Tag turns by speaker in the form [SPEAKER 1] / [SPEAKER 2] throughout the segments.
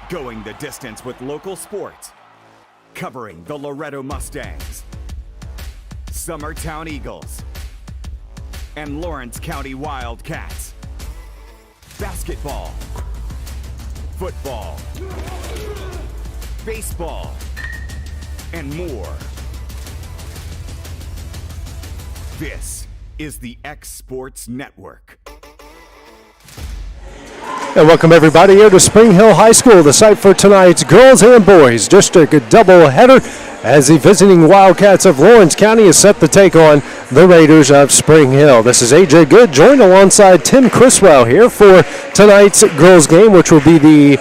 [SPEAKER 1] Going the distance with local sports. Covering the Loretto Mustangs, Summertown Eagles, and Lawrence County Wildcats. Basketball, football, baseball, and more. This is the X Sports Network.
[SPEAKER 2] And welcome everybody here to Spring Hill High School, the site for tonight's girls and boys district doubleheader, as the visiting Wildcats of Lawrence County is set to take on the Raiders of Spring Hill. This is AJ Good, joined alongside Tim Criswell here for tonight's girls game, which will be the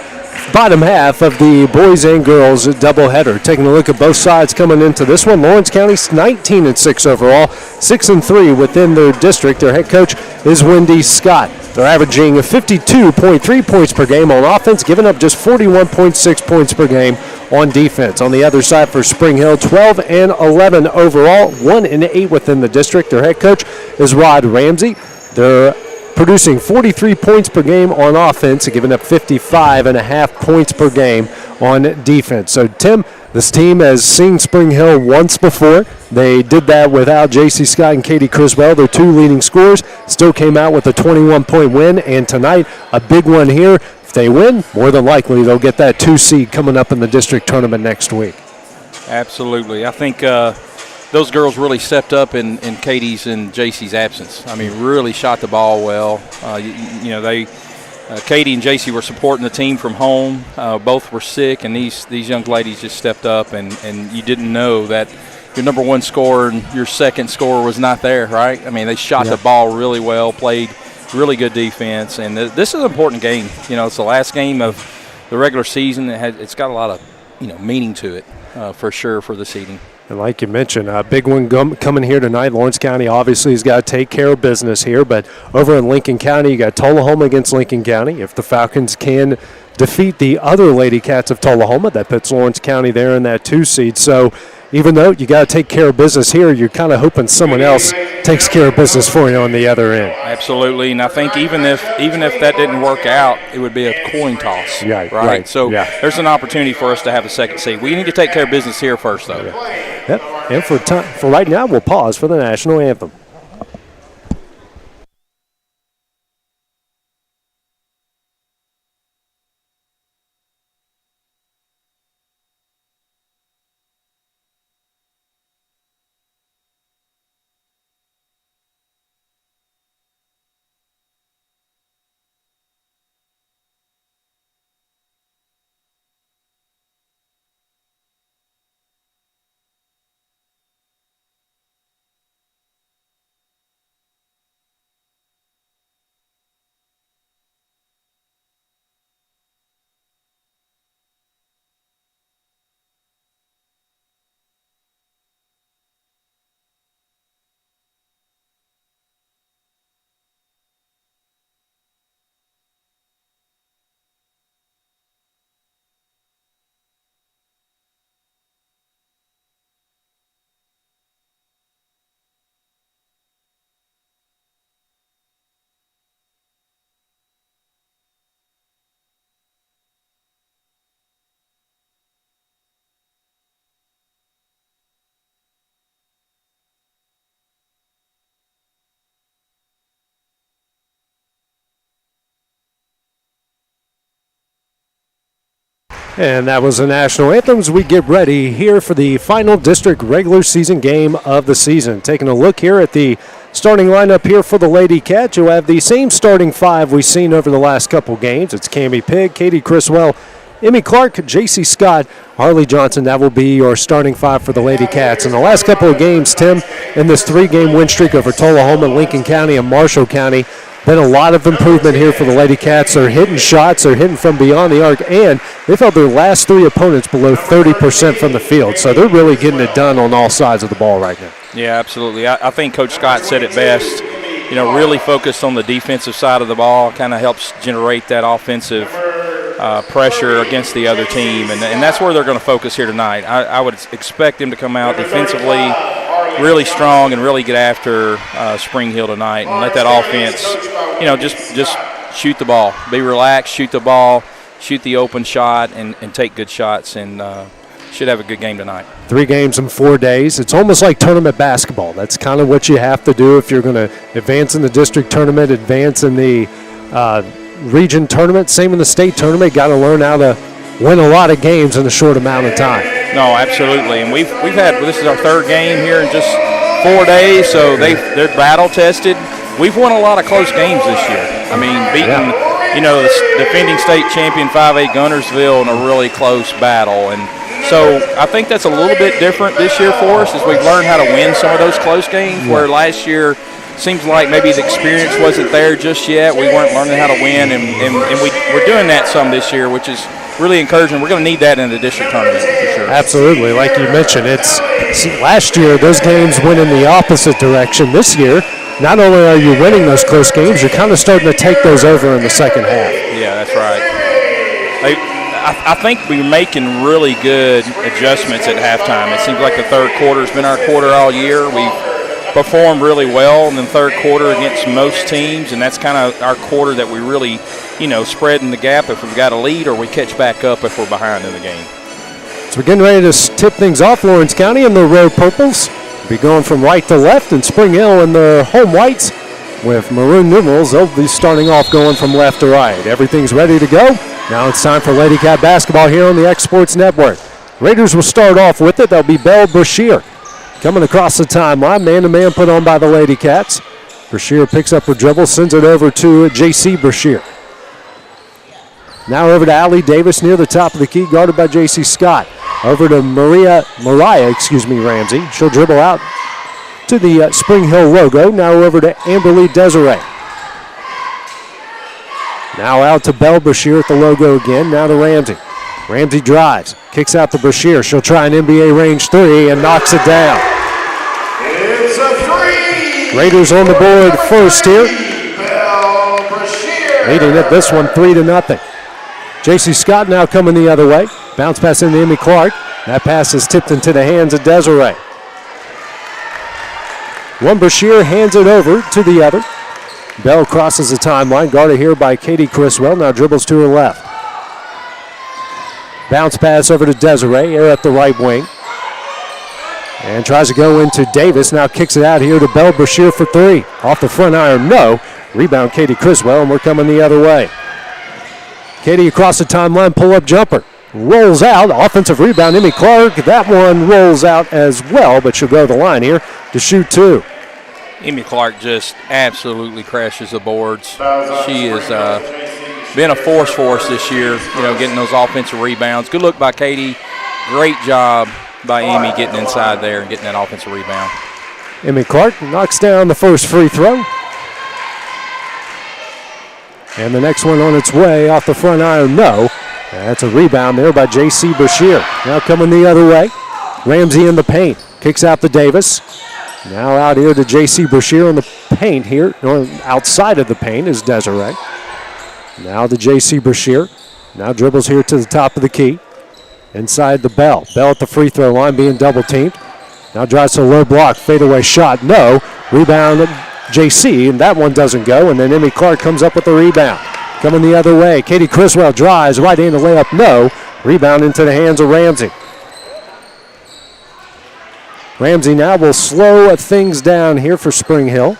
[SPEAKER 2] bottom half of the boys and girls doubleheader. Taking a look at both sides coming into this one, Lawrence County's 19-6 overall, 6-3 within their district. Their head coach is Wendy Scott. They're averaging 52.3 points per game on offense, giving up just 41.6 points per game on defense. On the other side for Spring Hill, 12-11 overall, 1-8 within the district. Their head coach is Rod Ramsey. They're producing 43 points per game on offense and giving up 55.5 points per game on defense. So, Tim, this team has seen Spring Hill once before. They did that without J.C. Scott and Katie Criswell, their two leading scorers. Still came out with a 21-point win, and tonight a big one here. If they win, more than likely they'll get that 2 seed coming up in the district tournament next week.
[SPEAKER 3] Absolutely. I think those girls really stepped up in Katie's and JC's absence. I mean, really shot the ball well. Katie and JC were supporting the team from home. Both were sick, and these young ladies just stepped up, and you didn't know that your number one scorer and your second scorer was not there, right? I mean, they shot the ball really well, played really good defense, and this is an important game. You know, it's the last game of the regular season. It's got a lot of, meaning to it for sure for the seeding.
[SPEAKER 2] And like you mentioned, a big one coming here tonight. Lawrence County obviously has got to take care of business here, but over in Lincoln County, you got Tullahoma against Lincoln County. If the Falcons can defeat the other Lady Cats of Tullahoma, that puts Lawrence County there in that 2 seed. So even though you got to take care of business here, you're kind of hoping someone else takes care of business for you on the other end.
[SPEAKER 3] Absolutely, and I think even if that didn't work out, it would be a coin toss, right? So there's an opportunity for us to have a second seed. We need to take care of business here first, though.
[SPEAKER 2] Yep. And for right now, we'll pause for the national anthem. And that was the national anthem as we get ready here for the final district regular season game of the season. Taking a look here at the starting lineup here for the Lady Cats, you'll have the same starting five we've seen over the last couple games. It's Cami Pigg, Katie Criswell, Emmy Clark, J.C. Scott, Harley Johnson. That will be your starting five for the Lady Cats. In the last couple of games, Tim, in this 3-game win streak over Tullahoma, Lincoln County, and Marshall County, been a lot of improvement here for the Lady Cats. They're hitting shots, they're hitting from beyond the arc, and they've held their last 3 opponents below 30% from the field. So they're really getting it done on all sides of the ball right now.
[SPEAKER 3] Yeah, absolutely. I think Coach Scott said it best. Really focused on the defensive side of the ball, kind of helps generate that offensive pressure against the other team, and that's where they're going to focus here tonight. I would expect them to come out defensively really strong and really get after Spring Hill tonight and let that offense, just shoot the ball. Be relaxed, shoot the ball, shoot the open shot and take good shots, and should have a good game tonight.
[SPEAKER 2] 3 games in 4 days. It's almost like tournament basketball. That's kind of what you have to do if you're going to advance in the district tournament, advance in the region tournament. Same in the state tournament. Got to learn how to win a lot of games in a short amount of time.
[SPEAKER 3] No, absolutely. And we've had, this is our 3rd game here in just 4 days, so they're battle tested. We've won a lot of close games this year. I mean, beating the defending state champion 5A Guntersville in a really close battle, and so I think that's a little bit different this year for us as we've learned how to win some of those close games, where last year seems like maybe the experience wasn't there just yet. We weren't learning how to win, and we're doing that some this year, which is really encouraging. We're going to need that in the district tournament for sure.
[SPEAKER 2] Absolutely. Like you mentioned, last year those games went in the opposite direction. This year, not only are you winning those close games, you're kind of starting to take those over in the second half.
[SPEAKER 3] Yeah, that's right. I think we're making really good adjustments at halftime. It seems like the 3rd quarter has been our quarter all year. We've performed really well in the 3rd quarter against most teams, and that's kind of our quarter that we really, spreading the gap if we've got a lead, or we catch back up if we're behind in the game.
[SPEAKER 2] So we're getting ready to tip things off. Lawrence County in the Road Purples be going from right to left, and Spring Hill in the home whites with maroon numerals. They'll be starting off going from left to right. Everything's ready to go. Now it's time for Lady Cat basketball here on the X Sports Network. Raiders will start off with it. That'll be Belle Brashear coming across the timeline. Man-to-man put on by the Lady Cats. Brashear picks up her dribble, sends it over to J.C. Brashear. Now over to Allie Davis near the top of the key, guarded by J.C. Scott. Over to Mariah Ramsey. She'll dribble out to the Spring Hill logo. Now over to Amberly Desiree. Now out to Belle Brashear at the logo again. Now to Ramsey. Ramsey drives, kicks out to Brashear. She'll try an NBA range 3 and knocks it down.
[SPEAKER 4] It's a 3.
[SPEAKER 2] Raiders on the board first here. Leading at this one 3-0. J.C. Scott now coming the other way. Bounce pass into Emmy Clark. That pass is tipped into the hands of Desiree. One Brashear hands it over to the other. Bell crosses the timeline, guarded here by Katie Criswell. Now dribbles to her left. Bounce pass over to Desiree, here at the right wing. And tries to go into Davis. Now kicks it out here to Belle Brashear for 3. Off the front iron, no. Rebound Katie Criswell, and we're coming the other way. Katie across the timeline, pull-up jumper. Rolls out, offensive rebound, Emmy Clark. That one rolls out as well, but she'll go to the line here to shoot 2.
[SPEAKER 3] Emmy Clark just absolutely crashes the boards. She has been a force for us this year, getting those offensive rebounds. Good look by Katie. Great job by Emmy getting inside there and getting that offensive rebound.
[SPEAKER 2] Emmy Clark knocks down the first free throw. And the next one on its way off the front iron, no. That's a rebound there by J.C. Brashear. Now coming the other way. Ramsey in the paint. Kicks out to Davis. Now out here to J.C. Brashear in the paint here. Outside of the paint is Desiree. Now to J.C. Brashear. Now dribbles here to the top of the key. Inside the Bell. Bell at the free throw line being double teamed. Now drives to a low block. Fadeaway shot. No. Rebound J.C. and that one doesn't go. And then Emmy Clark comes up with the rebound. Coming the other way. Katie Criswell drives. Right-handed layup. No. Rebound into the hands of Ramsey. Ramsey now will slow things down here for Spring Hill.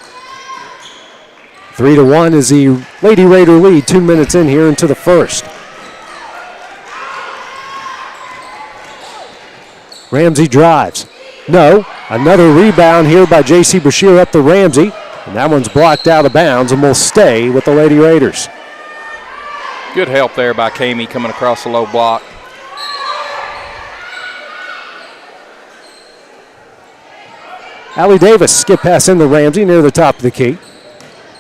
[SPEAKER 2] 3-1 is the Lady Raider lead. 2 minutes in here into the first. Ramsey drives. No. Another rebound here by J.C. Brashear up to Ramsey. And that one's blocked out of bounds and will stay with the Lady Raiders.
[SPEAKER 3] Good help there by Kami coming across the low block.
[SPEAKER 2] Allie Davis skip pass into Ramsey near the top of the key.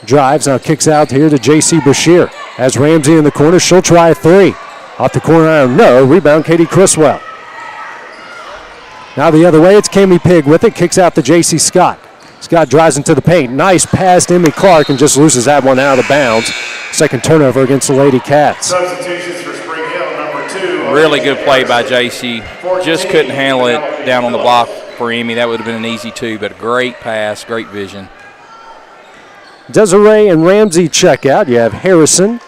[SPEAKER 2] Drives, now kicks out here to J.C. Brashear. Has Ramsey in the corner, she'll try a 3. Off the corner iron, no. Rebound Katie Criswell. Now the other way, it's Kami Pig with it. Kicks out to J.C. Scott. Scott drives into the paint. Nice pass to Emmy Clark and just loses that one out of bounds. Second turnover against the Lady Cats.
[SPEAKER 4] Substitutions for Spring Hill, number 2.
[SPEAKER 3] Really good play by J.C. Just couldn't handle it down on the block for Emmy. That would have been an easy 2, but a great pass, great vision.
[SPEAKER 2] Desiree and Ramsey check out. You have Harrison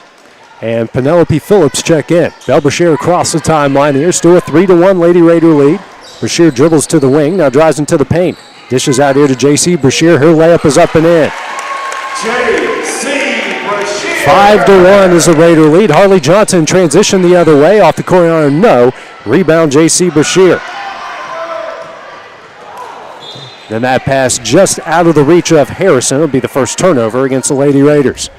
[SPEAKER 2] and Penelope Phillips check in. Belle Brashear across the timeline here. Still a 3-1 Lady Raider lead. Brashear dribbles to the wing, now drives into the paint. Dishes out here to J.C. Brashear. Her layup is up and in.
[SPEAKER 4] J.C. Brashear.
[SPEAKER 2] 5-1 is the Raider lead. Harley Johnson transition the other way. Off the corner, no. Rebound J.C. Brashear. Then that pass just out of the reach of Harrison. It'll be the first turnover against the Lady Raiders.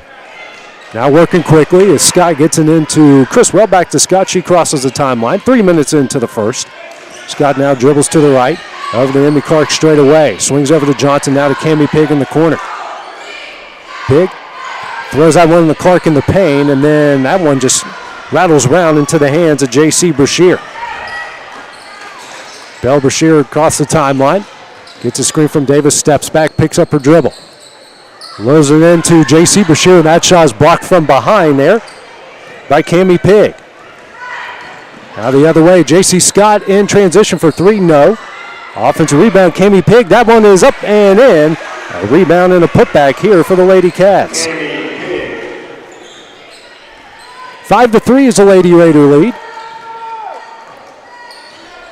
[SPEAKER 2] Now working quickly as Scott gets it into Criswell. Back to Scott. She crosses the timeline. 3 minutes into the first. Scott now dribbles to the right. Over to Emmy Clark straight away. Swings over to Johnson. Now to Cammie Pig in the corner. Pig throws that one to Clark in the paint, and then that one just rattles around into the hands of J.C. Brashear. Belle Brashear across the timeline. Gets a screen from Davis, steps back, picks up her dribble. Lows it into J.C. Brashear, and that shot is blocked from behind there by Cammie Pig. Now the other way, J.C. Scott in transition for three, no. Offensive rebound, Cammie Pig, that one is up and in. A rebound and a putback here for the Lady Cats. 5-3 is the Lady Raider lead.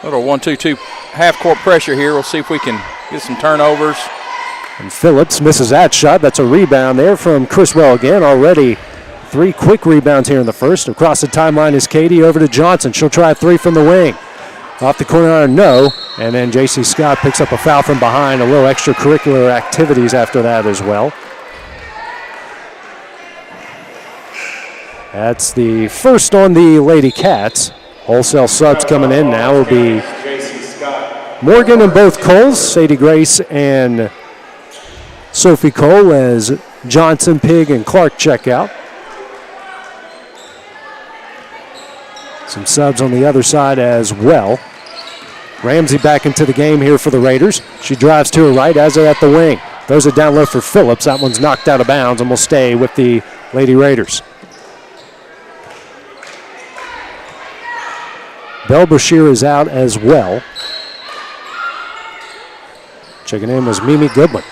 [SPEAKER 3] Little 1-2-2 half-court pressure here. We'll see if we can get some turnovers.
[SPEAKER 2] And Phillips misses that shot. That's a rebound there from Criswell again. Already 3 quick rebounds here in the first. Across the timeline is Katie over to Johnson. She'll try a 3 from the wing. Off the corner, no. And then J.C. Scott picks up a foul from behind. A little extracurricular activities after that as well. That's the first on the Lady Cats. Wholesale subs coming in now will be Morgan and both Coles, Sadie Grace and Sophie Cole, as Johnson, Pig, and Clark check out. Some subs on the other side as well. Ramsey back into the game here for the Raiders. She drives to her right, as at the wing. Throws it down low for Phillips. That one's knocked out of bounds and will stay with the Lady Raiders. Belle Brashear is out as well. Checking in was Mimi Goodman.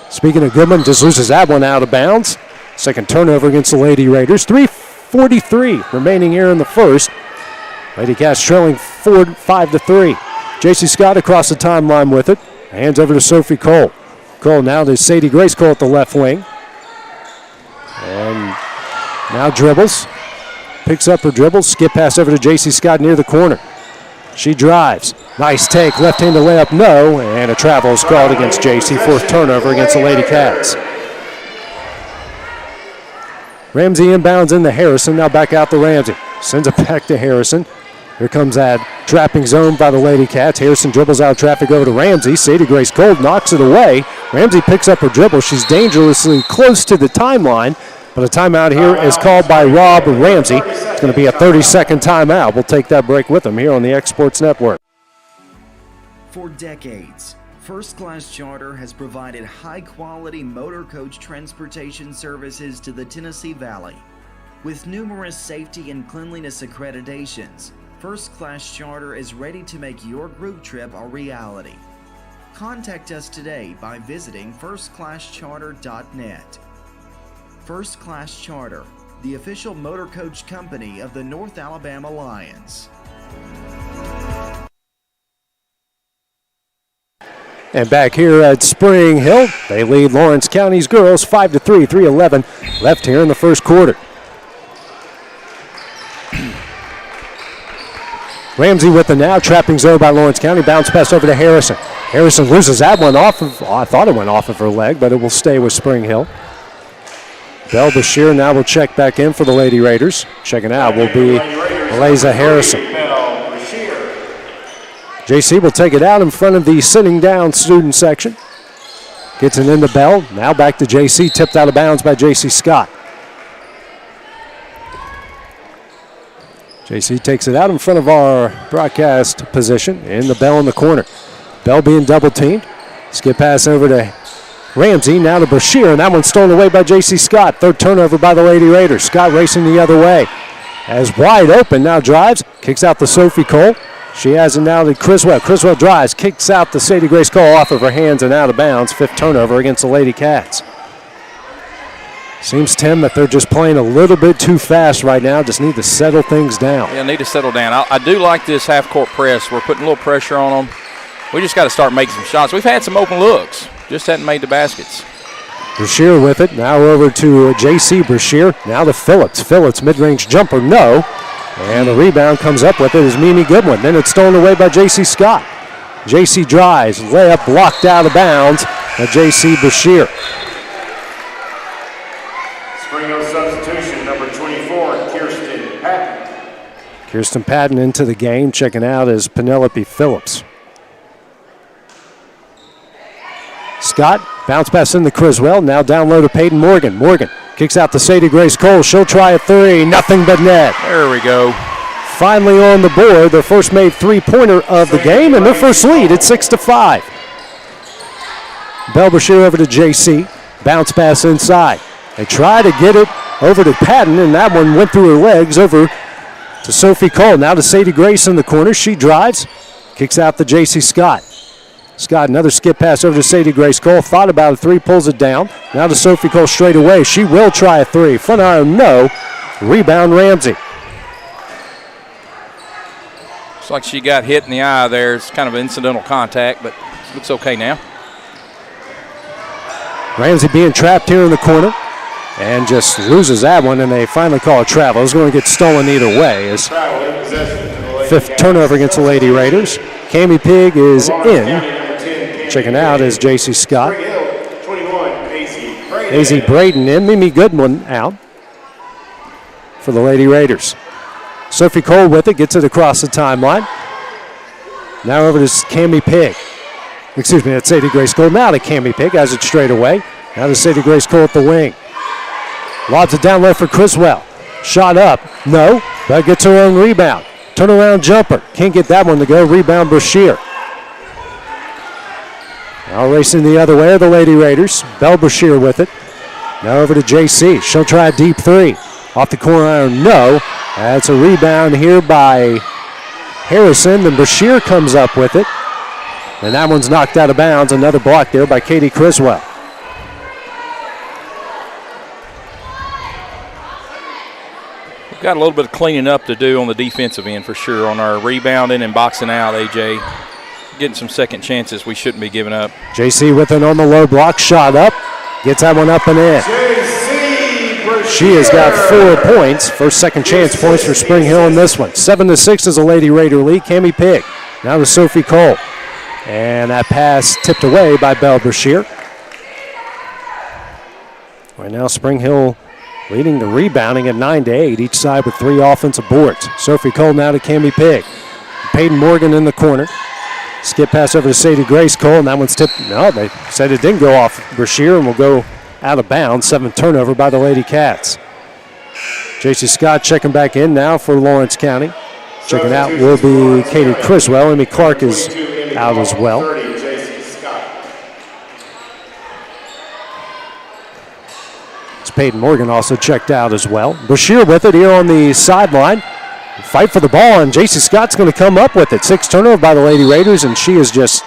[SPEAKER 2] Speaking of Goodman, just loses that one out of bounds. Second turnover against the Lady Raiders. 3:43 remaining here in the first. Lady Cats trailing 5-3. J.C. Scott across the timeline with it. Hands over to Sophie Cole. Cole now to Sadie Grace Cole at the left wing. And now dribbles. Picks up her dribble. Skip pass over to J.C. Scott near the corner. She drives. Nice take. Left-handed layup, no. And a travel is called against J.C. Fourth turnover against the Lady Cats. Ramsey inbounds into Harrison. Now back out to Ramsey. Sends it back to Harrison. Here comes that trapping zone by the Lady Cats. Harrison dribbles out traffic over to Ramsey. Sadie Grace Cole knocks it away. Ramsey picks up her dribble. She's dangerously close to the timeline. But a timeout here is called by Rob Ramsey. It's going to be a 30-second timeout. We'll take that break with him here on the X Sports Network.
[SPEAKER 5] For decades, First Class Charter has provided high-quality motor coach transportation services to the Tennessee Valley. With numerous safety and cleanliness accreditations, First Class Charter is ready to make your group trip a reality. Contact us today by visiting firstclasscharter.net. First Class Charter, the official motor coach company of the North Alabama Lions.
[SPEAKER 2] And back here at Spring Hill, they lead Lawrence County's girls 5-3, 3:11 left here in the first quarter. Ramsey with the now, trapping zone by Lawrence County, bounce pass over to Harrison. Harrison loses that one off of, I thought it went off of her leg, but it will stay with Spring Hill. Belle Brashear now will check back in for the Lady Raiders. Checking out will be Eliza Harrison. JC will take it out in front of the sitting down student section. Gets it into Bell. Now back to JC. Tipped out of bounds by JC Scott. JC takes it out in front of our broadcast position. In the Bell in the corner. Bell being double teamed. Skip pass over to Ramsey, now to Brashear, and that one's stolen away by J.C. Scott. Third turnover by the Lady Raiders. Scott racing the other way. As wide open, now drives, kicks out to Sophie Cole. She has it now to Criswell. Criswell drives, kicks out to Sadie Grace Cole off of her hands and out of bounds. Fifth turnover against the Lady Cats. Seems, Tim, that they're just playing a little bit too fast right now. Just need to settle things down.
[SPEAKER 3] Yeah, need to settle down. I do like this half-court press. We're putting a little pressure on them. We just got to start making some shots. We've had some open looks, just hadn't made the baskets.
[SPEAKER 2] Brashear with it. Now over to J.C. Brashear. Now to Phillips. Phillips, mid-range jumper, no. And the rebound comes up with it is Mimi Goodwin. Then it's stolen away by J.C. Scott. J.C. drives, layup blocked out of bounds by J.C. Brashear.
[SPEAKER 4] Spring Hill substitution, number 24, Kirsten Patton.
[SPEAKER 2] Kirsten Patton into the game. Checking out is Penelope Phillips. Scott, bounce pass into Criswell. Now down low to Peyton Morgan. Morgan kicks out to Sadie Grace Cole. She'll try a three. Nothing but net.
[SPEAKER 3] There we go.
[SPEAKER 2] Finally on the board. Their first made three-pointer of the game and their first lead at 6-5. Belle Brashear over to JC. Bounce pass inside. They try to get it over to Patton, and that one went through her legs over to Sophie Cole. Now to Sadie Grace in the corner. She drives. Kicks out to JC Scott. Scott, another skip pass over to Sadie Grace Cole. Thought about a three, pulls it down. Now to Sophie Cole straight away. She will try a three. Front iron, no. Rebound, Ramsey.
[SPEAKER 3] Looks like she got hit in the eye there. It's kind of incidental contact, but it looks okay now.
[SPEAKER 2] Ramsey being trapped here in the corner and just loses that one, and they finally call a travel. It's going to get stolen either way. As fifth turnover against the Lady Raiders. Cami Pig is in. Checking out is J.C. Scott. Daisy Braden in. Mimi Goodwin out for the Lady Raiders. Sophie Cole with it. Gets it across the timeline. Now over to Cami Pig. Excuse me, that's Sadie Grace Cole. Now to Cami Pig. Has it straight away. Now to Sadie Grace Cole at the wing. Lobs it down left for Criswell. Shot up. No. But gets her own rebound. Turnaround jumper. Can't get that one to go. Rebound Brashear. Now racing the other way are the Lady Raiders. Belle Brashear with it. Now over to JC. She'll try a deep three. Off the corner iron, no. That's a rebound here by Harrison. Then Brashear comes up with it. And that one's knocked out of bounds. Another block there by Katie Criswell.
[SPEAKER 3] We've got a little bit of cleaning up to do on the defensive end for sure on our rebounding and boxing out, AJ. Getting some second chances we shouldn't be giving up.
[SPEAKER 2] JC with it on the low block, shot up, gets that one up and in. She has got 4 points, first second chance points for Spring Hill in this one. 7-6 is a Lady Raider lead. Cami Pig now to Sophie Cole. And that pass tipped away by Belle Brashear. Right now Spring Hill leading the rebounding at 9-8, each side with 3 offensive boards. Sophie Cole now to Cami Pig. Peyton Morgan in the corner. Skip pass over to Sadie Grace Cole, and that one's tipped. No, they said it didn't go off Brashear and will go out of bounds. 7th turnover by the Lady Cats. J.C. Scott checking back in now for Lawrence County. Checking out will be Katie Criswell. Amy Clark is out as well. It's Peyton Morgan also checked out as well. Brashear with it here on the sideline. Fight for the ball, and J.C. Scott's going to come up with it. 6th turnover by the Lady Raiders, and she is just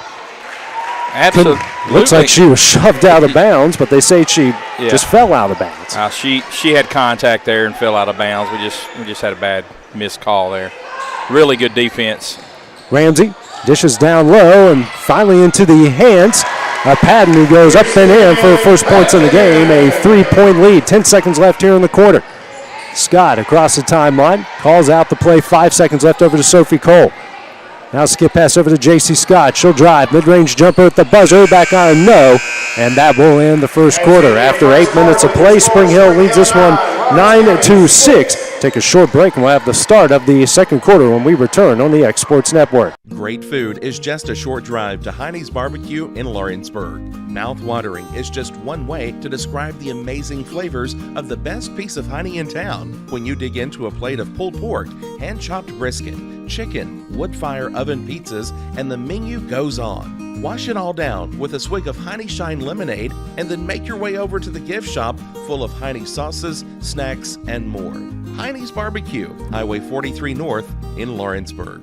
[SPEAKER 3] absolutely
[SPEAKER 2] looks like she was shoved out of bounds, but they say she just fell out of bounds.
[SPEAKER 3] She had contact there and fell out of bounds. We just had a bad missed call there. Really good defense.
[SPEAKER 2] Ramsey dishes down low and finally into the hands of Patton, who goes up and in for the first points of the game. A 3-point lead. 10 seconds left here in the quarter. Scott across the timeline, calls out the play. 5 seconds left over to Sophie Cole. Now skip pass over to J.C. Scott. She'll drive. Mid-range jumper at the buzzer. Back iron, no. And that will end the first quarter. After 8 minutes of play, Spring Hill leads this one 9-6. Take a short break and we'll have the start of the second quarter when we return on the X Sports Network.
[SPEAKER 6] Great food is just a short drive to Heine's Barbecue in Lawrenceburg. Mouth-watering is just one way to describe the amazing flavors of the best piece of Heine in town. When you dig into a plate of pulled pork, hand-chopped brisket, chicken, wood-fire oven pizzas, and the menu goes on. Wash it all down with a swig of Heine Shine lemonade and then make your way over to the gift shop full of Heine sauces, snacks, and more. Heine's Barbecue, Highway 43 North in Lawrenceburg.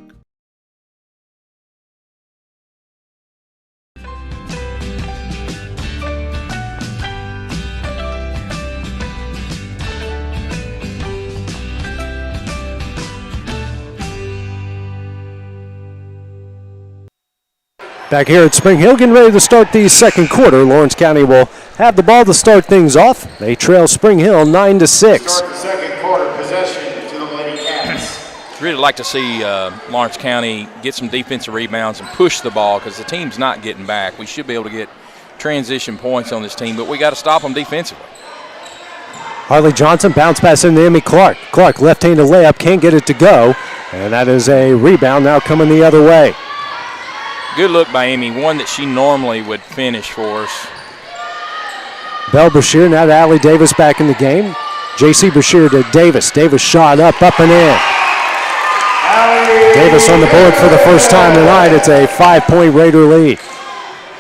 [SPEAKER 2] Back here at Spring Hill, getting ready to start the second quarter. Lawrence County will have the ball to start things off. They trail Spring Hill 9-6.
[SPEAKER 4] Start the second quarter, possession to the Lady Cats.
[SPEAKER 3] Really like to see Lawrence County get some defensive rebounds and push the ball because the team's not getting back. We should be able to get transition points on this team, but we got to stop them defensively.
[SPEAKER 2] Harley Johnson bounce pass into Emmy Clark. Clark left-handed layup, can't get it to go, and that is a rebound now coming the other way.
[SPEAKER 3] Good look by Amy, one that she normally would finish for us.
[SPEAKER 2] Bell Bashir now to Allie Davis back in the game. J.C. Bashir to Davis. Davis shot up and in. Davis on the board for the first time tonight. It's a 5-point Raider lead.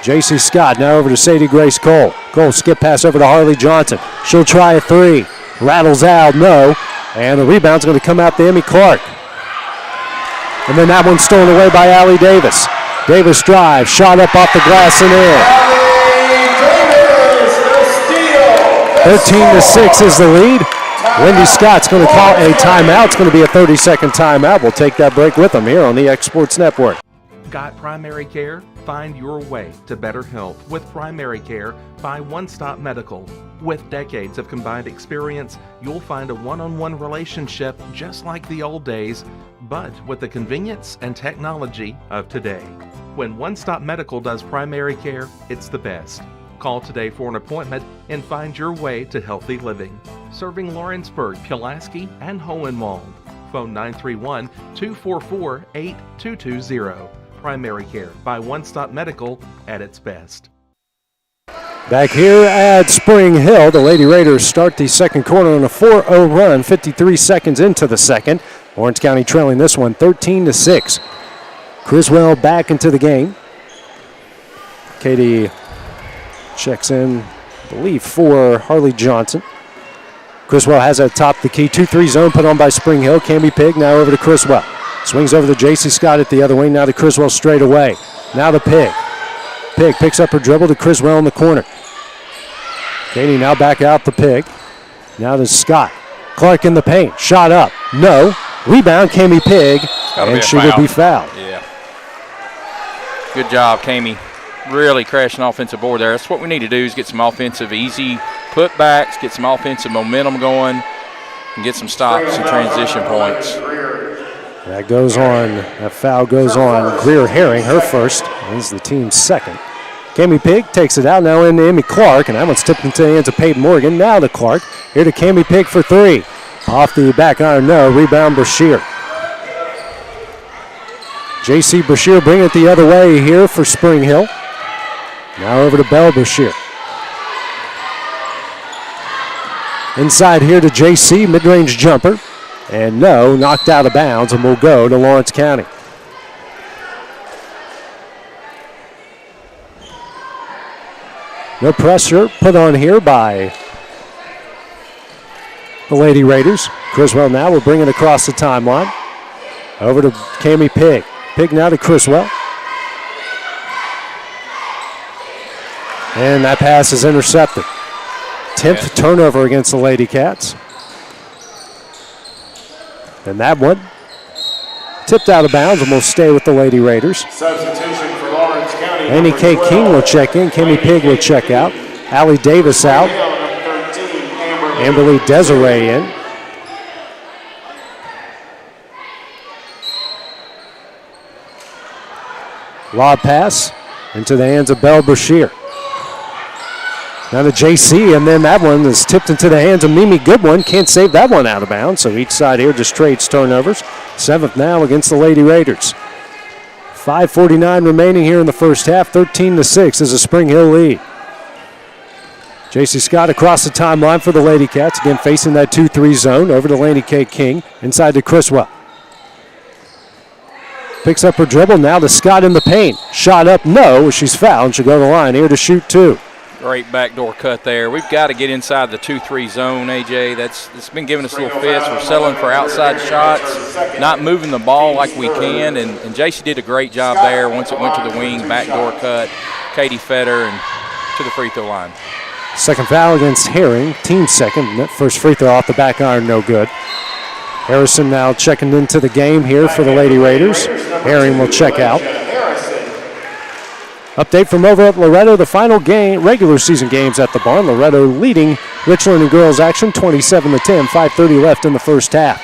[SPEAKER 2] J.C. Scott now over to Sadie Grace Cole. Cole skip pass over to Harley Johnson. She'll try a three. Rattles out, no. And the rebound's going to come out to Emmy Clark. And then that one's stolen away by Allie Davis. Davis drives, shot up off the glass and in. 13-6 is the lead. Wendy Scott's going to call a timeout. It's going to be a 30-second timeout. We'll take that break with them here on the X Sports Network.
[SPEAKER 6] Got primary care? Find your way to better health with primary care by One Stop Medical. With decades of combined experience, you'll find a one-on-one relationship just like the old days, but with the convenience and technology of today. When One Stop Medical does primary care, it's the best. Call today for an appointment and find your way to healthy living. Serving Lawrenceburg, Pulaski, and Hohenwald. Phone 931-244-8220. Primary care by One Stop Medical at its best.
[SPEAKER 2] Back here at Spring Hill, the Lady Raiders start the second quarter on a 4-0 run, 53 seconds into the second. Lawrence County trailing this one 13-6. Criswell back into the game. Katie checks in, I believe, for Harley Johnson. Criswell has at top the key 2-3 zone put on by Spring Hill. Cami Pig now over to Criswell. Swings over to J.C. Scott at the other wing. Now to Criswell straight away. Now to Pig. Pig picks up her dribble to Criswell in the corner. Katie now back out to Pig. Now to Scott. Clark in the paint. Shot up. No. Rebound, Cami Pig. And she will be fouled.
[SPEAKER 3] Yeah. Good job, Cami. Really crashing offensive board there. That's what we need to do is get some offensive easy putbacks, get some offensive momentum going, and get some stops and transition points.
[SPEAKER 2] That goes on. That foul goes on Greer Herring, her first. This is the team's second. Cami Pig takes it out now into Emmy Clark, and that one's tipped into the hands of Peyton Morgan. Now to Clark. Here to Cami Pig for three. Off the back iron, no. Rebound Bashir. J.C. Bashir bringing it the other way here for Spring Hill. Now over to Bell Bashir. Inside here to J.C. Mid-range jumper. And no, knocked out of bounds, and will go to Lawrence County. No pressure put on here by the Lady Raiders. Criswell now will bring it across the timeline. Over to Cami Pig. Pig now to Criswell. And that pass is intercepted. 10th turnover against the Lady Cats. And that one tipped out of bounds and will stay with the Lady Raiders.
[SPEAKER 4] Substitution for Lawrence County.
[SPEAKER 2] Annie K. King will check in. Cami Pig will check out. Allie Davis out. Amberly Desiree in. Lob pass into the hands of Bell Bashir. Now to JC, and then that one is tipped into the hands of Mimi Goodwin. Can't save that one out of bounds, so each side here just trades turnovers. Seventh now against the Lady Raiders. 5:49 remaining here in the first half. 13-6 is a Spring Hill lead. JC Scott across the timeline for the Lady Cats, again facing that 2-3 zone. Over to Laney K. King, inside to Criswell. Picks up her dribble, now to Scott in the paint. Shot up, no, she's fouled. She'll go to the line here to shoot two.
[SPEAKER 3] Great backdoor cut there. We've got to get inside the 2-3 zone, AJ. It's been giving us little fits. We're settling for outside shots, not moving the ball like we can, and JC did a great job there once it went to the wing, backdoor cut. Katie Fetter and to the free throw line.
[SPEAKER 2] Second foul against Herring, team second. That first free throw off the back iron, no good. Harrison now checking into the game here for the Lady Raiders. Herring will check out. Update from over at Loretto, the final game, regular season games at the barn. Loretto leading Richland in girls action 27-10, 5:30 left in the first half.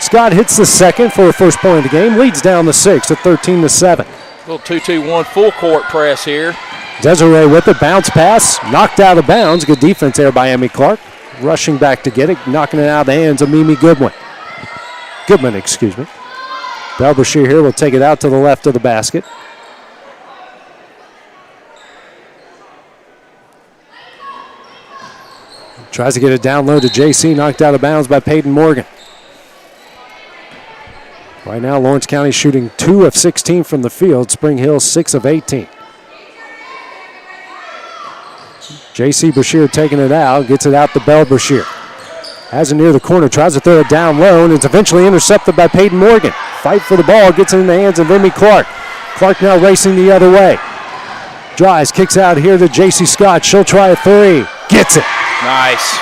[SPEAKER 2] Scott hits the second for the first point of the game, leads down the sixth at 13-7.
[SPEAKER 3] Little 2-2-1 full court press here.
[SPEAKER 2] Desiree with it, bounce pass, knocked out of bounds. Good defense there by Emmy Clark. Rushing back to get it, knocking it out of the hands of Mimi Goodman. Belbrashir here will take it out to the left of the basket. Tries to get it down low to JC, knocked out of bounds by Peyton Morgan. Right now, Lawrence County shooting 2 of 16 from the field. Spring Hill 6 of 18. JC Brashear taking it out, gets it out to Belbrashir. Has it near the corner, tries to throw it down low, and it's eventually intercepted by Peyton Morgan. Fight for the ball, gets it in the hands of Emmy Clark. Clark now racing the other way. Drives, kicks out here to JC Scott. She'll try a three. Gets it.
[SPEAKER 3] Nice.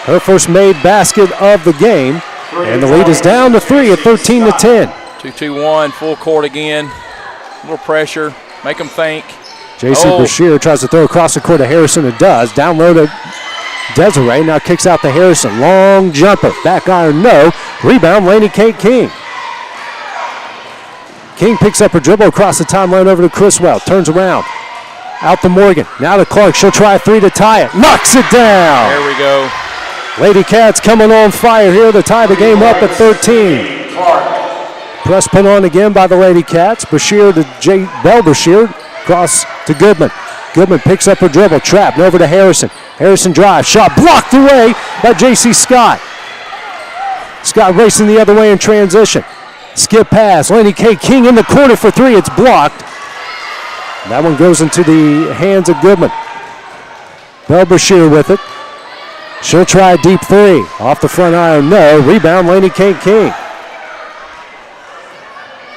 [SPEAKER 2] Her first made basket of the game. And the lead is down to 3 at 13-10.
[SPEAKER 3] 2-2-1, full court again. A little pressure, make them think.
[SPEAKER 2] JC Brashear tries to throw across the court to Harrison. It does. Down low to Desiree. Now kicks out to Harrison. Long jumper. Back iron, no. Rebound, Laney Kate King. King picks up her dribble across the timeline over to Criswell. Turns around. Out to Morgan. Now to Clark. She'll try a three to tie it. Knocks it down.
[SPEAKER 3] There we go.
[SPEAKER 2] Lady Cats coming on fire here to tie the game up at 13. Press put on again by the Lady Cats. Brashear to Belbrashir. Cross to Goodman. Goodman picks up her dribble. Trapped over to Harrison. Harrison drives. Shot blocked away by J.C. Scott. Scott racing the other way in transition. Skip pass. Laney K. King in the corner for three. It's blocked. That one goes into the hands of Goodman. Belbrashir with it. She'll try a deep three. Off the front iron, no. Rebound, Laney K. King.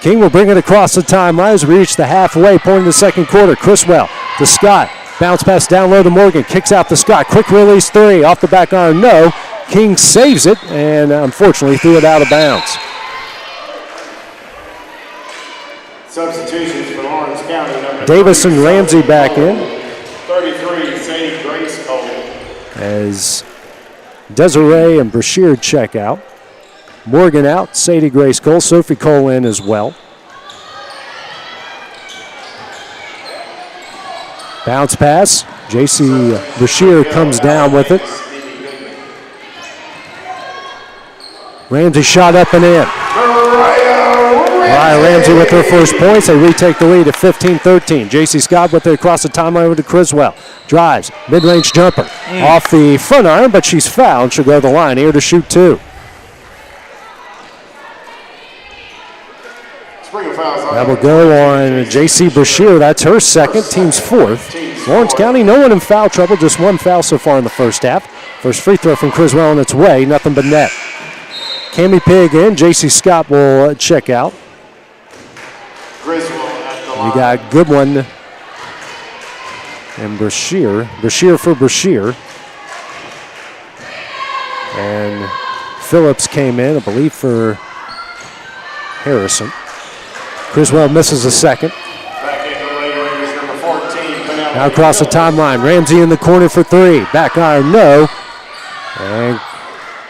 [SPEAKER 2] King will bring it across the timeline as we reach the halfway point of the second quarter. Criswell to Scott. Bounce pass down low to Morgan. Kicks out to Scott. Quick release three. Off the back iron, no. King saves it and unfortunately threw it out of bounds.
[SPEAKER 4] Substitutions for Lawrence County.
[SPEAKER 2] Davis and Ramsey back in.
[SPEAKER 4] 33, Sadie Grace Cole.
[SPEAKER 2] As Desiree and Brashear check out. Morgan out, Sadie Grace Cole, Sophie Cole in as well. Bounce pass. J.C. Brashear comes down with it. Ramsey shot up and in. Mariah Ramsey with her first points. They retake the lead at 15-13. J.C. Scott with it across the timeline over to Criswell. Drives, mid-range jumper. Off the front iron, but she's fouled. She'll go to the line here to shoot two. That will go on J.C. Brashear. That's her second, team's fourth. Lawrence County, no one in foul trouble, just one foul so far in the first half. First free throw from Criswell on its way, nothing but net. Cami Pig in, J.C. Scott will check out. We got Goodwin and Brashear. Brashear for Brashear. And Phillips came in, I believe, for Harrison. Criswell misses a second. Now across the timeline. Ramsey in the corner for three. Back iron, no. And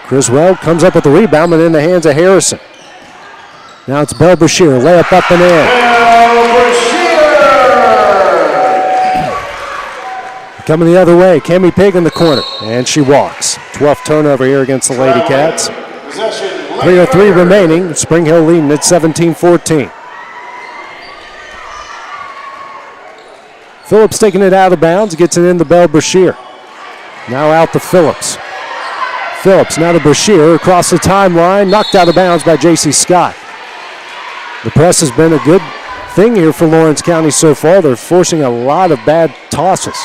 [SPEAKER 2] Criswell comes up with the rebound, but in the hands of Harrison. Now it's Belbrashir. Layup up and in. Coming the other way. Cami Pig in the corner. And she walks. 12th turnover here against the Lady Cats. 3:03 remaining. Spring Hill leading at 17-14. Phillips taking it out of bounds, gets it into Belbrashir. Now out to Phillips. Phillips now to Brashear across the timeline, knocked out of bounds by J.C. Scott. The press has been a good thing here for Lawrence County so far. They're forcing a lot of bad tosses.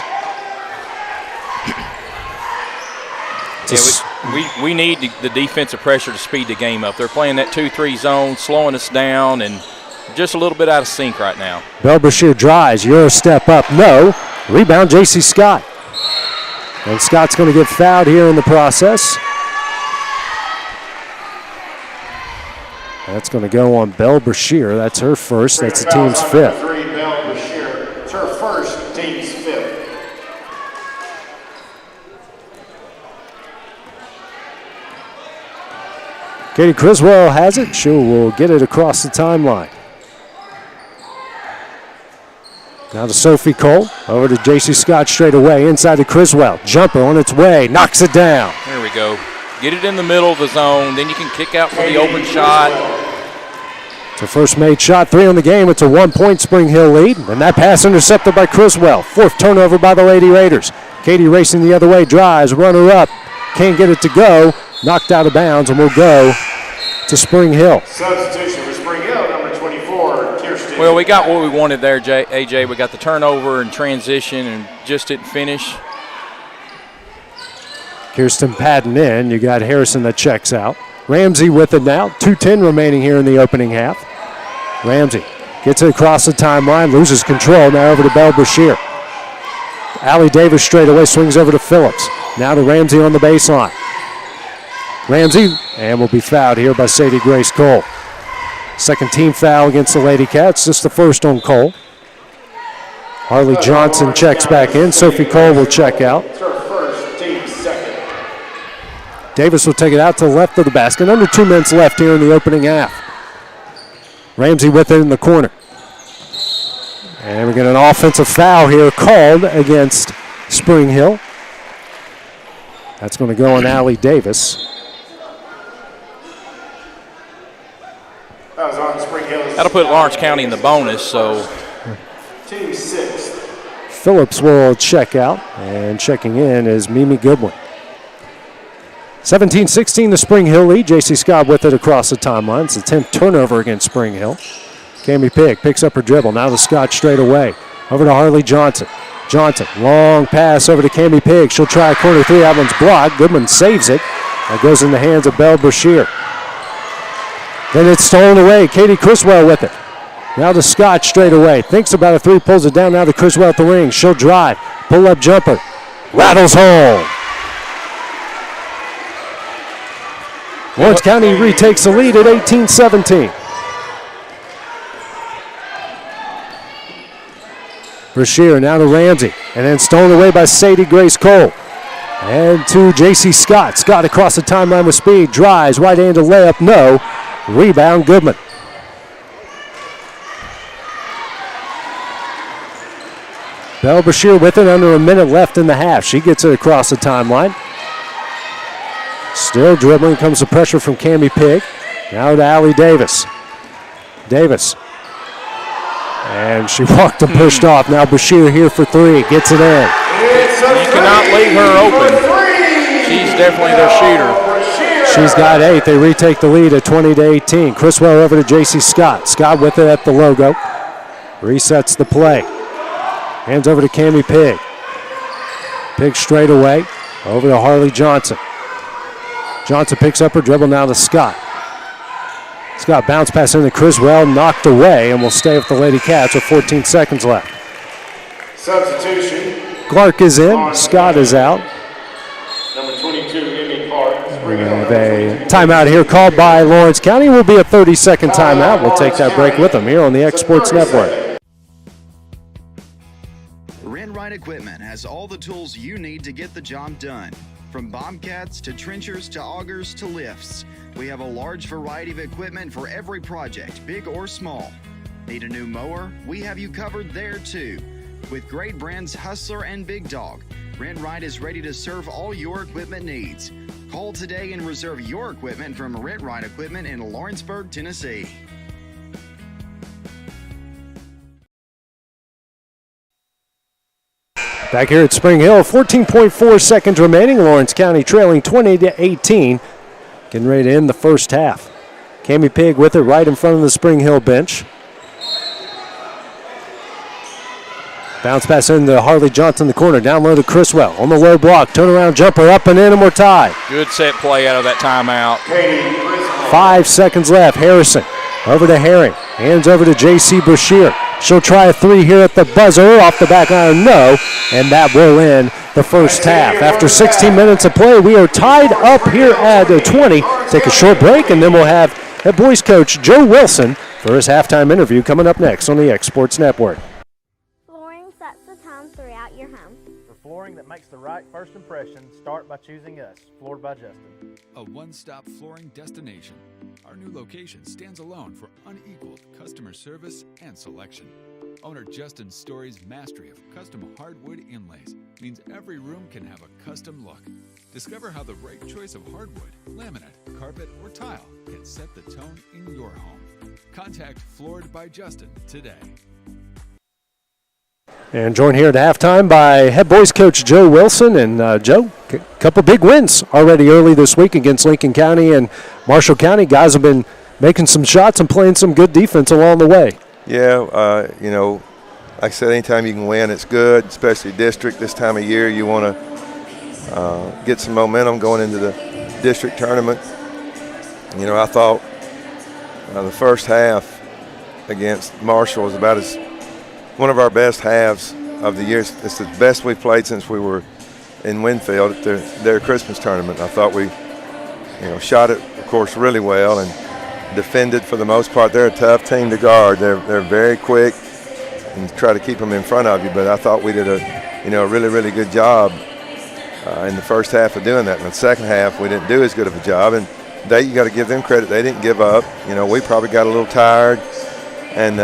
[SPEAKER 3] We need the defensive pressure to speed the game up. They're playing that 2-3 zone, slowing us down, and just a little bit out of sync right now.
[SPEAKER 2] Belbrashir drives, Euro step up, no. Rebound, J.C. Scott. And Scott's going to get fouled here in the process. That's going to go on Belbrashir. That's her first. That's the team's fifth.
[SPEAKER 4] It's her
[SPEAKER 2] Katie Criswell has it. She will get it across the timeline. Now to Sophie Cole. Over to J.C. Scott straight away. Inside to Criswell. Jumper on its way. Knocks it down.
[SPEAKER 3] There we go. Get it in the middle of the zone. Then you can kick out for the open shot.
[SPEAKER 2] It's her first made shot. 3 on the game. It's a 1-point Spring Hill lead. And that pass intercepted by Criswell. 4th turnover by the Lady Raiders. Katie racing the other way. Drives. Runner up. Can't get it to go. Knocked out of bounds and will go to Spring Hill.
[SPEAKER 4] Substitution for Spring Hill, number 24, Kirsten.
[SPEAKER 3] Well, we got what we wanted there, AJ. We got the turnover and transition and just didn't finish.
[SPEAKER 2] Kirsten Patton in. You got Harrison that checks out. Ramsey with it now. 2:10 remaining here in the opening half. Ramsey gets it across the timeline, loses control. Now over to Belle Brashear. Allie Davis straight away, swings over to Phillips. Now to Ramsey on the baseline. Ramsey, and will be fouled here by Sadie Grace Cole. Second team foul against the Lady Cats, just the first on Cole. Harley Johnson checks back in. Sophie Cole will check out. Davis will take it out to the left of the basket. Under 2 minutes left here in the opening half. Ramsey with it in the corner. And we get an offensive foul here called against Spring Hill. That's going to go on Allie Davis.
[SPEAKER 4] That was on Spring Hill.
[SPEAKER 3] That'll put Lawrence County in the bonus, so.
[SPEAKER 4] Team 6.
[SPEAKER 2] Phillips will check out, and checking in is Mimi Goodwin. 17-16 the Spring Hill lead. J.C. Scott with it across the timeline. It's the 10th turnover against Spring Hill. Cami Pigg picks up her dribble. Now to Scott straight away. Over to Harley Johnson. Johnson, long pass over to Cami Pigg. She'll try a corner 3. That one's blocked. Goodman saves it. That goes in the hands of Belle Brashear. Then it's stolen away. Katie Criswell with it. Now to Scott straight away. Thinks about a 3, pulls it down. Now to Criswell at the ring. She'll drive. Pull-up jumper. Rattles home. Lawrence County retakes the lead at 18-17. Brashear now to Ramsey. And then stolen away by Sadie Grace Cole. And to J.C. Scott. Scott across the timeline with speed. Drives. Right-handed layup. No. Rebound Goodman. Belle Brashear with it, under a minute left in the half. She gets it across the timeline. Still dribbling, comes the pressure from Cami Pigg. Now to Allie Davis. Davis. And she walked and pushed off. Now Brashear here for 3. Gets it in.
[SPEAKER 3] You cannot leave her open. She's definitely their shooter.
[SPEAKER 2] She's got 8. They retake the lead at 20-18. Criswell over to J.C. Scott. Scott with it at the logo. Resets the play. Hands over to Cami Pigg. Pigg straight away. Over to Harley Johnson. Johnson picks up her dribble now to Scott. Scott bounce pass into Criswell, knocked away, and will stay with the Lady Cats with 14 seconds left.
[SPEAKER 4] Substitution.
[SPEAKER 2] Clark is in. Scott is out.
[SPEAKER 4] Number 22, Emmy Clark.
[SPEAKER 2] We have a timeout here called by Lawrence County. Will be a 30-second timeout. We'll take that break with them here on the X Sports Network.
[SPEAKER 7] Rent-Right Equipment has all the tools you need to get the job done. From bobcats to trenchers to augers to lifts, we have a large variety of equipment for every project, big or small. Need a new mower? We have you covered there too. With great brands Hustler and Big Dog, Rent-Right is ready to serve all your equipment needs. Call today and reserve your equipment from Rent-Right Equipment in Lawrenceburg, Tennessee.
[SPEAKER 2] Back here at Spring Hill, 14.4 seconds remaining. Lawrence County trailing 20-18. Getting ready to end the first half. Cami Pigg with it right in front of the Spring Hill bench. Bounce pass into Harley Johnson in the corner. Down low to Criswell on the low block. Turnaround jumper up and in, and we're tied.
[SPEAKER 3] Good set play out of that timeout.
[SPEAKER 2] 5 seconds left. Harrison over to Herring. Hands over to J.C. Brashear. She'll try a 3 here at the buzzer. Off the back iron, no. And that will end the first half. After 16 minutes of play, we are tied up here at 20. Take a short break, and then we'll have head boys coach Joe Wilson for his halftime interview coming up next on the X Sports Network.
[SPEAKER 8] Flooring sets the tone throughout your home.
[SPEAKER 9] For flooring that makes the
[SPEAKER 8] right first impression, start by choosing us, Floored by Justin.
[SPEAKER 9] A one-stop flooring destination. Our new location stands alone for unequaled customer service and selection. Owner Justin Story's mastery of custom hardwood inlays means every room can have a custom look. Discover how the right choice of hardwood, laminate, carpet, or tile can set the tone in your home. Contact Floored by Justin today.
[SPEAKER 2] And joined here at halftime by head boys coach Joe Wilson. And Joe, a couple big wins already early this week against Lincoln County and Marshall County. Guys have been making some shots and playing some good defense along the way.
[SPEAKER 10] Yeah, you know, like I said, anytime you can win, it's good, especially district this time of year. You want to get some momentum going into the district tournament. You know, I thought the first half against Marshall was about as one of our best halves of the year. It's the best we've played since we were in Winfield at their Christmas tournament. I thought we, you know, shot it, of course, really well and defended for the most part. They're a tough team to guard. They're very quick and try to keep them in front of you. But I thought we did a really, really good job in the first half of doing that. In the second half, we didn't do as good of a job. And you got to give them credit. They didn't give up. You know, we probably got a little tired and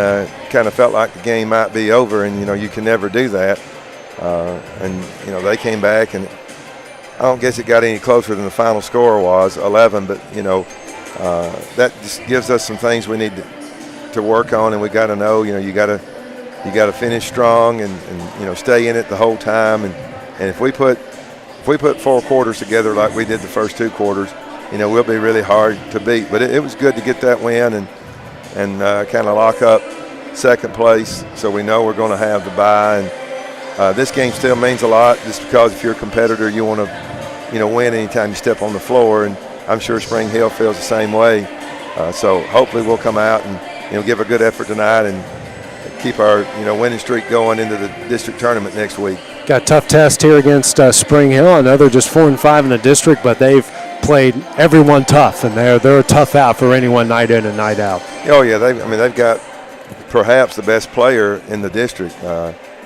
[SPEAKER 10] kind of felt like the game might be over. And, you know, you can never do that. And, you know, they came back, and I don't guess it got any closer than the final score was, 11. But, you know, that just gives us some things we need to work on, and we got to know, you know, you got to finish strong and you know, stay in it the whole time. And if we put 4 quarters together like we did the first 2 quarters, you know, we'll be really hard to beat. But it was good to get that win and kind of lock up second place, so we know we're going to have the bye. And this game still means a lot, just because if you're a competitor, you want to, you know, win anytime you step on the floor. And I'm sure Spring Hill feels the same way. So hopefully we'll come out and, you know, give a good effort tonight and keep our, you know, winning streak going into the district tournament next week.
[SPEAKER 2] Got a tough test here against Spring Hill. I know they're just 4-5 in the district, but they've played everyone tough, and they're a tough out for anyone night in and night out.
[SPEAKER 10] Oh yeah, they've got perhaps the best player in the district.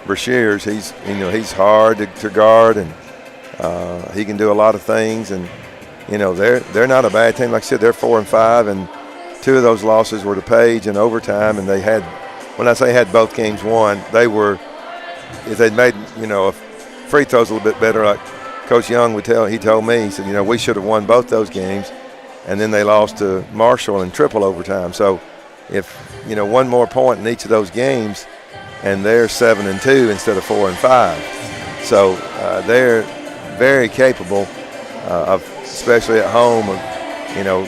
[SPEAKER 10] Brashears, he's hard to guard, and he can do a lot of things. And you know, they're not a bad team. Like I said, they're 4-5, and 2 of those losses were to Page in overtime. And they had, when I say had both games won, they were, if they'd made, you know, free throws a little bit better, like Coach Young he told me, he said, you know, we should have won both those games. And then they lost to Marshall in triple overtime. So if, you know, 1 more point in each of those games, and they're 7-2 instead of 4-5. So they're very capable of, especially at home, of, you know,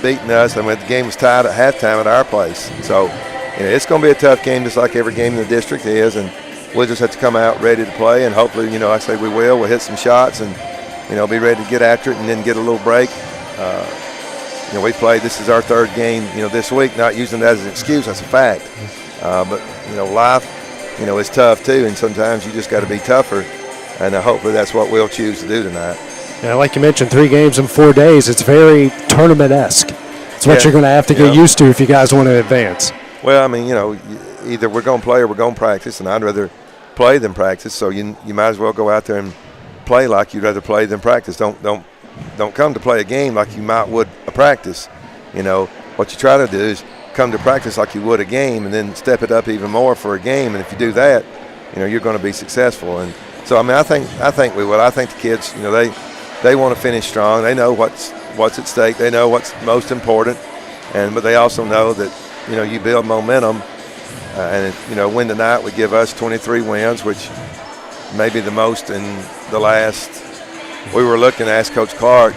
[SPEAKER 10] beating us. I mean, the game was tied at halftime at our place. So, you know, it's going to be a tough game, just like every game in the district is. And we'll just have to come out ready to play. And hopefully, you know, I say we will. We'll hit some shots and, you know, be ready to get after it and then get a little break. You know, we played, this is our 3rd game, you know, this week, not using that as an excuse. That's a fact. But, you know, life, you know, is tough too. And sometimes you just got to be tougher. And hopefully that's what we'll choose to do tonight.
[SPEAKER 2] Yeah, like you mentioned, 3 games in 4 days. It's very tournament-esque. It's what you're going to have to get used to if you guys want to advance.
[SPEAKER 10] Well, I mean, you know, either we're going to play or we're going to practice, and I'd rather play than practice. So you might as well go out there and play like you'd rather play than practice. Don't come to play a game like you might would a practice. You know, what you try to do is come to practice like you would a game, and then step it up even more for a game. And if you do that, you know, you're going to be successful. And so, I mean, I think we will. I think the kids, you know, they want to finish strong. They know what's at stake. They know what's most important, but they also know that, you know, you build momentum, and you know, win tonight would give us 23 wins, which may be the most in the last. We were looking to ask Coach Clark,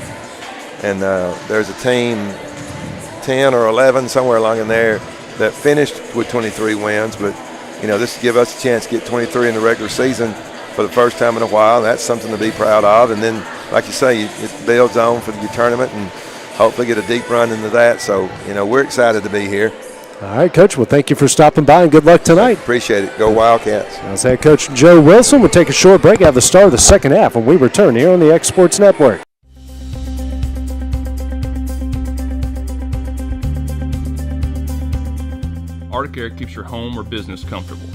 [SPEAKER 10] and there's a team, 10 or 11 somewhere along in there, that finished with 23 wins. But you know, this would give us a chance to get 23 in the regular season for the first time in a while, and that's something to be proud of. And then, like you say, it builds on for your tournament and hopefully get a deep run into that. So, you know, we're excited to be here.
[SPEAKER 2] All right, Coach. Well, thank you for stopping by, and good luck tonight.
[SPEAKER 10] Appreciate it. Go Wildcats.
[SPEAKER 2] That's head coach Joe Wilson. We'll take a short break, have the start of the second half when we return here on the X Sports Network.
[SPEAKER 11] Arctic Air keeps your home or business comfortable.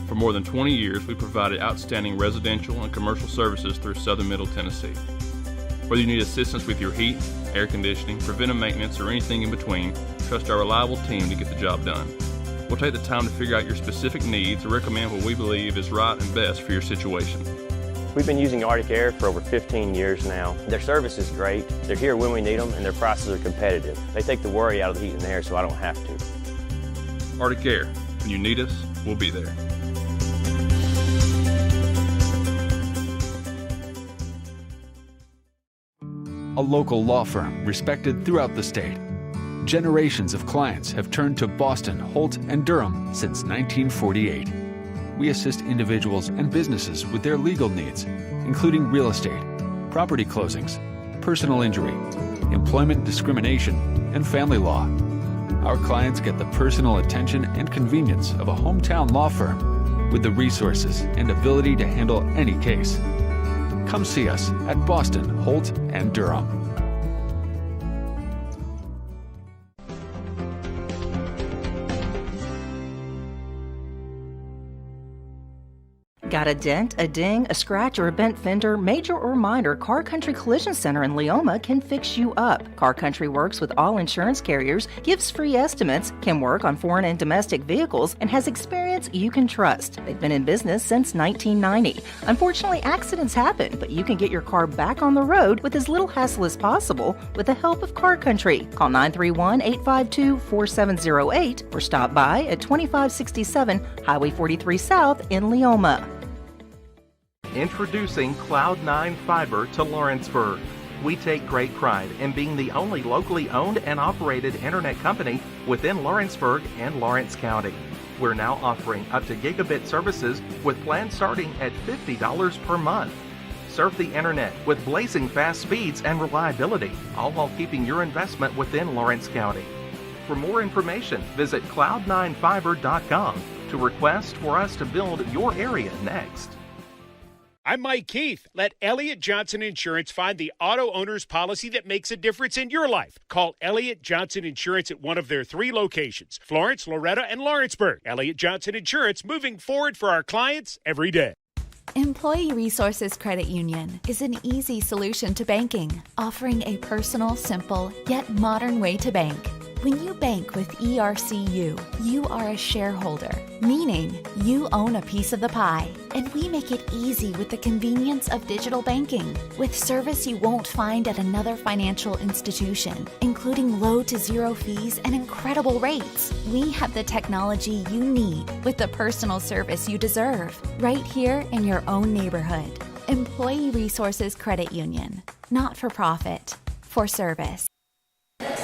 [SPEAKER 11] For For more than 20 years, we provided outstanding residential and commercial services through Southern Middle Tennessee. Whether you need assistance with your heat, air conditioning, preventive maintenance, or anything in between, trust our reliable team to get the job done. We'll take the time to figure out your specific needs and recommend what we believe is right and best for your situation.
[SPEAKER 12] We've been using Arctic Air for over 15 years now. Their service is great, they're here when we need them, and their prices are competitive. They take the worry out of the heat and air so I don't have to.
[SPEAKER 11] Arctic Air, when you need us, we'll be there.
[SPEAKER 9] A local law firm respected throughout the state. Generations of clients have turned to Boston, Holt, and Durham since 1948. We assist individuals and businesses with their legal needs, including real estate, property closings, personal injury, employment discrimination, and family law. Our clients get the personal attention and convenience of a hometown law firm with the resources and ability to handle any case. Come see us at Boston, Holt, and Durham.
[SPEAKER 13] Got a dent, a ding, a scratch, or a bent fender? Major or minor, Car Country Collision Center in Leoma can fix you up. Car Country works with all insurance carriers, gives free estimates, can work on foreign and domestic vehicles, and has experience you can trust. They've been in business since 1990. Unfortunately, accidents happen, but you can get your car back on the road with as little hassle as possible with the help of Car Country. Call 931-852-4708 or stop by at 2567 Highway 43 South in Leoma.
[SPEAKER 14] Introducing Cloud9 Fiber to Lawrenceburg. We take great pride in being the only locally owned and operated internet company within Lawrenceburg and Lawrence County. We're now offering up to gigabit services with plans starting at $50 per month. Surf the internet with blazing fast speeds and reliability, all while keeping your investment within Lawrence County. For more information, visit cloud9fiber.com to request for us to build your area next.
[SPEAKER 15] I'm Mike Keith. Let Elliott Johnson Insurance find the auto owner's policy that makes a difference in your life. Call Elliott Johnson Insurance at one of their 3 locations, Florence, Loretta, and Lawrenceburg. Elliott Johnson Insurance, moving forward for our clients every day.
[SPEAKER 16] Employee Resources Credit Union is an easy solution to banking, offering a personal, simple, yet modern way to bank. When you bank with ERCU, you are a shareholder, meaning you own a piece of the pie. And we make it easy with the convenience of digital banking, with service you won't find at another financial institution, including low to zero fees and incredible rates. We have the technology you need with the personal service you deserve, right here in your own neighborhood. Employee Resources Credit Union, not for profit, for service.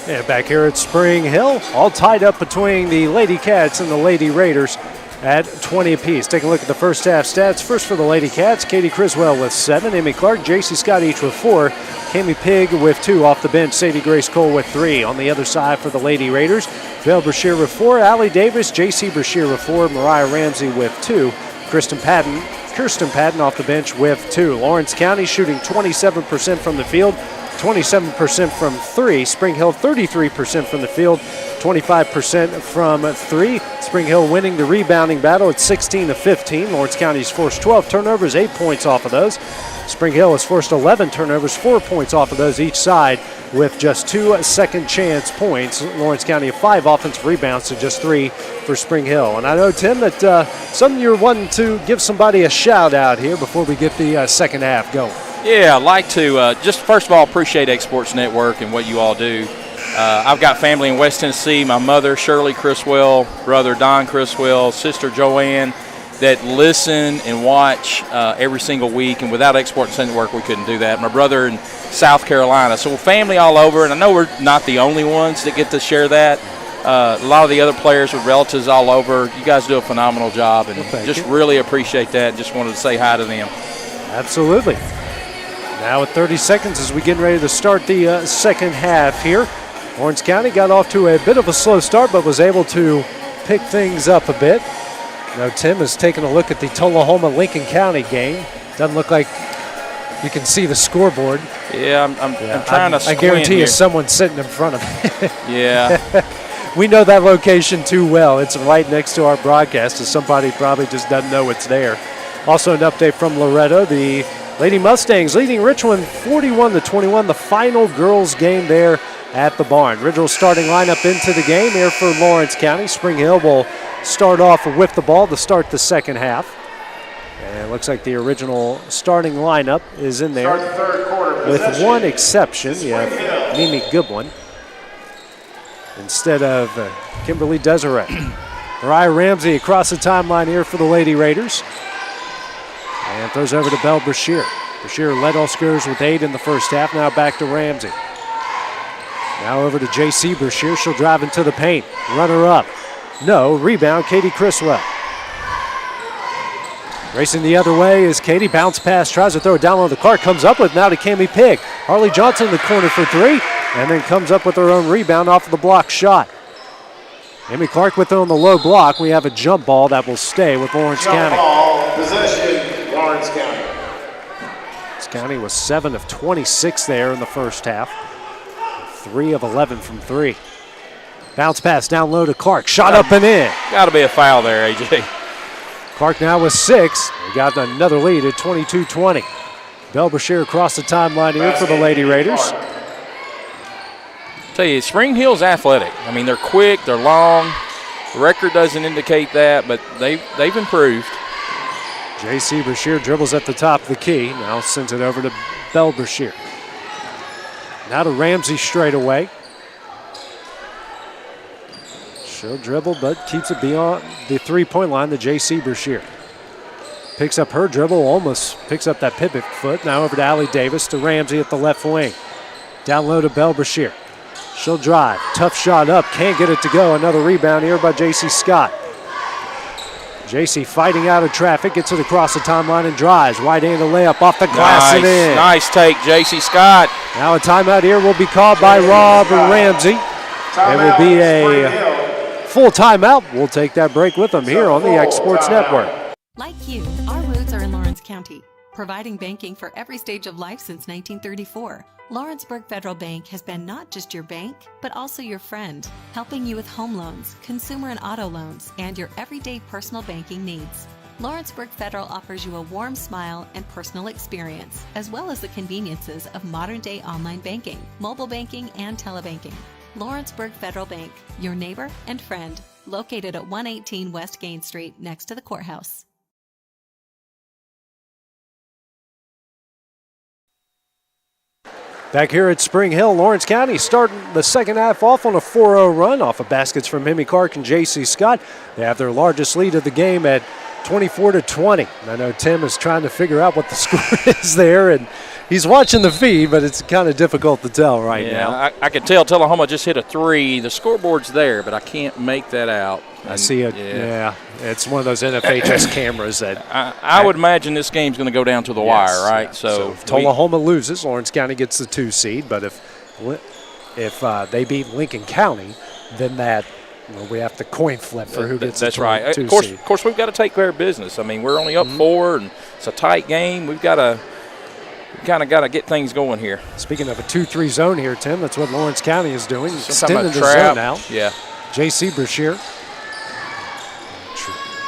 [SPEAKER 2] And back here at Spring Hill, all tied up between the Lady Cats and the Lady Raiders at 20 apiece. Take a look at the first half stats. First for the Lady Cats, Katie Criswell with 7, Amy Clark, JC Scott each with 4, Cami Pigg with 2 off the bench, Sadie Grace Cole with 3. On the other side for the Lady Raiders, Belle Brashear with 4, Allie Davis, JC Brashear with 4, Mariah Ramsey with 2, Kirsten Patton off the bench with 2. Lawrence County shooting 27% from the field, 27% from 3. Spring Hill 33% from the field, 25% from 3. Spring Hill winning the rebounding battle at 16-15. Lawrence County's forced 12 turnovers, 8 points off of those. Spring Hill has forced 11 turnovers, 4 points off of those each side, with just 2 second chance points. Lawrence County 5 offensive rebounds to just 3 for Spring Hill. And I know, Tim, that something you're wanting to give somebody a shout out here before we get the second half going.
[SPEAKER 3] Yeah, I'd like to just first of all appreciate X Sports Network and what you all do. I've got family in West Tennessee. My mother, Shirley Criswell, brother Don Criswell, sister Joanne, that listen and watch every single week. And without X Sports Network, we couldn't do that. My brother in South Carolina. So family all over. And I know we're not the only ones that get to share that. A lot of the other players with relatives all over. You guys do a phenomenal job. And just really appreciate that. Just wanted to say hi to them.
[SPEAKER 2] Absolutely. Now with 30 seconds as we get ready to start the second half here. Lawrence County got off to a bit of a slow start, but was able to pick things up a bit. Now Tim is taking a look at the Tullahoma-Lincoln County game. Doesn't look like you can see the scoreboard.
[SPEAKER 3] Yeah, I'm trying to squint
[SPEAKER 2] I guarantee
[SPEAKER 3] here.
[SPEAKER 2] you someone's sitting in front of it.
[SPEAKER 3] Yeah.
[SPEAKER 2] we know that location too well. It's right next to our broadcast, so somebody probably just doesn't know it's there. Also an update from Loretto. The Lady Mustangs leading Richland 41-21, the final girls game there at the barn. Original starting lineup into the game here for Lawrence County. Spring Hill will start off with the ball to start the second half. And it looks like the original starting lineup is in there with one exception. You have Mimi Goodwin instead of Kimberly Deseret. Mariah Ramsey across the timeline here for the Lady Raiders. And throws over to Belle Brashear. Brashear led all scorers with 8 in the first half. Now back to Ramsey. Now over to J.C. Brashear. She'll drive into the paint. Runner up. No. Rebound, Katie Criswell. Racing the other way is Katie. Bounce pass. Tries to throw it down on the Clark. Comes up with now to Cami Pigg. Harley Johnson in the corner for 3. And then comes up with her own rebound off of the block shot. Amy Clark with it on the low block. We have a jump ball that will stay with Lawrence County.
[SPEAKER 4] Ball, possession, Lawrence County.
[SPEAKER 2] Lawrence County was 7 of 26 there in the first half. 3 of 11 from 3. Bounce pass down low to Clark. Shot up and in.
[SPEAKER 3] Got to be a foul there, AJ.
[SPEAKER 2] Clark now with 6. They got another lead at 22-20. Belle Brashear across the timeline here for the Lady Raiders.
[SPEAKER 3] Tell you, Spring Hill's athletic. I mean, they're quick, they're long. The record doesn't indicate that, but they've improved.
[SPEAKER 2] J.C. Brashear dribbles at the top of the key. Now sends it over to Belle Brashear. Now to Ramsey straight away. She'll dribble, but keeps it beyond the three-point line to J.C. Brashear. Picks up her dribble, almost picks up that pivot foot. Now over to Allie Davis to Ramsey at the left wing. Down low to Belle Brashear. She'll drive. Tough shot up. Can't get it to go. Another rebound here by J.C. Scott. J.C. fighting out of traffic. Gets it across the timeline and drives. Right-handed layup off the glass and in.
[SPEAKER 3] Nice take, J.C. Scott.
[SPEAKER 2] Now a timeout here will be called by Rob Ramsey. It will be a full timeout. We'll take that break with them here on the X Sports Network.
[SPEAKER 17] Like you, our roots are in Lawrence County, providing banking for every stage of life since 1934. Lawrenceburg Federal Bank has been not just your bank, but also your friend, helping you with home loans, consumer and auto loans, and your everyday personal banking needs. Lawrenceburg Federal offers you a warm smile and personal experience, as well as the conveniences of modern-day online banking, mobile banking, and telebanking. Lawrenceburg Federal Bank, your neighbor and friend, located at 118 West Gain Street next to the courthouse.
[SPEAKER 2] Back here at Spring Hill, Lawrence County starting the second half off on a 4-0 run off of baskets from Mimi Clark and J.C. Scott. They have their largest lead of the game at 24-20. I know Tim is trying to figure out what the score is there, and he's watching the feed, but it's kind of difficult to tell right now.
[SPEAKER 3] I can tell Tullahoma just hit a 3. The scoreboard's there, but I can't make that out.
[SPEAKER 2] I see it. Yeah, it's one of those NFHS cameras that
[SPEAKER 3] I would imagine this game's going to go down to the wire, right?
[SPEAKER 2] Yeah. So if Tullahoma loses, Lawrence County gets the 2 seed. But if they beat Lincoln County, then that we have to coin flip for who gets
[SPEAKER 3] that's
[SPEAKER 2] the
[SPEAKER 3] right.
[SPEAKER 2] 2
[SPEAKER 3] Of
[SPEAKER 2] seed.
[SPEAKER 3] course, we've got to take care of business. I mean, we're only up 4, and it's a tight game. We've got to kind of got to get things going here.
[SPEAKER 2] Speaking of a 2-3 zone here, Tim, that's what Lawrence County is doing.
[SPEAKER 3] Extending
[SPEAKER 2] the zone out.
[SPEAKER 3] Yeah.
[SPEAKER 2] J.C. Brashear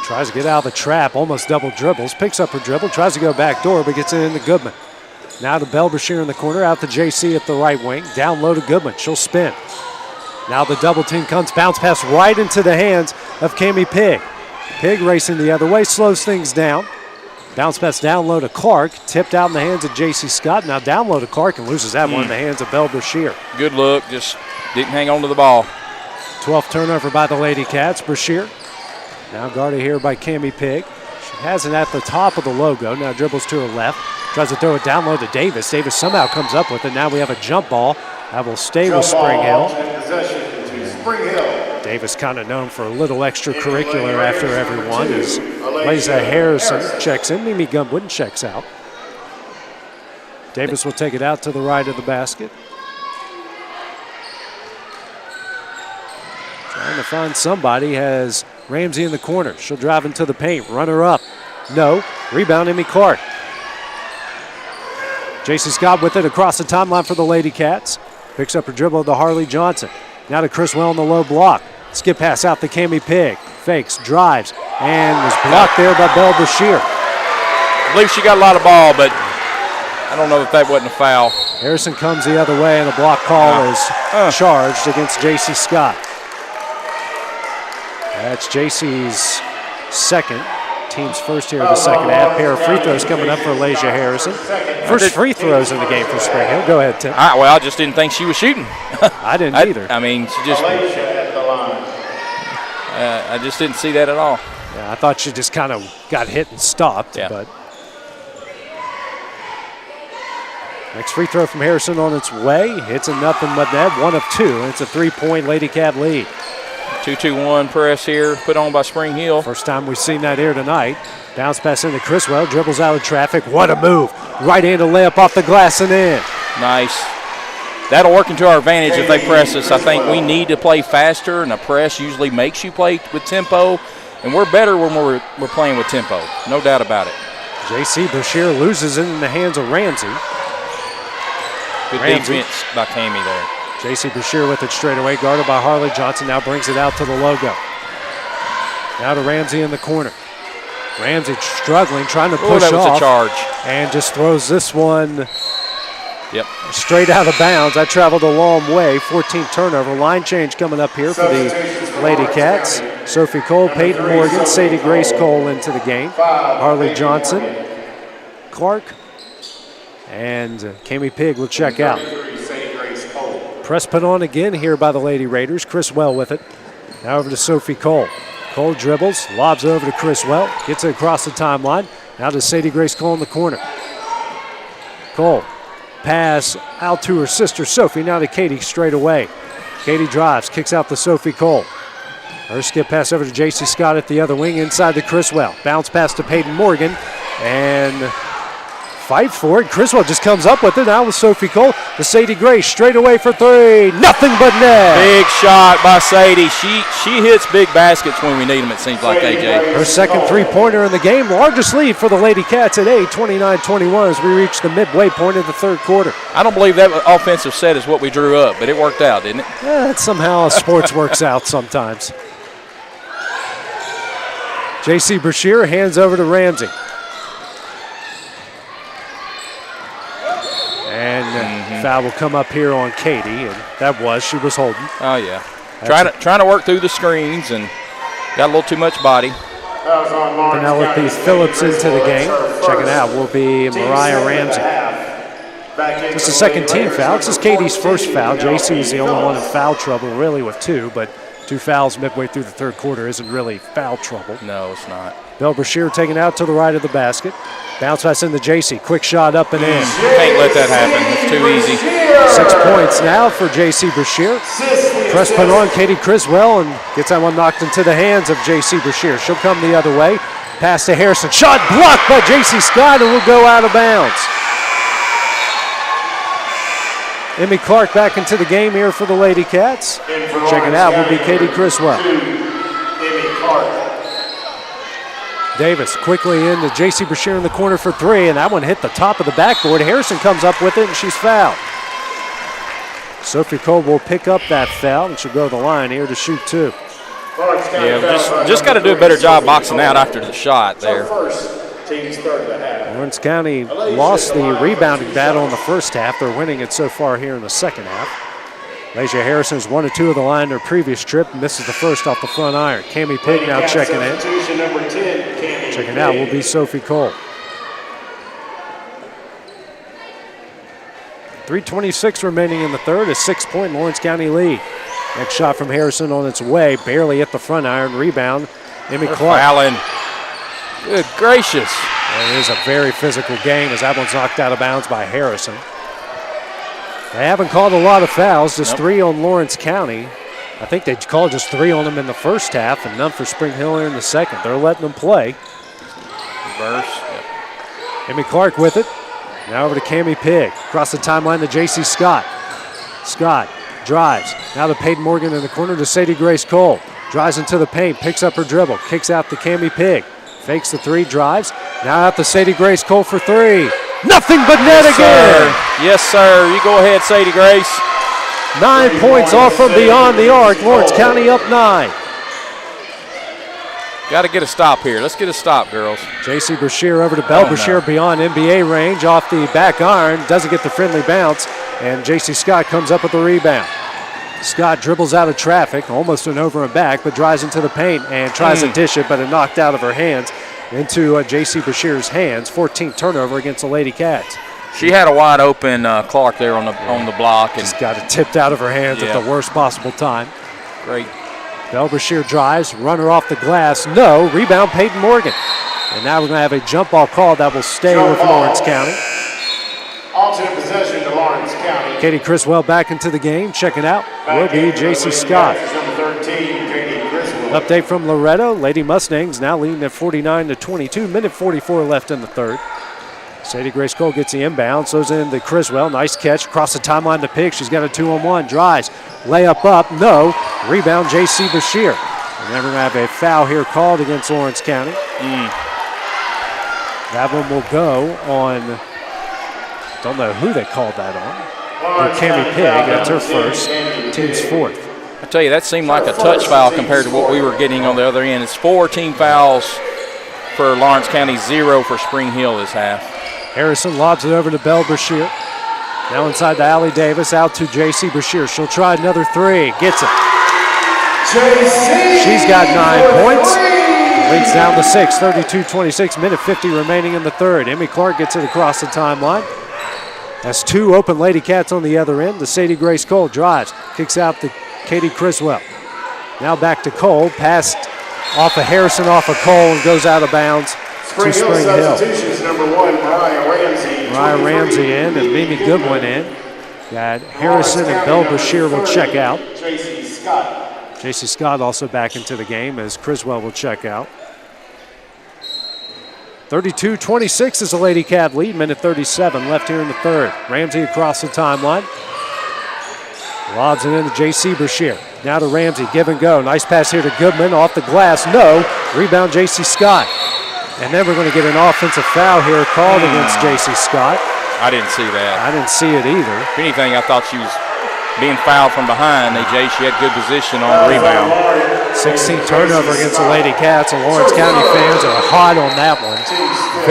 [SPEAKER 2] tries to get out of the trap, almost double dribbles, picks up her dribble, tries to go back door, but gets it into Goodman. Now to Belle Brashear in the corner, out to J.C. at the right wing, down low to Goodman. She'll spin. Now the double team comes, bounce pass right into the hands of Cami Pigg. Pigg racing the other way, slows things down. Bounce pass down low to Clark, tipped out in the hands of J.C. Scott. Now down low to Clark and loses that one in the hands of Belle Brashear.
[SPEAKER 3] Good look, just didn't hang on to the ball.
[SPEAKER 2] 12th turnover by the Lady Cats. Brashear now guarded here by Cami Pigg. She has it at the top of the logo. Now dribbles to her left. Tries to throw it down low to Davis. Davis somehow comes up with it. Now we have a jump ball. That will stay with Spring Hill.
[SPEAKER 4] Possession to Spring Hill.
[SPEAKER 2] Davis kind of known for a little extracurricular after everyone as Liza Harrison checks in. Mimi Goodwin checks out. Davis will take it out to the right of the basket. Trying to find somebody, has Ramsey in the corner. She'll drive into the paint. Runner up. No. Rebound, Amy Clark. J.C. Scott with it across the timeline for the Lady Cats. Picks up her dribble to Harley Johnson. Now to Criswell on the low block. Skip pass out to Cami Pig. Fakes, drives, and was blocked there by Belle Bashir.
[SPEAKER 3] I believe she got a lot of ball, but I don't know if that wasn't a foul.
[SPEAKER 2] Harrison comes the other way, and a block call is charged against J.C. Scott. That's J.C.'s second. Team's first here in the second half. Pair of free throws coming up for Elijah Harrison. First free throws in the game for Spring Hill. Go ahead, Tim.
[SPEAKER 3] Well, I just didn't think she was shooting.
[SPEAKER 2] I didn't either.
[SPEAKER 3] I mean, she just. I just didn't see that at all.
[SPEAKER 2] Yeah, I thought she just kind of got hit and stopped.
[SPEAKER 3] Yeah.
[SPEAKER 2] But next free throw from Harrison on its way. It's a nothing but net. 1 of 2. It's a 3-point Lady Cat lead.
[SPEAKER 3] 2-2-1 press here, put on by Spring Hill.
[SPEAKER 2] First time we've seen that here tonight. Bounce pass into Criswell, dribbles out of traffic. What a move. Right-handed layup off the glass and in.
[SPEAKER 3] Nice. That'll work into our advantage if they press us. I think we need to play faster, and a press usually makes you play with tempo, and we're better when we're playing with tempo. No doubt about it.
[SPEAKER 2] J.C. Bashir loses it in the hands of Ramsey.
[SPEAKER 3] Good defense by Cami there.
[SPEAKER 2] J.C. Bashir with it straight away, guarded by Harley Johnson. Now brings it out to the logo. Now to Ramsey in the corner. Ramsey struggling, trying to push
[SPEAKER 3] that was
[SPEAKER 2] off.
[SPEAKER 3] A charge.
[SPEAKER 2] And just throws this one straight out of bounds. I traveled a long way. 14th turnover. Line change coming up here for the Lady Cats. Sophie Cole, Peyton Morgan, Sadie Grace Cole into the game. Harley Johnson, Clark, and Cami Pig will check out. Press put on again here by the Lady Raiders. Criswell with it. Now over to Sophie Cole. Cole dribbles, lobs over to Criswell, gets it across the timeline. Now to Sadie Grace Cole in the corner. Cole, pass out to her sister Sophie. Now to Katie straight away. Katie drives, kicks out to Sophie Cole. Her skip pass over to J.C. Scott at the other wing, inside to Criswell. Bounce pass to Peyton Morgan, and fight for it. Criswell just comes up with it. Now with Sophie Cole to Sadie Grace. Straight away for 3. Nothing but net.
[SPEAKER 3] Big shot by Sadie. She hits big baskets when we need them, it seems like, AJ.
[SPEAKER 2] Her second three-pointer in the game. Largest lead for the Lady Cats at 8, 29-21 as we reach the midway point of the third quarter.
[SPEAKER 3] I don't believe that offensive set is what we drew up, but it worked out, didn't it?
[SPEAKER 2] Yeah, somehow sports works out sometimes. J.C. Bashir hands over to Ramsey. And foul will come up here on Katie, and she was holding.
[SPEAKER 3] Oh, yeah. Trying to work through the screens and got a little too much body.
[SPEAKER 2] Penelope Phillips into the game. Checking out will be Mariah Ramsey. Just a second team foul. This is Katie's first foul. JC is the only one in foul trouble, really, with 2, but 2 fouls midway through the third quarter isn't really foul trouble.
[SPEAKER 3] No, it's not.
[SPEAKER 2] Belle Bashir taken out to the right of the basket. Bounce pass into JC. Quick shot up and in.
[SPEAKER 3] Can't let that happen. It's too easy.
[SPEAKER 2] 6 points now for J.C. Bashir. Press put on Katie Criswell and gets that one knocked into the hands of J.C. Bashir. She'll come the other way. Pass to Harrison. Shot blocked by J.C. Scott and will go out of bounds. Emmy Clark back into the game here for the Lady Cats. Checking out will be Katie Criswell. Davis quickly into J.C. Bashir in the corner for 3, and that one hit the top of the backboard. Harrison comes up with it, and she's fouled. Sophie Cole will pick up that foul, and she'll go to the line here to shoot 2.
[SPEAKER 3] Yeah, just got to do a better job boxing out after the shot there.
[SPEAKER 2] Lawrence County lost the rebounding battle in the first half. They're winning it so far here in the second half. Lasia Harrison is 1 of 2 of the line their previous trip, and misses the first off the front iron. Cami Pig now checking in. Checking out will be Sophie Cole. 3:26 remaining in the third, a 6-point Lawrence County lead. Next shot from Harrison on its way, barely hit the front iron. Rebound, Emmy Clark.
[SPEAKER 3] Fouling. Good gracious.
[SPEAKER 2] It is a very physical game as that one's knocked out of bounds by Harrison. They haven't called a lot of fouls, just 3 on Lawrence County. I think they called just 3 on them in the first half and none for Spring Hill here in the second. They're letting them play.
[SPEAKER 3] Reverse.
[SPEAKER 2] Emmy Clark with it. Now over to Cami Pig. Across the timeline to J.C. Scott. Scott drives. Now to Peyton Morgan in the corner to Sadie Grace Cole. Drives into the paint, picks up her dribble, kicks out to Cami Pig. Fakes the 3, drives. Now out to Sadie Grace Cole for 3. Nothing but net again.
[SPEAKER 3] Yes, sir. You go ahead, Sadie Grace.
[SPEAKER 2] 9 points off from beyond the arc. Lawrence County up 9.
[SPEAKER 3] Got to get a stop here. Let's get a stop, girls.
[SPEAKER 2] J.C. Brashear over to Bell. Brashear beyond NBA range off the back iron. Doesn't get the friendly bounce. And J.C. Scott comes up with the rebound. Scott dribbles out of traffic, almost an over and back, but drives into the paint and tries to dish it, but it knocked out of her hands into J.C. Brashear's hands. 14th turnover against the Lady Cats.
[SPEAKER 3] She had a wide open Clark there on the block. And
[SPEAKER 2] just got it tipped out of her hands at the worst possible time.
[SPEAKER 3] Great.
[SPEAKER 2] Bell Brashear drives, runner off the glass, no, rebound Peyton Morgan. And now we're going to have a jump ball call that will stay with Lawrence County.
[SPEAKER 4] Alternate possession to Lawrence County.
[SPEAKER 2] Katie Criswell back into the game, checking out will be J.C. Scott.
[SPEAKER 4] Number 13, Katie Criswell.
[SPEAKER 2] Update from Loretto, Lady Mustangs now leading at 49-22, minute 44 left in the third. Sadie Grace Cole gets the inbound, throws it into Criswell. Nice catch, across the timeline to pick. She's got a 2-on-1, drives, layup up, no. Rebound, J.C. Brashear. And then we're going to have a foul here called against Lawrence County. That one will go on, don't know who they called that on. Cammie Pigg, that's her first, team's fourth.
[SPEAKER 3] I tell you, that seemed like a touch foul compared to what we were getting on the other end. It's 4 team fouls for Lawrence County, 0 for Spring Hill this half.
[SPEAKER 2] Harrison lobs it over to Bell Brashear. Now inside to Allie Davis, out to J.C. Brashear. She'll try another three, gets it. She's got 9 points. Leads down to 6, 32-26, minute 50 remaining in the third. Emmy Clark gets it across the timeline. That's 2 open Lady Cats on the other end. The Sadie Grace Cole drives, kicks out to Katie Criswell. Now back to Cole, passed off of Harrison, off of Cole, and goes out of bounds to Spring Hill.
[SPEAKER 4] Substitutions, number 1, Mariah Ramsey.
[SPEAKER 2] Mariah Ramsey in and Mimi Goodwin in. Got Harrison and Bell Brashear will check out.
[SPEAKER 4] J.C. Scott.
[SPEAKER 2] J.C. Scott also back into the game as Criswell will check out. 32-26 is the Lady Cat lead. Minute 37 left here in the third. Ramsey across the timeline. Lobs it into J.C. Brashear. Now to Ramsey, give and go. Nice pass here to Goodman, off the glass, no. Rebound J.C. Scott. And then we're going to get an offensive foul here called against J.C. Scott.
[SPEAKER 3] I didn't see that.
[SPEAKER 2] I didn't see it either.
[SPEAKER 3] If anything, I thought she was being fouled from behind. She had good position on the rebound.
[SPEAKER 2] 16th turnover against the Lady Cats. The Lawrence County fans are hot on that one.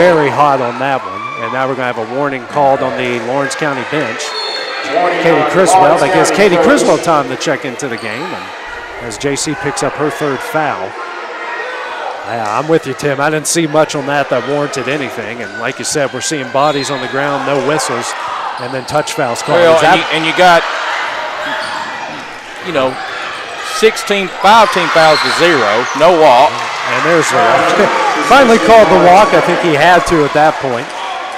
[SPEAKER 2] Very hot on that one. And now we're going to have a warning called on the Lawrence County bench. Katie Criswell, that gives Katie Criswell time to check into the game. And as JC picks up her third foul. Yeah, I'm with you, Tim. I didn't see much on that warranted anything. And like you said, we're seeing bodies on the ground, no whistles, and then touch fouls called.
[SPEAKER 3] Well, and you got, 5 team fouls to 0, no walk.
[SPEAKER 2] And there's finally called the walk. I think he had to at that point.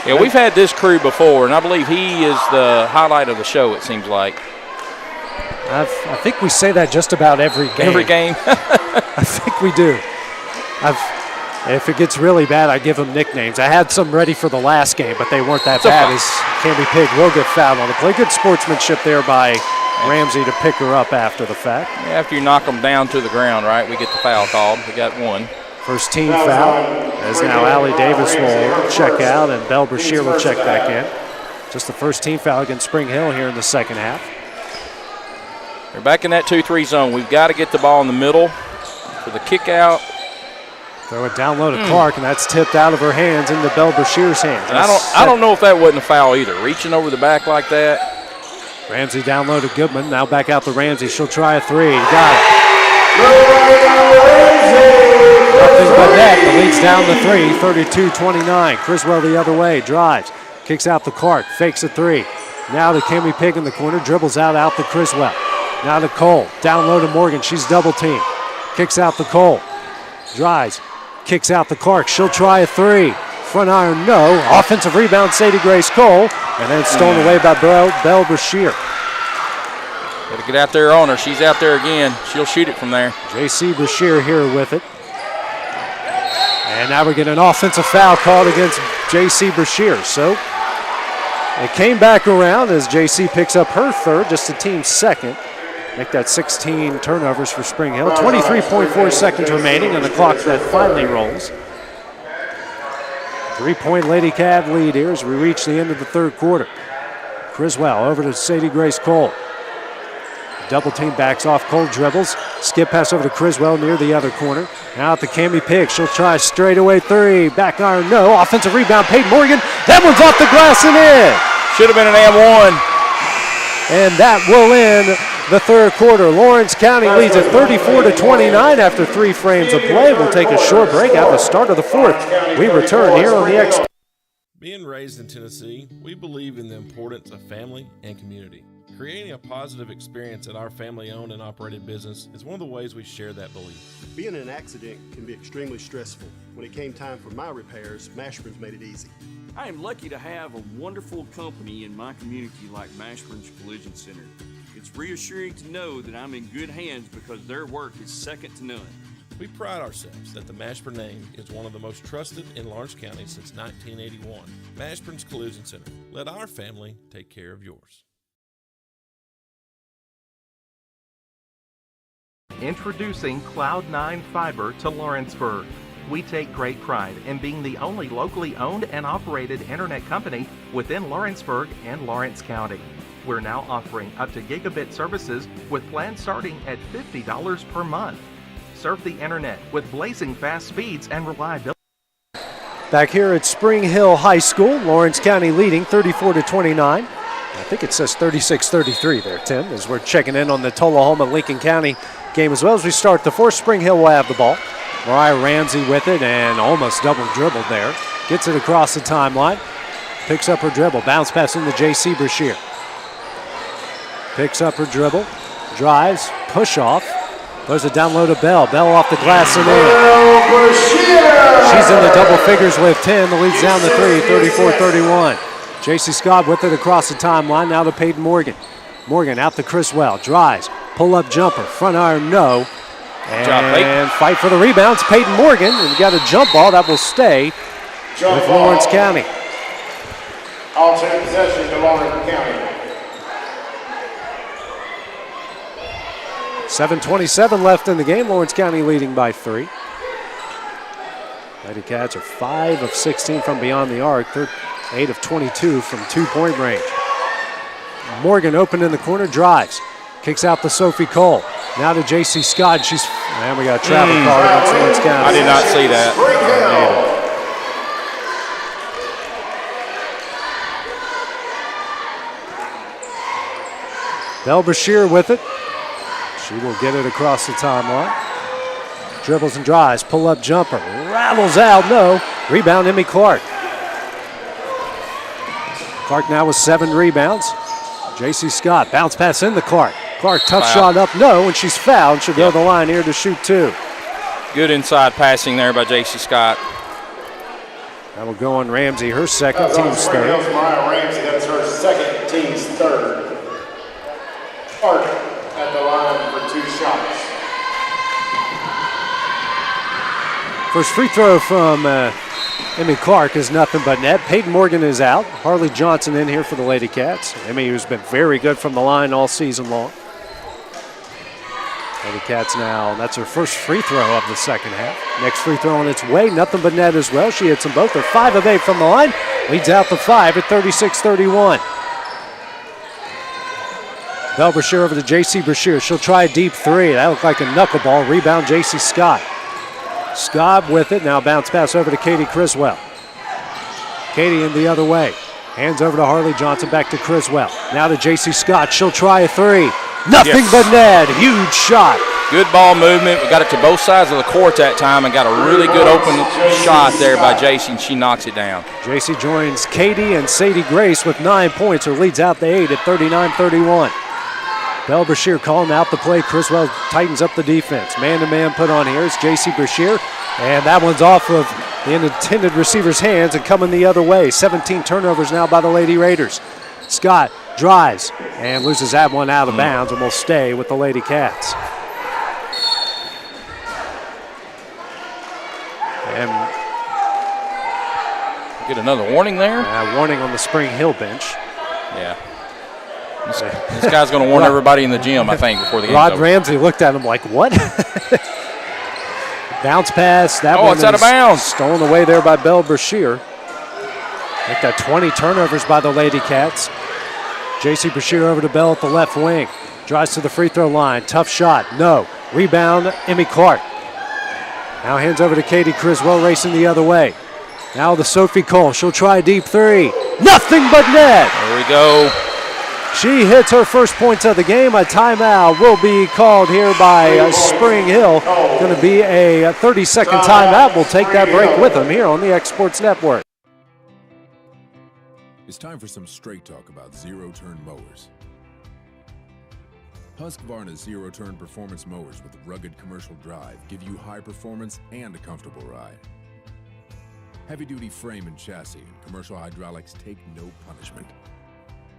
[SPEAKER 3] Yeah, we've had this crew before, and I believe he is the highlight of the show, it seems like.
[SPEAKER 2] I think we say that just about every game.
[SPEAKER 3] Every game?
[SPEAKER 2] I think we do. If it gets really bad, I give them nicknames. I had some ready for the last game, but they weren't that bad as Cammie Pigg will get fouled on the play. Good sportsmanship there by Ramsey to pick her up after the fact.
[SPEAKER 3] Yeah, after you knock them down to the ground, right, we get the foul called. We got one.
[SPEAKER 2] First team foul, as now Allie Davis will check out and Bell Brashear will check back in. Just the first team foul against Spring Hill here in the second half.
[SPEAKER 3] They're back in that 2-3 zone. We've got to get the ball in the middle for the kick out.
[SPEAKER 2] Throw it down low to Clark, and that's tipped out of her hands into Bell Brashear's hands.
[SPEAKER 3] And I don't know if that wasn't a foul either. Reaching over the back like that.
[SPEAKER 2] Ramsey down low to Goodman. Now back out to Ramsey. She'll try a three. Got it. Nothing but net. The lead's down to 3, 32-29. Criswell the other way. Drives. Kicks out to Clark. Fakes a three. Now to Cammie Pigg in the corner. Dribbles out to Criswell. Now to Cole. Down low to Morgan. She's double teamed. Kicks out to Cole. Drives. Kicks out to Clark. She'll try a three. Front iron, no. Offensive rebound, Sadie Grace Cole. And then stolen away by Bell Brashear.
[SPEAKER 3] Got to get out there on her. She's out there again. She'll shoot it from there.
[SPEAKER 2] J.C. Brashear here with it. And now we're getting an offensive foul called against J.C. Brashear. So it came back around as J.C. picks up her third, just the team's second. Make that 16 turnovers for Spring Hill. 23.4 seconds remaining, and the clock that finally rolls. 3-point Lady Cat lead here as we reach the end of the third quarter. Criswell over to Sadie Grace Cole. Double team backs off, Cole dribbles. Skip pass over to Criswell near the other corner. Now at the Cammie Pick. She'll try straightaway three. Back iron, no. Offensive rebound, Peyton Morgan. That one's off the glass and in.
[SPEAKER 3] Should have been an and one.
[SPEAKER 2] And that will end the third quarter. Lawrence County leads at 34-29 after 3 frames of play. We'll take a short break at the start of the fourth. We return here on the X.
[SPEAKER 18] Being raised in Tennessee, we believe in the importance of family and community. Creating a positive experience at our family-owned and operated business is one of the ways we share that belief.
[SPEAKER 19] Being in an accident can be extremely stressful. When it came time for my repairs, Mashburn's made it easy.
[SPEAKER 20] I am lucky to have a wonderful company in my community like Mashburn's Collision Center. It's reassuring to know that I'm in good hands because their work is second to none.
[SPEAKER 18] We pride ourselves that the Mashburn name is one of the most trusted in Lawrence County since 1981. Mashburn's Collision Center. Let our family take care of yours.
[SPEAKER 14] Introducing Cloud9 Fiber to Lawrenceburg. We take great pride in being the only locally owned and operated internet company within Lawrenceburg and Lawrence County. We're now offering up to gigabit services with plans starting at $50 per month. Surf the internet with blazing fast speeds and reliability.
[SPEAKER 2] Back here at Spring Hill High School, Lawrence County leading 34-29. I think it says 36-33 there, Tim, as we're checking in on the Tullahoma-Lincoln County game as well as we start the fourth. Spring Hill will have the ball. Mariah Ramsey with it and almost double dribbled there. Gets it across the timeline. Picks up her dribble. Bounce pass into J.C. Brashear. Picks up her dribble. Drives. Push off. Throws it down low to Bell. Bell off the glass and in. She's in the double figures with 10. The lead's down to 3, 34-31. J.C. Scott with it across the timeline. Now to Peyton Morgan. Morgan out to Criswell. Drives. Pull-up jumper. Front iron, no. And fight for the rebounds. Peyton Morgan. And got a jump ball that will stay with Lawrence County.
[SPEAKER 4] Alternate possession to Lawrence County.
[SPEAKER 2] 7:27 left in the game. Lawrence County leading by 3. Lady Cats are 5 of 16 from beyond the arc. 8 of 22 from 2-point range. Morgan open in the corner, drives. Kicks out to Sophie Cole. Now to J.C. Scott. And we got a travel call against Lawrence County.
[SPEAKER 3] I did not see that.
[SPEAKER 2] Bell Brashear with it. She will get it across the timeline. Dribbles and drives. Pull-up jumper. Rattles out. No. Rebound, Emmy Clark. Clark now with 7 rebounds. J.C. Scott. Bounce pass into Clark. Clark, tough shot up. No, and she's fouled. She'll go to the line here to shoot 2.
[SPEAKER 3] Good inside passing there by J.C. Scott.
[SPEAKER 2] That will go on Ramsey, her second, team's third.
[SPEAKER 4] Mariah Ramsey, that's her second, team's third. Clark at the line for 2 shots.
[SPEAKER 2] First free throw from Emmy Clark is nothing but net. Peyton Morgan is out. Harley Johnson in here for the Lady Cats. Emmy, who's been very good from the line all season long. Lady Cats now, that's her first free throw of the second half. Next free throw on its way, nothing but net as well. She hits them both. They're 5 of 8 from the line. Leads out to 5 at 36-31. Bell Brashear over to J.C. Brashear. She'll try a deep 3. That looked like a knuckleball. Rebound, J.C. Scott. Scott with it. Now bounce pass over to Katie Criswell. Katie in the other way. Hands over to Harley Johnson. Back to Criswell. Now to J.C. Scott. She'll try a 3. Nothing but net. Huge shot.
[SPEAKER 3] Good ball movement. We got it to both sides of the court that time and got a really good open shot there by J.C. and she knocks it down.
[SPEAKER 2] J.C. joins Katie and Sadie Grace with 9 points. Her leads out to 8 at 39-31. Bell Brashear calling out the play. Criswell tightens up the defense. Man-to-man put on here. It's J.C. Brashear. And that one's off of the intended receiver's hands and coming the other way. 17 turnovers now by the Lady Raiders. Scott drives and loses that one out of bounds and will stay with the Lady Cats. And
[SPEAKER 3] get another warning there?
[SPEAKER 2] Warning on the Spring Hill bench.
[SPEAKER 3] Yeah. This guy's going to warn everybody in the gym, I think, before the game's over.
[SPEAKER 2] Ramsey looked at him like, what? Bounce pass. That one
[SPEAKER 3] it's out of bounds.
[SPEAKER 2] Stolen away there by Bell Brashear. I think that 20 turnovers by the Lady Cats. J.C. Brashear over to Bell at the left wing. Drives to the free throw line. Tough shot. No. Rebound, Emmy Clark. Now hands over to Katie Criswell, racing the other way. Now the Sophie Cole. She'll try a deep three. Nothing but net.
[SPEAKER 3] There we go.
[SPEAKER 2] She hits her first points of the game. A timeout will be called here by Spring Hill. Going to be a 30-second timeout. We'll take that break with them here on the X Sports Network.
[SPEAKER 21] It's time for some straight talk about zero-turn mowers. Husqvarna zero-turn performance mowers with rugged commercial drive give you high performance and a comfortable ride. Heavy-duty frame and chassis and commercial hydraulics take no punishment.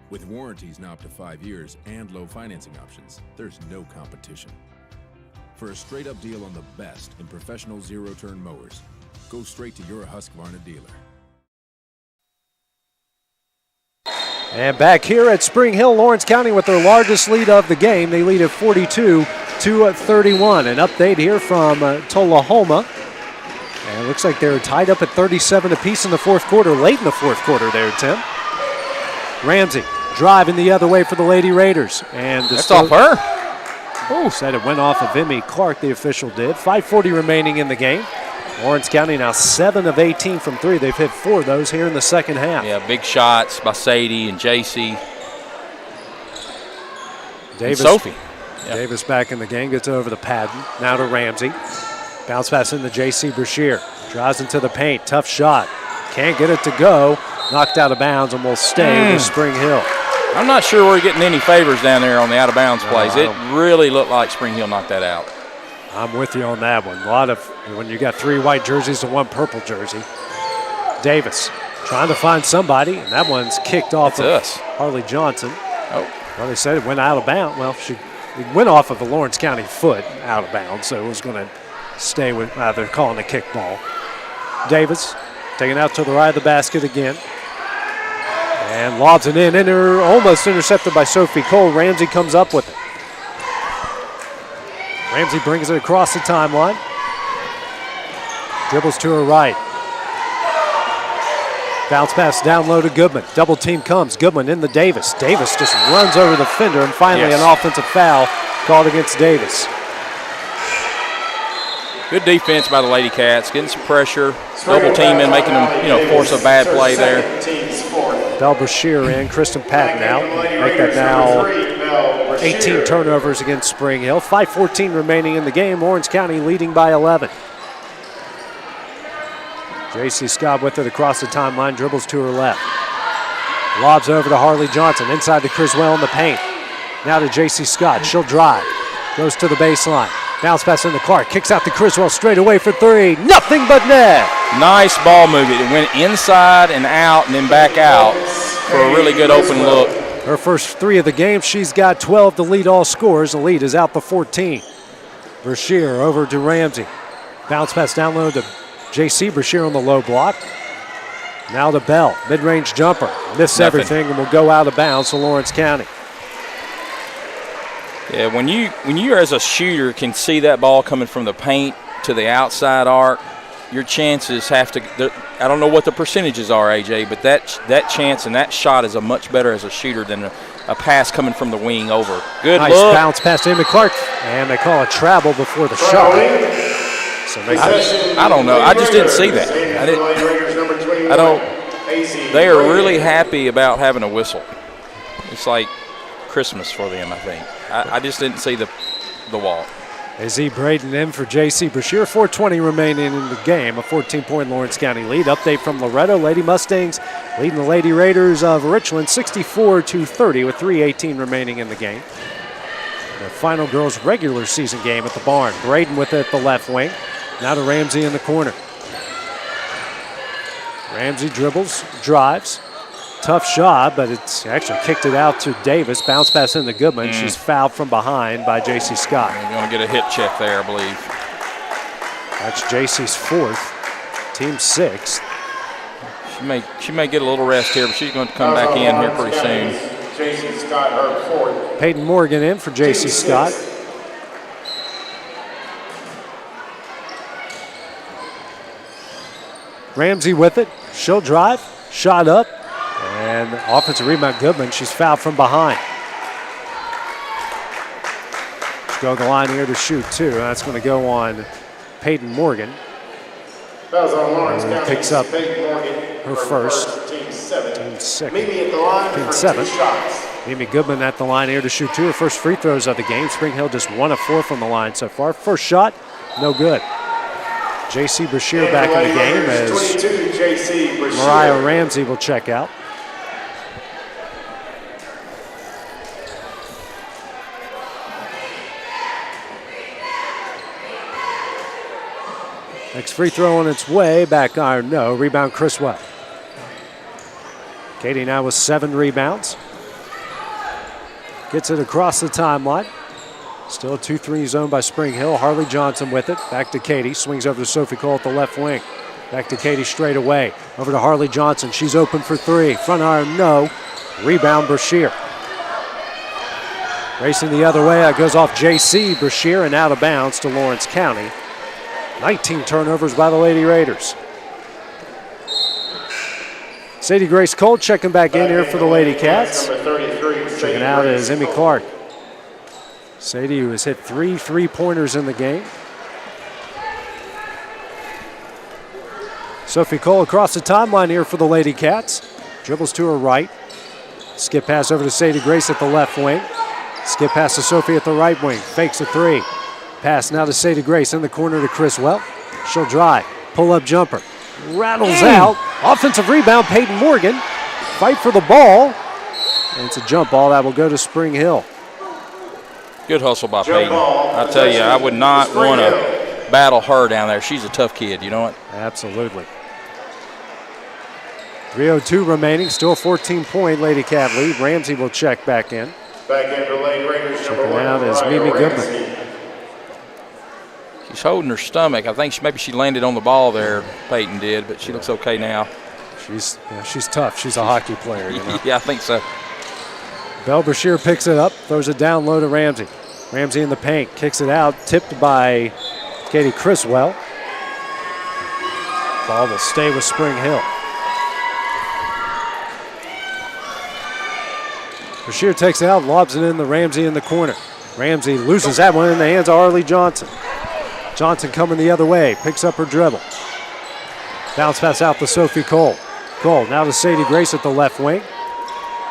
[SPEAKER 21] With warranties now up to 5 years and low financing options, there's no competition. For a straight-up deal on the best in professional zero-turn mowers, go straight to your Husqvarna dealer.
[SPEAKER 2] And back here at Spring Hill, Lawrence County with their largest lead of the game. They lead at 42-31. An update here from Tullahoma. And it looks like they're tied up at 37 apiece in the fourth quarter, late in the fourth quarter there, Tim. Ramsey driving the other way for the Lady Raiders. And
[SPEAKER 3] that's off her.
[SPEAKER 2] Oh, said it went off of Emmy Clark, the official did. 5:40 remaining in the game. Lawrence County now 7 of 18 from three. They've hit 4 of those here in the second half.
[SPEAKER 3] Yeah, big shots by Sadie and JC.
[SPEAKER 2] Davis,
[SPEAKER 3] and Sophie.
[SPEAKER 2] Yeah. Davis back in the game, gets over the Padden. Now to Ramsey. Bounce pass into JC Brashear. Drives into the paint. Tough shot. Can't get it to go. Knocked out of bounds and will stay with Spring Hill.
[SPEAKER 3] I'm not sure we're getting any favors down there on the out-of-bounds plays. It really looked like Spring Hill knocked that out.
[SPEAKER 2] I'm with you on that one. A lot of, when you got 3 white jerseys and 1 purple jersey. Davis trying to find somebody, and that one's kicked off of Harley Johnson.
[SPEAKER 3] Oh.
[SPEAKER 2] Well, they said it went out of bounds. Well, it went off of a Lawrence County foot out of bounds, so it was going to stay with, they're calling a kickball. Davis taking out to the right of the basket again. And lobs it in, almost intercepted by Sophie Cole. Ramsey comes up with it. Ramsey brings it across the timeline. Dribbles to her right. Bounce pass down low to Goodman. Double team comes. Goodman in the Davis. Davis just runs over the fender, and finally an offensive foul called against Davis.
[SPEAKER 3] Good defense by the Lady Cats, getting some pressure, double teaming, making them, force a bad play there.
[SPEAKER 2] Belle Brashear in, Kristen Patton out. Make that now 18 turnovers against Spring Hill. 5:14 remaining in the game. Lawrence County leading by 11. J.C. Scott with it across the timeline, dribbles to her left. Lobs over to Harley Johnson, inside to Criswell in the paint. Now to J.C. Scott, she'll drive. Goes to the baseline. Bounce pass into Clark, kicks out to Criswell straight away for 3. Nothing but net.
[SPEAKER 3] Nice ball movement. It went inside and out and then back out for a really good open look.
[SPEAKER 2] Her first 3 of the game, she's got 12 to lead all scorers. The lead is out to 14. Brashear over to Ramsey. Bounce pass down low to J.C. Brashear on the low block. Now to Bell, mid-range jumper. Miss everything and will go out of bounds to Lawrence County.
[SPEAKER 3] Yeah, when you as a shooter can see that ball coming from the paint to the outside arc, your chances have to. I don't know what the percentages are, AJ, but that chance and that shot is a much better as a shooter than a pass coming from the wing over. Good
[SPEAKER 2] nice
[SPEAKER 3] look.
[SPEAKER 2] Bounce past Emmy Clark, and they call a travel before the shot. So
[SPEAKER 3] I don't know. I just didn't see that. I don't. They are really happy about having a whistle. It's like Christmas for them, I think. I just didn't see the wall.
[SPEAKER 2] A.Z. Braden in for J.C. Brashear. 4:20 remaining in the game. A 14-point Lawrence County lead. Update from Loretto. Lady Mustangs leading the Lady Raiders of Richland 64-30 with 3:18 remaining in the game. The final girls' regular season game at the barn. Braden with it at the left wing. Now to Ramsey in the corner. Ramsey dribbles, drives. Tough shot, but it's actually kicked it out to Davis. Bounce pass into Goodman. She's fouled from behind by J.C. Scott.
[SPEAKER 3] You're going to get a hit check there, I believe.
[SPEAKER 2] That's J.C.'s 4th, team 6th.
[SPEAKER 3] She may get a little rest here, but she's going to come back in here pretty soon.
[SPEAKER 4] J.C. Scott, her 4th.
[SPEAKER 2] Peyton Morgan in for J.C. Scott. Ramsey with it. She'll drive. Shot up. And offensive rebound, Goodman. She's fouled from behind. Go to the line here to shoot 2. That's going to go on Peyton Morgan.
[SPEAKER 4] Fouls on Lawrence
[SPEAKER 2] And
[SPEAKER 4] County.
[SPEAKER 2] picks up
[SPEAKER 4] Peyton Morgan
[SPEAKER 2] her
[SPEAKER 4] for
[SPEAKER 2] first.
[SPEAKER 4] Team 7.
[SPEAKER 2] Team second.
[SPEAKER 4] Mimi at the line
[SPEAKER 2] Team
[SPEAKER 4] for
[SPEAKER 2] 7.
[SPEAKER 4] 2 shots.
[SPEAKER 2] Amy Goodman at the line here to shoot 2. Her first free throws of the game. Spring Hill just 1 of 4 from the line so far. First shot, no good. J.C. Brashear back in the game as
[SPEAKER 4] 22, J.C. Brashear.
[SPEAKER 2] Mariah Ramsey will check out. Next free throw on its way, back iron, no. Rebound, Criswell. Katie now with 7 rebounds. Gets it across the timeline. Still a 2-3 zone by Spring Hill. Harley Johnson with it. Back to Katie. Swings over to Sophie Cole at the left wing. Back to Katie straight away. Over to Harley Johnson. She's open for 3. Front iron, no. Rebound, Brashear. Racing the other way. That goes off J.C. Brashear and out of bounds to Lawrence County. 19 turnovers by the Lady Raiders. Sadie Grace Cole checking back in here for the Lady Cats. Checking out is Emmy Clark. Sadie, who has hit 3 3-pointers in the game. Sophie Cole across the timeline here for the Lady Cats. Dribbles to her right. Skip pass over to Sadie Grace at the left wing. Skip pass to Sophie at the right wing. Fakes a 3. Pass now to Sadie Grace in the corner to Criswell. She'll drive. Pull-up jumper. Rattles out. Offensive rebound, Peyton Morgan. Fight for the ball. And it's a jump ball that will go to Spring Hill.
[SPEAKER 3] Good hustle by Peyton. I tell you, I would not want to battle her down there. She's a tough kid, you know what?
[SPEAKER 2] Absolutely. 3:02 remaining. Still a 14-point Lady Cat lead. Ramsey will check back in.
[SPEAKER 4] Back in for Lady Raiders,
[SPEAKER 2] Checking out is Mimi Goodman.
[SPEAKER 3] She's holding her stomach. I think maybe she landed on the ball there, Peyton did, but she looks okay now.
[SPEAKER 2] She's tough. She's a hockey player, you know?
[SPEAKER 3] Yeah, I think so.
[SPEAKER 2] Belle Brashear picks it up, throws it down low to Ramsey. Ramsey in the paint, kicks it out, tipped by Katie Criswell. Ball will stay with Spring Hill. Brashear takes it out, lobs it in to Ramsey in the corner. Ramsey loses that one in the hands of Harley Johnson. Johnson coming the other way, picks up her dribble. Bounce pass out to Sophie Cole. Cole now to Sadie Grace at the left wing.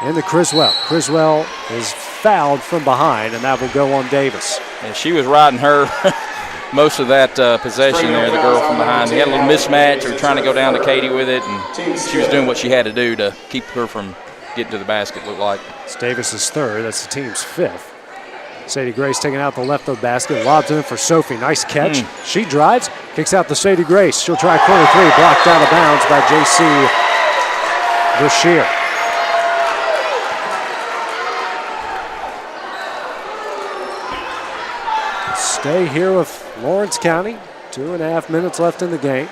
[SPEAKER 2] And to Criswell. Criswell is fouled from behind, and that will go on Davis.
[SPEAKER 3] And she was riding her most of that possession there, the girl from behind. They had a little mismatch. They were trying to go down to Katie with it, and she was doing what she had to do to keep her from getting to the basket, looked like.
[SPEAKER 2] It's Davis's 3rd. That's the team's 5th. Sadie Grace taking out the left of the basket, lobs in for Sophie. Nice catch. She drives, kicks out to Sadie Grace. She'll try a corner 3, blocked out of bounds by J.C. Brashear. Stay here with Lawrence County. 2.5 minutes left in the game.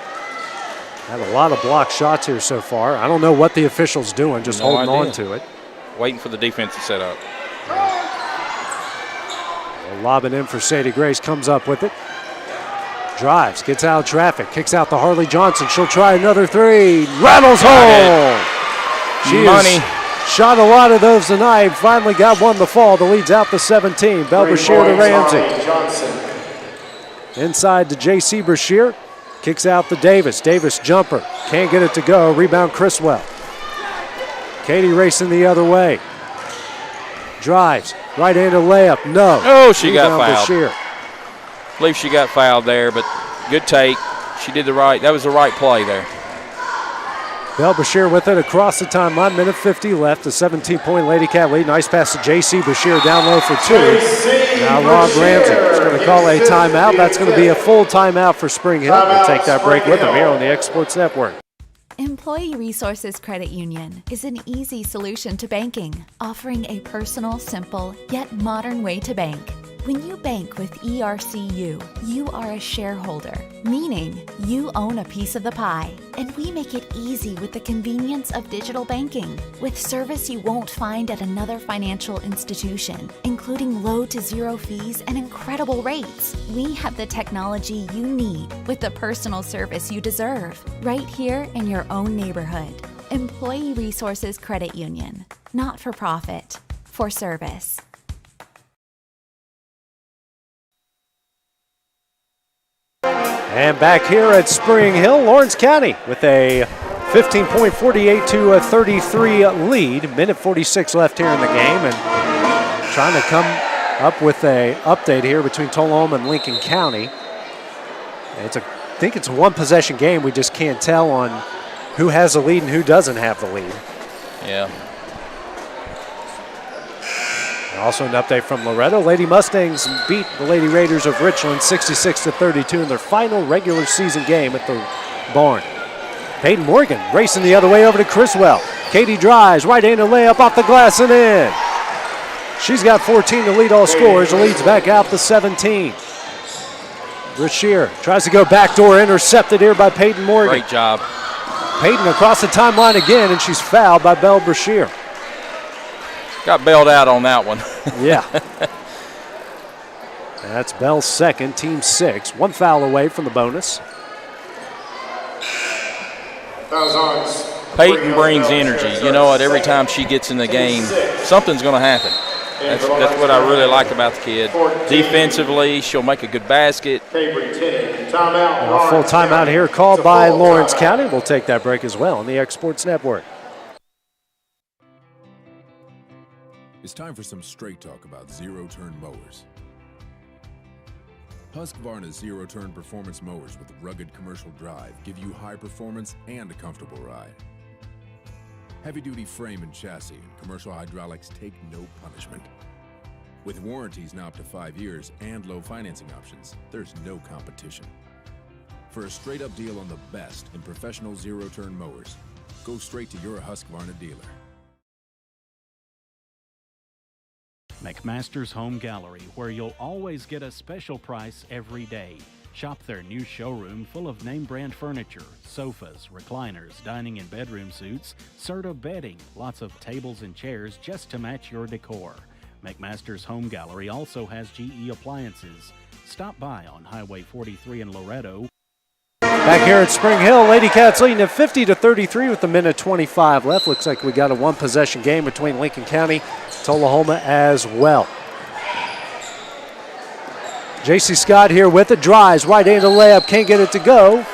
[SPEAKER 2] Had a lot of blocked shots here so far. I don't know what the official's doing, just holding on to it.
[SPEAKER 3] Waiting for the defense to set up.
[SPEAKER 2] Lob it in for Sadie Grace, comes up with it. Drives, gets out of traffic, kicks out to Harley Johnson. She'll try another 3. Rattles home. She has shot a lot of those tonight. Finally got one to fall. The lead's out to 17. Belle Brashear to Ramsey. Inside to J.C. Brashear. Kicks out to Davis. Davis jumper. Can't get it to go. Rebound Criswell. Katie racing the other way. Drives. Right-handed layup. No.
[SPEAKER 3] Oh, she got
[SPEAKER 2] Rebound
[SPEAKER 3] fouled.
[SPEAKER 2] Brashear.
[SPEAKER 3] I believe she got fouled there, but good take. She did that was the right play there.
[SPEAKER 2] Belle Brashear with it across the timeline. Minute 50 left. A 17-point Lady Cat lead. Nice pass to J.C. Brashear down low for 2. Now Rob Ramsey is going to call a timeout. That's going to be a full timeout for Spring Hill. We'll take that break with them here on the Exports Network.
[SPEAKER 16] Employee Resources Credit Union is an easy solution to banking, offering a personal, simple, yet modern way to bank. When you bank with ERCU, you are a shareholder, meaning you own a piece of the pie. And we make it easy with the convenience of digital banking, with service you won't find at another financial institution, including low to zero fees and incredible rates. We have the technology you need with the personal service you deserve, right here in your own neighborhood. Employee Resources Credit Union, not for profit, for service.
[SPEAKER 2] And back here at Spring Hill, Lawrence County with a 15-point 48-33 lead. Minute 46 left here in the game, and trying to come up with a update here between Tullahoma and Lincoln County. I think it's a one-possession game. We just can't tell on who has the lead and who doesn't have the lead.
[SPEAKER 3] Yeah.
[SPEAKER 2] And also an update from Loretto. Lady Mustangs beat the Lady Raiders of Richland 66-32 in their final regular season game at the barn. Peyton Morgan racing the other way over to Criswell. Katie drives, right-handed layup off the glass and in. She's got 14 to lead all scorers. Leads back out to 17. Brashear tries to go backdoor, intercepted here by Peyton Morgan.
[SPEAKER 3] Great job.
[SPEAKER 2] Peyton across the timeline again, and she's fouled by Belle Brashear.
[SPEAKER 3] Got bailed out on that one.
[SPEAKER 2] Yeah. That's Belle's second, team 6. One foul away from the bonus.
[SPEAKER 3] Peyton brings energy. You know what? Every time she gets in the game, something's going to happen. That's what I really like about the kid. Defensively, she'll make a good basket.
[SPEAKER 2] And a full timeout here called by Lawrence County. We'll take that break as well on the X Sports Network.
[SPEAKER 21] It's time for some straight talk about zero-turn mowers. Husqvarna's zero-turn performance mowers with rugged commercial drive give you high performance and a comfortable ride. Heavy-duty frame and chassis and commercial hydraulics take no punishment. With warranties now up to 5 years and low financing options, there's no competition. For a straight-up deal on the best in professional zero-turn mowers, go straight to your Husqvarna dealer.
[SPEAKER 1] McMaster's Home Gallery, where you'll always get a special price every day. Shop their new showroom full of name-brand furniture, sofas, recliners, dining and bedroom suites, Serta bedding, lots of tables and chairs just to match your decor. McMaster's Home Gallery also has GE appliances. Stop by on Highway 43 in Loretto.
[SPEAKER 2] Back here at Spring Hill, Lady Cats leading at 50-33 with a minute 25 left. Looks like we got a one-possession game between Lincoln County and Tullahoma as well. J.C. Scott here with it, drives, right-handed layup, can't get it to go.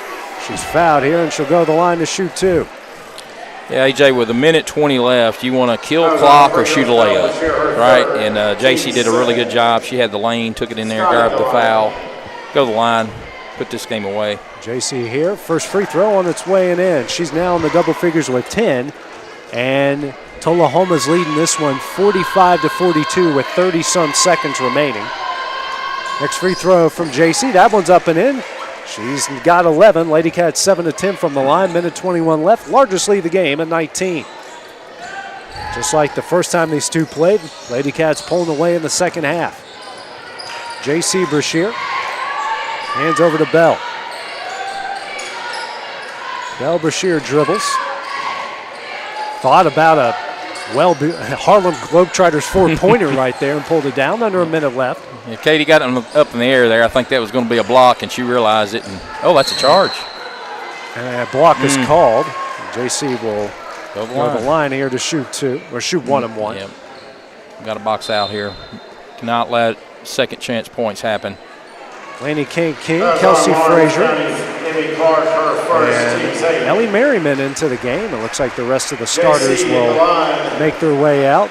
[SPEAKER 2] She's fouled here, and she'll go to the line to shoot 2.
[SPEAKER 3] Yeah, AJ, with a minute 20 left, you want to kill clock or shoot a layup, right? And J.C. did a really good job. She had the lane, took it in there, grabbed the foul, go to the line, put this game away.
[SPEAKER 2] J.C. here, first free throw on its way and in. She's now in the double figures with 10, and Tullahoma's leading this one 45-42 with 30-some seconds remaining. Next free throw from J.C. That one's up and in. She's got 11. Lady Cats 7 of 10 from the line. Minute 21 left. Largest lead of the game at 19. Just like the first time these two played, Lady Cats pulling away in the second half. J.C. Brashear hands over to Belle. Belle Brashear dribbles. Thought about a Harlem Globetrotters four-pointer right there and pulled it down under a minute left.
[SPEAKER 3] Yeah, Katie got it up in the air there. I think that was going to be a block, and she realized it. And oh, that's a charge.
[SPEAKER 2] And a block is called. JC will go to the line here to shoot 2, or shoot 1 and 1.
[SPEAKER 3] Yep. Got a box out here. Cannot let second chance points happen.
[SPEAKER 2] Laney King, Kelsey Frazier, and Ellie Merriman into the game. It looks like the rest of the starters will make their way out.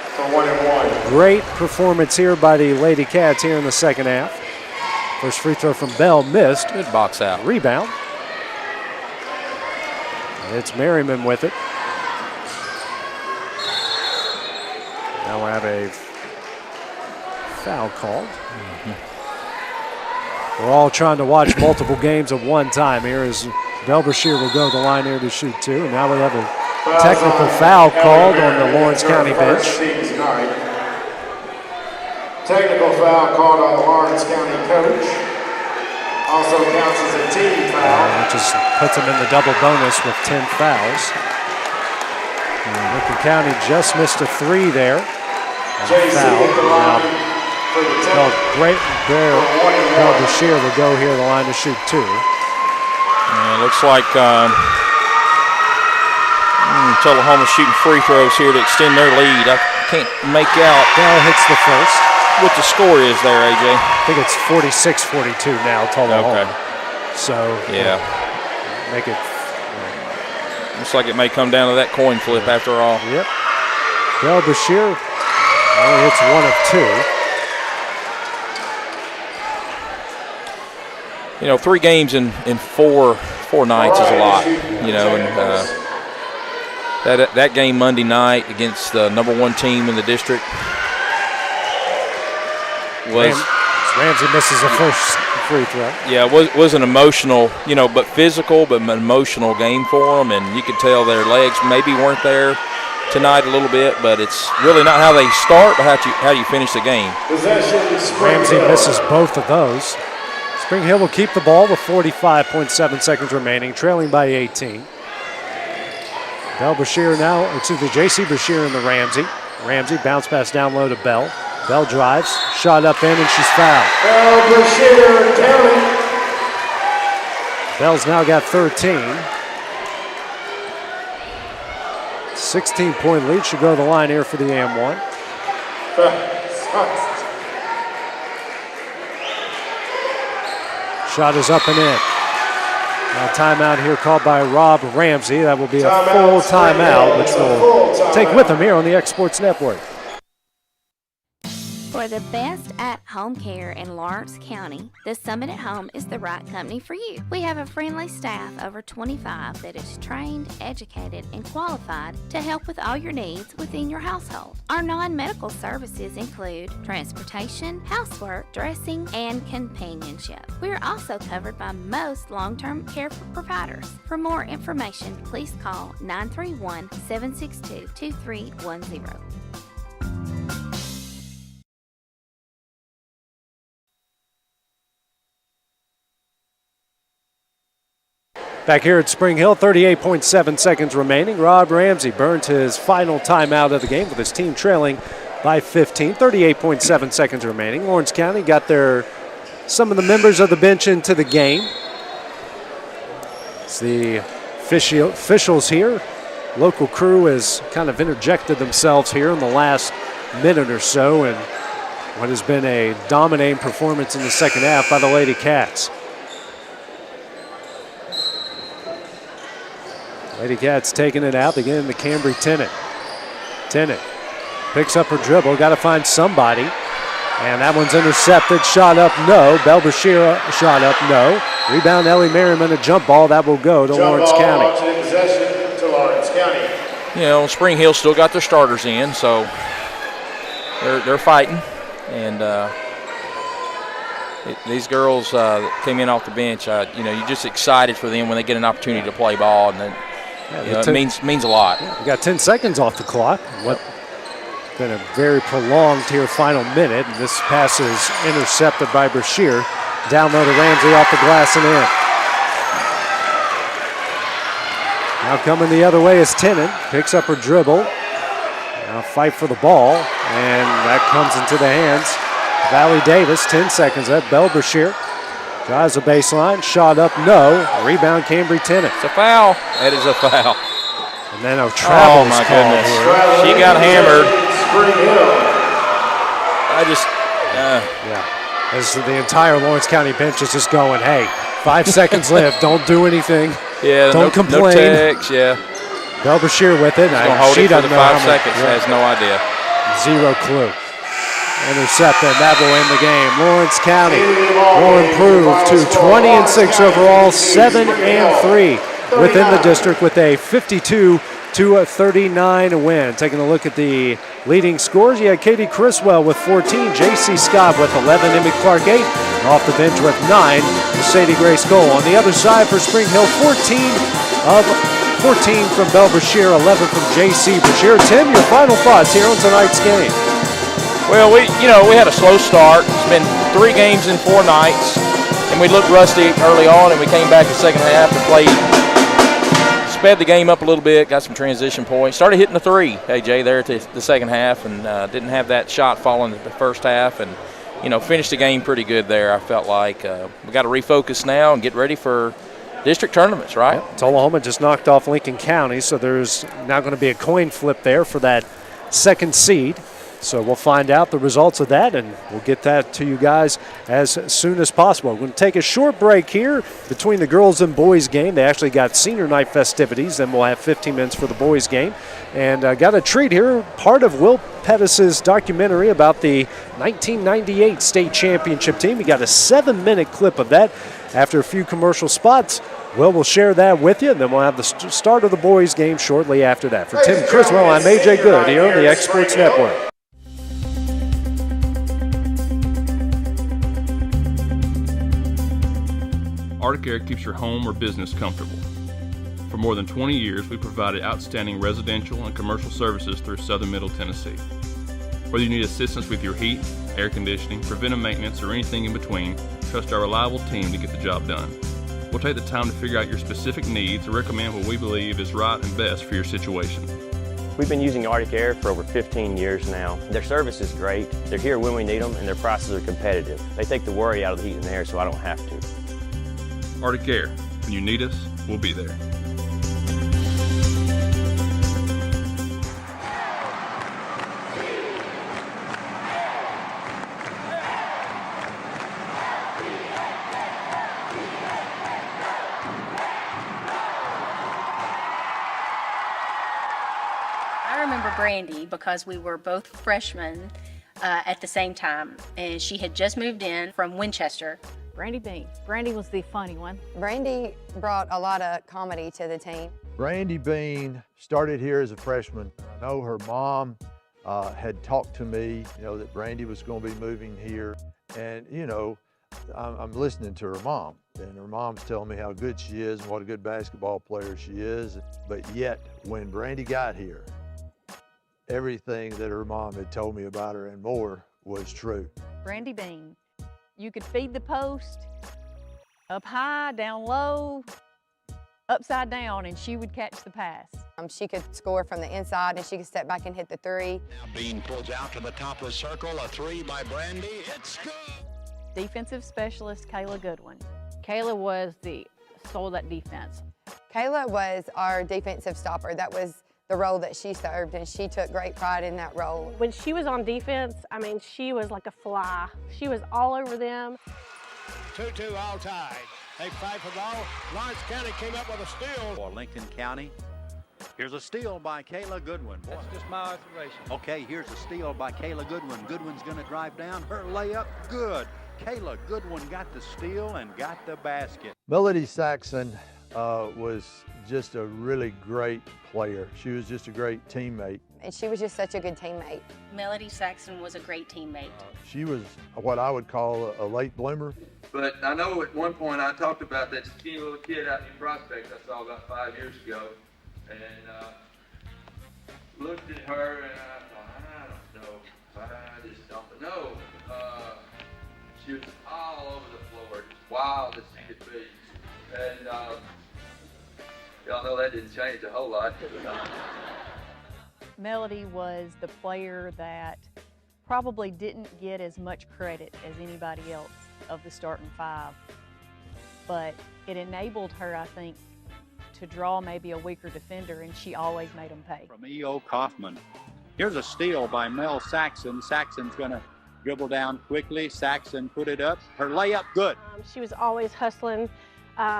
[SPEAKER 2] Great performance here by the Lady Cats here in the second half. First free throw from Bell missed.
[SPEAKER 3] Good box out.
[SPEAKER 2] Rebound. And it's Merriman with it. Now we have a foul called. We're all trying to watch multiple games at one time here as Belle Brashear will go to the line here to shoot 2. And now we have a technical foul called on the Lawrence County bench.
[SPEAKER 4] Technical foul called on the Lawrence County coach. Also counts as a team foul.
[SPEAKER 2] Which just puts them in the double bonus with 10 fouls. Lincoln County just missed a 3 there. Foul. Belle Brashear will go here to the line to shoot 2.
[SPEAKER 3] And it looks like Tullahoma shooting free throws here to extend their lead. I can't make out.
[SPEAKER 2] Bell hits the first.
[SPEAKER 3] What the score is there, AJ?
[SPEAKER 2] I think it's 46-42 now, Tullahoma.
[SPEAKER 3] Okay.
[SPEAKER 2] so make it.
[SPEAKER 3] Looks like it may come down to that coin flip after all.
[SPEAKER 2] Yep. Bell Bashir only hits 1 of 2.
[SPEAKER 3] You know, 3 games in 4 nights is a lot. You know, and that game Monday night against the #1 team in the district was.
[SPEAKER 2] Ramsey misses the first free throw.
[SPEAKER 3] Yeah, it was an emotional, you know, but physical, but an emotional game for them, and you could tell their legs maybe weren't there tonight a little bit, but it's really not how they start, but how you finish the game.
[SPEAKER 2] Ramsey misses both of those. Spring Hill will keep the ball with 45.7 seconds remaining, trailing by 18. J.C. Bashir in the Ramsey. Ramsey bounce pass down low to Bell. Bell drives, shot up in, and she's fouled.
[SPEAKER 4] Bell Bashir counting.
[SPEAKER 2] Bell's now got 13. 16-point lead. Should go to the line here for the AM1. Shot is up and in. Now timeout here called by Rob Ramsey. That will be a full timeout, which we'll take with him here on the X Sports Network.
[SPEAKER 5] For the best at-home care in Lawrence County, the Summit at Home is the right company for you. We have a friendly staff over 25 that is trained, educated, and qualified to help with all your needs within your household. Our non-medical services include transportation, housework, dressing, and companionship. We are also covered by most long-term care providers. For more information, please call 931-762-2310.
[SPEAKER 2] Back here at Spring Hill, 38.7 seconds remaining. Rob Ramsey burnt his final timeout of the game with his team trailing by 15. 38.7 seconds remaining. Lawrence County got some of the members of the bench into the game. It's the officials here. Local crew has kind of interjected themselves here in the last minute or so in what has been a dominating performance in the second half by the Lady Cats. Lady Cats taking it out. They get into Cambry Tennant. Tennant picks up her dribble. Got to find somebody. And that one's intercepted. Shot up, no. Bell Bashir shot up, no. Rebound, Ellie Merriman, a jump ball. That will go to Lawrence County.
[SPEAKER 4] Possession to Lawrence County.
[SPEAKER 3] You know, Spring Hill still got their starters in, so they're fighting. And these girls that came in off the bench, you know, you're just excited for them when they get an opportunity to play ball, and then it means a lot.
[SPEAKER 2] We got 10 seconds off the clock. What been a very prolonged here final minute, and this pass is intercepted by Brashear. Down low to Ramsey off the glass and in. Now coming the other way is Tennant. Picks up her dribble. Now fight for the ball, and that comes into the hands. Valley Davis, 10 seconds left. Bell Brashear drives the baseline. Shot up, no. Rebound, Cambry Tennant.
[SPEAKER 3] It's a foul. That is a foul.
[SPEAKER 2] And then a travel call
[SPEAKER 3] goodness.
[SPEAKER 2] here.
[SPEAKER 3] She got hammered.
[SPEAKER 2] As the entire Lawrence County bench is just going, hey, 5 seconds left. Don't do anything.
[SPEAKER 3] Yeah,
[SPEAKER 2] don't complain.
[SPEAKER 3] No text, yeah.
[SPEAKER 2] Bell Brashear with it.
[SPEAKER 3] She doesn't know 5 seconds. Has no idea.
[SPEAKER 2] Zero clue. Intercepted. That will end the game. Lawrence County will improve to 20-6 overall, 7-3 within the district with a 52-39 win. Taking a look at the leading scores, you had Katie Criswell with 14, J.C. Scott with 11, Emmy Clark 8, and off the bench with 9, Sadie Grace Cole. On the other side for Spring Hill, 14 from Bell Brashear, 11 from J.C. Brashear. Tim, your final thoughts here on tonight's game?
[SPEAKER 3] Well, we had a slow start. It's been 3 games in 4 nights, and we looked rusty early on, and we came back the second half and sped the game up a little bit, got some transition points. Started hitting the 3, AJ, there at the second half, and didn't have that shot fall in the first half, and, finished the game pretty good there. I felt like we got to refocus now and get ready for district tournaments, right?
[SPEAKER 2] Yep. Tullahoma just knocked off Lincoln County, so there's now going to be a coin flip there for that second seed. So we'll find out the results of that, and we'll get that to you guys as soon as possible. We're going to take a short break here between the girls and boys game. They actually got senior night festivities, then we'll have 15 minutes for the boys game. And got a treat here, part of Will Pettis' documentary about the 1998 state championship team. We got a 7-minute clip of that. After a few commercial spots, we'll share that with you, and then we'll have the start of the boys game shortly after that. For Tim Criswell, I'm AJ Good here on the X Sports Network.
[SPEAKER 11] Arctic Air keeps your home or business comfortable. For more than 20 years, we provided outstanding residential and commercial services through southern Middle Tennessee. Whether you need assistance with your heat, air conditioning, preventive maintenance, or anything in between, trust our reliable team to get the job done. We'll take the time to figure out your specific needs and recommend what we believe is right and best for your situation.
[SPEAKER 12] We've been using Arctic Air for over 15 years now. Their service is great. They're here when we need them, and their prices are competitive. They take the worry out of the heat and air, so I don't have to.
[SPEAKER 11] Arctic Air. When you need us, we'll be there.
[SPEAKER 6] I remember Brandy because we were both freshmen at the same time, and she had just moved in from Winchester.
[SPEAKER 22] Brandy Bean. Brandy was the funny one.
[SPEAKER 23] Brandy brought a lot of comedy to the team.
[SPEAKER 24] Brandy Bean started here as a freshman. I know her mom had talked to me, that Brandy was going to be moving here. And, I'm listening to her mom. And her mom's telling me how good she is and what a good basketball player she is. But yet, when Brandy got here, everything that her mom had told me about her and more was true.
[SPEAKER 22] Brandy Bean. You could feed the post up high, down low, upside down, and she would catch the pass.
[SPEAKER 23] She could score from the inside, and she could step back and hit the three.
[SPEAKER 25] Now Bean pulls out to the top of the circle, a three by Brandy. It's good.
[SPEAKER 22] Defensive specialist Kayla Goodwin. Kayla was the soul of that defense.
[SPEAKER 23] Kayla was our defensive stopper. That was the role that she served, and she took great pride in that role.
[SPEAKER 26] When she was on defense, she was like a fly. She was all over them.
[SPEAKER 25] 2-2 all tied. They fight for the ball. Lawrence County came up with a steal.
[SPEAKER 27] For Lincoln County. Here's a steal by Kayla Goodwin.
[SPEAKER 28] That's just my observation.
[SPEAKER 27] Okay, here's a steal by Kayla Goodwin. Goodwin's going to drive down. Her layup, good. Kayla Goodwin got the steal and got the basket.
[SPEAKER 24] Melody Saxon was just a really great player. She was just a great teammate.
[SPEAKER 23] And she was just such a good teammate.
[SPEAKER 6] Melody Saxon was a great teammate.
[SPEAKER 24] She was what I would call a late bloomer.
[SPEAKER 28] But I know at one point I talked about that skinny little kid out in Prospect I saw about 5 years ago, and looked at her and I thought, I don't know, I just don't know. She was all over the floor, just wild as she could be. And y'all know that didn't change a whole lot.
[SPEAKER 22] Melody was the player that probably didn't get as much credit as anybody else of the starting five, but it enabled her, I think, to draw maybe a weaker defender, and she always made them pay.
[SPEAKER 27] From E.O. Kaufman. Here's a steal by Mel Saxon. Saxon's going to dribble down quickly. Saxon put it up. Her layup, good.
[SPEAKER 26] She was always hustling.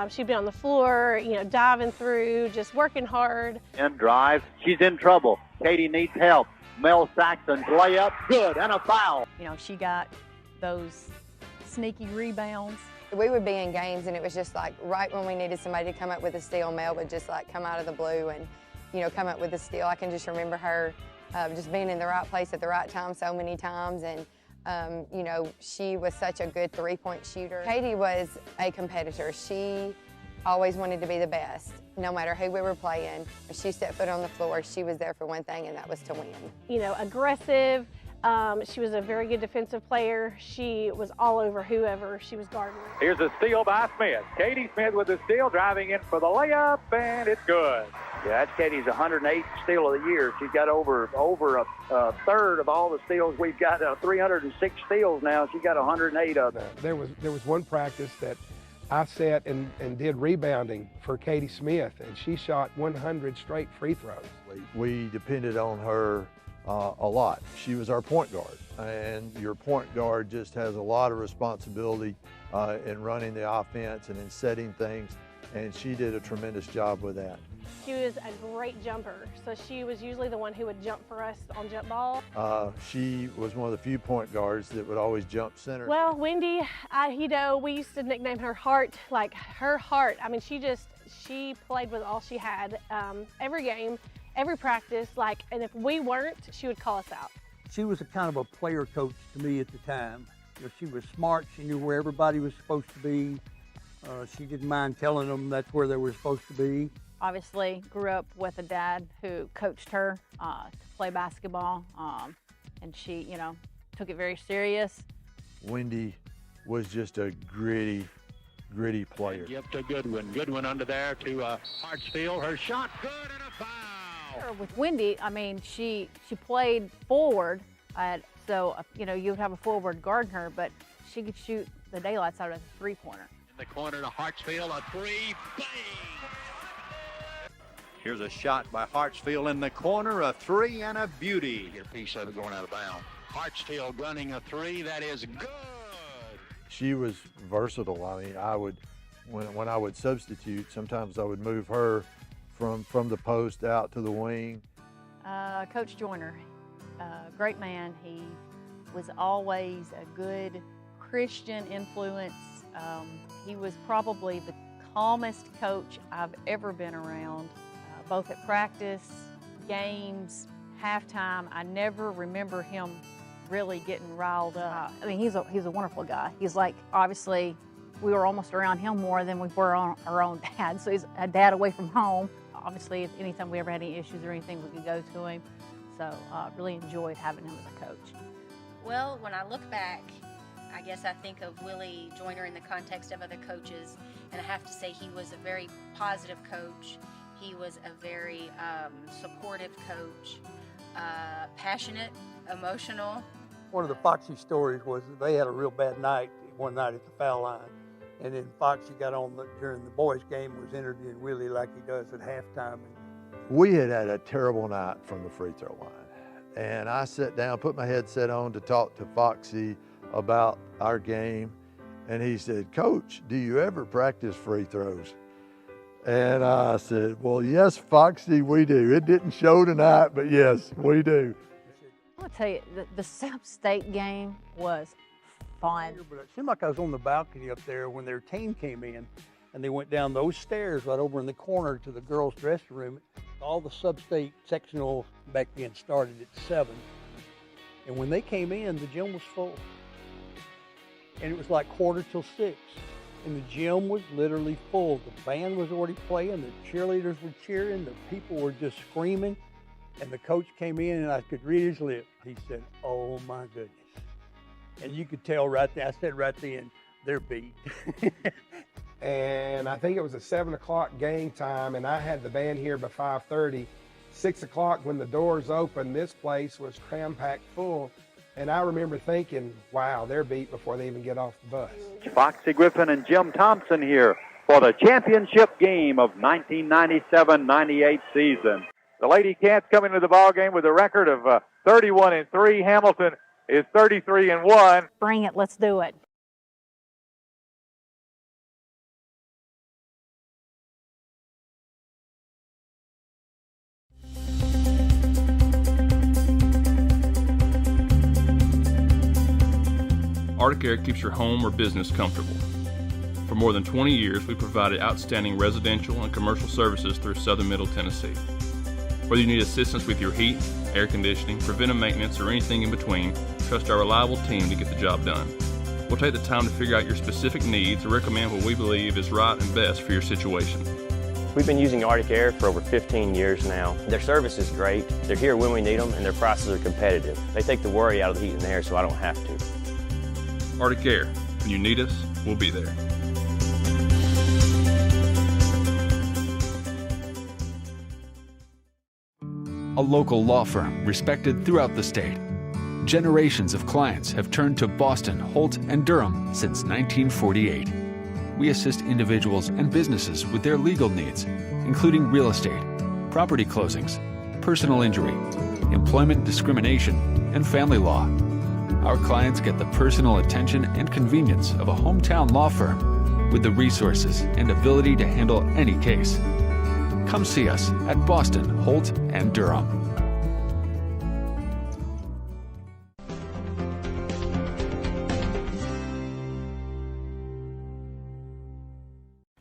[SPEAKER 26] She'd be on the floor, diving through, just working hard.
[SPEAKER 27] In drive, she's in trouble. Katie needs help. Mel Saxon's layup, good, and a foul.
[SPEAKER 22] She got those sneaky rebounds.
[SPEAKER 23] We would be in games, and it was just like right when we needed somebody to come up with a steal, Mel would just like come out of the blue and, come up with a steal. I can just remember her just being in the right place at the right time so many times, and she was such a good three-point shooter. Katie was a competitor. She always wanted to be the best, no matter who we were playing. If she stepped foot on the floor, she was there for one thing, and that was to win.
[SPEAKER 26] Aggressive. She was a very good defensive player. She was all over whoever she was guarding.
[SPEAKER 27] Here's a steal by Smith. Katie Smith with the steal, driving in for the layup, and it's good. Yeah, that's Katie's 108th steal of the year. She's got over a third of all the steals. We've got 306 steals now. She got 108 of them.
[SPEAKER 29] There was one practice that I sat and did rebounding for Katie Smith, and she shot 100 straight free throws.
[SPEAKER 24] We depended on her a lot. She was our point guard, and your point guard just has a lot of responsibility in running the offense and in setting things, and she did a tremendous job with that.
[SPEAKER 26] She was a great jumper, so she was usually the one who would jump for us on jump ball.
[SPEAKER 24] She was one of the few point guards that would always jump center.
[SPEAKER 26] Well, Wendy, we used to nickname her Heart, like her heart. I mean, she played with all she had, every game, every practice, and if we weren't, she would call us out.
[SPEAKER 7] She was a kind of a player coach to me at the time. She was smart, she knew where everybody was supposed to be. She didn't mind telling them that's where they were supposed to be.
[SPEAKER 8] Obviously, grew up with a dad who coached her to play basketball, and she, took it very serious.
[SPEAKER 24] Wendy was just a gritty player.
[SPEAKER 25] Yep, to Goodwin. Goodwin under there to Hartsfield. Her shot good and a foul.
[SPEAKER 8] With Wendy, she played forward, so you would have a forward guarding her, but she could shoot the daylights out of the three-pointer.
[SPEAKER 25] In the corner to Hartsfield, a three, bang!
[SPEAKER 9] Here's a shot by Hartsfield in the corner, a three and a beauty.
[SPEAKER 25] Get a piece of it going out of bounds. Hartsfield running a three, that is good.
[SPEAKER 24] She was versatile. I mean, when I would substitute, sometimes I would move her from the post out to the wing.
[SPEAKER 8] Coach Joyner, great man. He was always a good Christian influence. He was probably the calmest coach I've ever been around. Both at practice, games, halftime. I never remember him really getting riled up. He's a wonderful guy. He's obviously, we were almost around him more than we were on our own dad. So he's a dad away from home. Obviously, if anytime we ever had any issues or anything, we could go to him. So really enjoyed having him as a coach.
[SPEAKER 6] Well, when I look back, I guess I think of Willie Joyner in the context of other coaches, and I have to say he was a very positive coach. He was a very supportive coach, passionate, emotional.
[SPEAKER 7] One of the Foxy stories was that they had a real bad night one night at the foul line. And then Foxy got on during the boys' game, was interviewing Willie like he does at halftime.
[SPEAKER 24] We had a terrible night from the free throw line. And I sat down, put my headset on to talk to Foxy about our game. And he said, "Coach, do you ever practice free throws?" And I said, "Well, yes, Foxy, we do. It didn't show tonight, but yes, we do."
[SPEAKER 8] I'll tell you, the South State game was fun.
[SPEAKER 7] But it seemed like I was on the balcony up there when their team came in, and they went down those stairs right over in the corner to the girls' dressing room. All the sub-state sectionals back then started at 7. And when they came in, the gym was full. And it was like 5:45. And the gym was literally full. The band was already playing, the cheerleaders were cheering, the people were just screaming. And the coach came in and I could read his lip. He said, "Oh my goodness." And you could tell right there, I said right then, they're beat.
[SPEAKER 10] And I think it was a 7 o'clock game time, and I had the band here by 5:30. 6 o'clock when the doors opened, this place was cram-packed full. And I remember thinking, wow, they're beat before they even get off the bus.
[SPEAKER 27] Foxy Griffin and Jim Thompson here for the championship game of 1997-98 season. The Lady Cats coming to the ball game with a record of 31-3. Hamilton is 33-1.
[SPEAKER 8] Bring it, let's do it.
[SPEAKER 11] Arctic Air keeps your home or business comfortable. For more than 20 years, we've provided outstanding residential and commercial services through southern Middle Tennessee. Whether you need assistance with your heat, air conditioning, preventive maintenance, or anything in between, trust our reliable team to get the job done. We'll take the time to figure out your specific needs and recommend what we believe is right and best for your situation.
[SPEAKER 12] We've been using Arctic Air for over 15 years now. Their service is great, they're here when we need them, and their prices are competitive. They take the worry out of the heat and air so I don't have to.
[SPEAKER 11] Arctic Air. When you need us, we'll be there.
[SPEAKER 13] A local law firm respected throughout the state. Generations of clients have turned to Boston, Holt, and Durham since 1948. We assist individuals and businesses with their legal needs, including real estate, property closings, personal injury, employment discrimination, and family law. Our clients get the personal attention and convenience of a hometown law firm with the resources and ability to handle any case. Come see us at Boston, Holt, and Durham.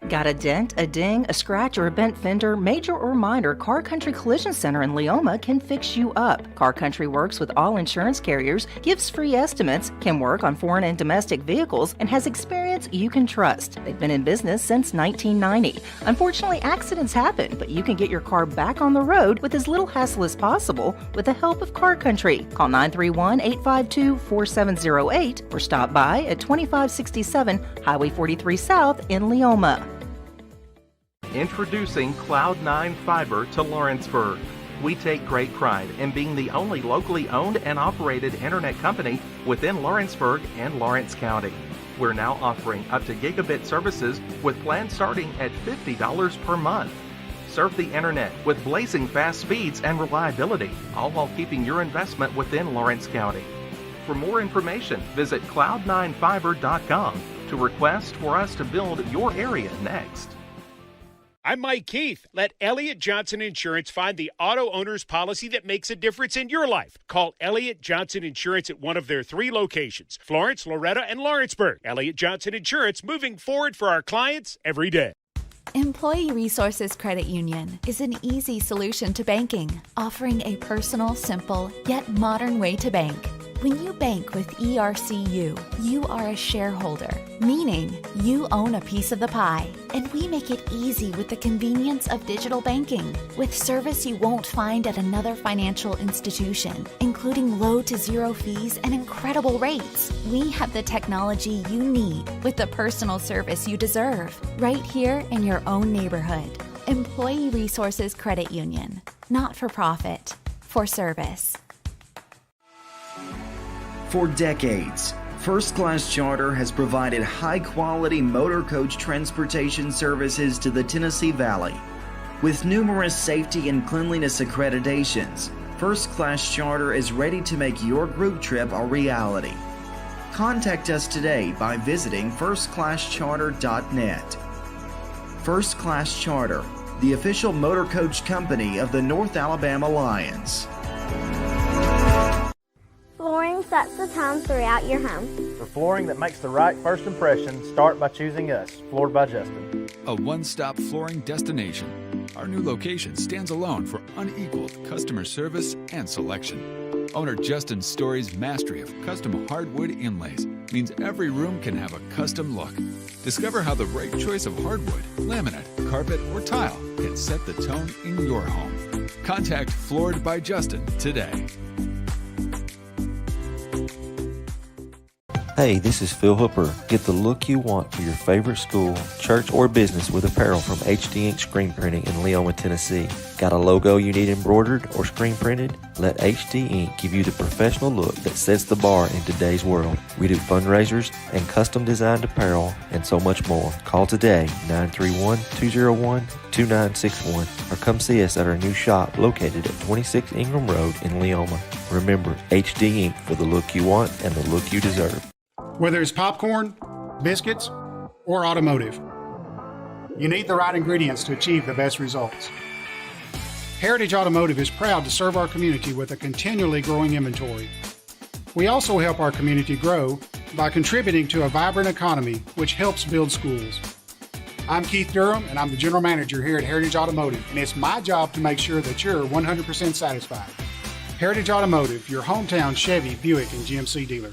[SPEAKER 1] Got a dent, a ding, a scratch, or a bent fender? Major or minor, Car Country Collision Center in Leoma can fix you up. Car Country works with all insurance carriers, gives free estimates, can work on foreign and domestic vehicles, and has experience you can trust. They've been in business since 1990. Unfortunately, accidents happen, but you can get your car back on the road with as little hassle as possible with the help of Car Country. Call 931-852-4708 or stop by at 2567 Highway 43 South in Leoma.
[SPEAKER 14] Introducing Cloud9 Fiber to Lawrenceburg. We take great pride in being the only locally owned and operated internet company within Lawrenceburg and Lawrence County. We're now offering up to gigabit services with plans starting at $50 per month. Surf the internet with blazing fast speeds and reliability, all while keeping your investment within Lawrence County. For more information, visit cloud9fiber.com to request for us to build your area next.
[SPEAKER 15] I'm Mike Keith. Let Elliott Johnson Insurance find the auto owner's policy that makes a difference in your life. Call Elliott Johnson Insurance at one of their 3 locations, Florence, Loretto, and Lawrenceburg. Elliott Johnson Insurance, moving forward for our clients every day.
[SPEAKER 16] Employee Resources Credit Union is an easy solution to banking, offering a personal, simple, yet modern way to bank. When you bank with ERCU, you are a shareholder, meaning you own a piece of the pie. And we make it easy with the convenience of digital banking, with service you won't find at another financial institution, including low to zero fees and incredible rates. We have the technology you need with the personal service you deserve, right here in your own neighborhood. Employee Resources Credit Union, not for profit, for service.
[SPEAKER 17] For decades, First Class Charter has provided high-quality motor coach transportation services to the Tennessee Valley. With numerous safety and cleanliness accreditations, First Class Charter is ready to make your group trip a reality. Contact us today by visiting firstclasscharter.net. First Class Charter, the official motor coach company of the North Alabama Lions.
[SPEAKER 18] Flooring sets the tone throughout your home.
[SPEAKER 19] For flooring that makes the right first impression, start by choosing us, Floored by Justin.
[SPEAKER 13] A one-stop flooring destination. Our new location stands alone for unequaled customer service and selection. Owner Justin Story's mastery of custom hardwood inlays means every room can have a custom look. Discover how the right choice of hardwood, laminate, carpet, or tile can set the tone in your home. Contact Floored by Justin today.
[SPEAKER 20] Hey, this is Phil Hooper. Get the look you want for your favorite school, church, or business with apparel from HD Ink Screen Printing in Leoma, Tennessee. Got a logo you need embroidered or screen printed? Let HD Ink give you the professional look that sets the bar in today's world. We do fundraisers and custom designed apparel and so much more. Call today, 931-201-2961, or come see us at our new shop located at 26 Ingram Road in Leoma. Remember, HD Ink for the look you want and the look you deserve.
[SPEAKER 21] Whether it's popcorn, biscuits, or automotive, you need the right ingredients to achieve the best results. Heritage Automotive is proud to serve our community with a continually growing inventory. We also help our community grow by contributing to a vibrant economy, which helps build schools. I'm Keith Durham, and I'm the General Manager here at Heritage Automotive, and it's my job to make sure that you're 100% satisfied. Heritage Automotive, your hometown Chevy, Buick, and GMC dealer.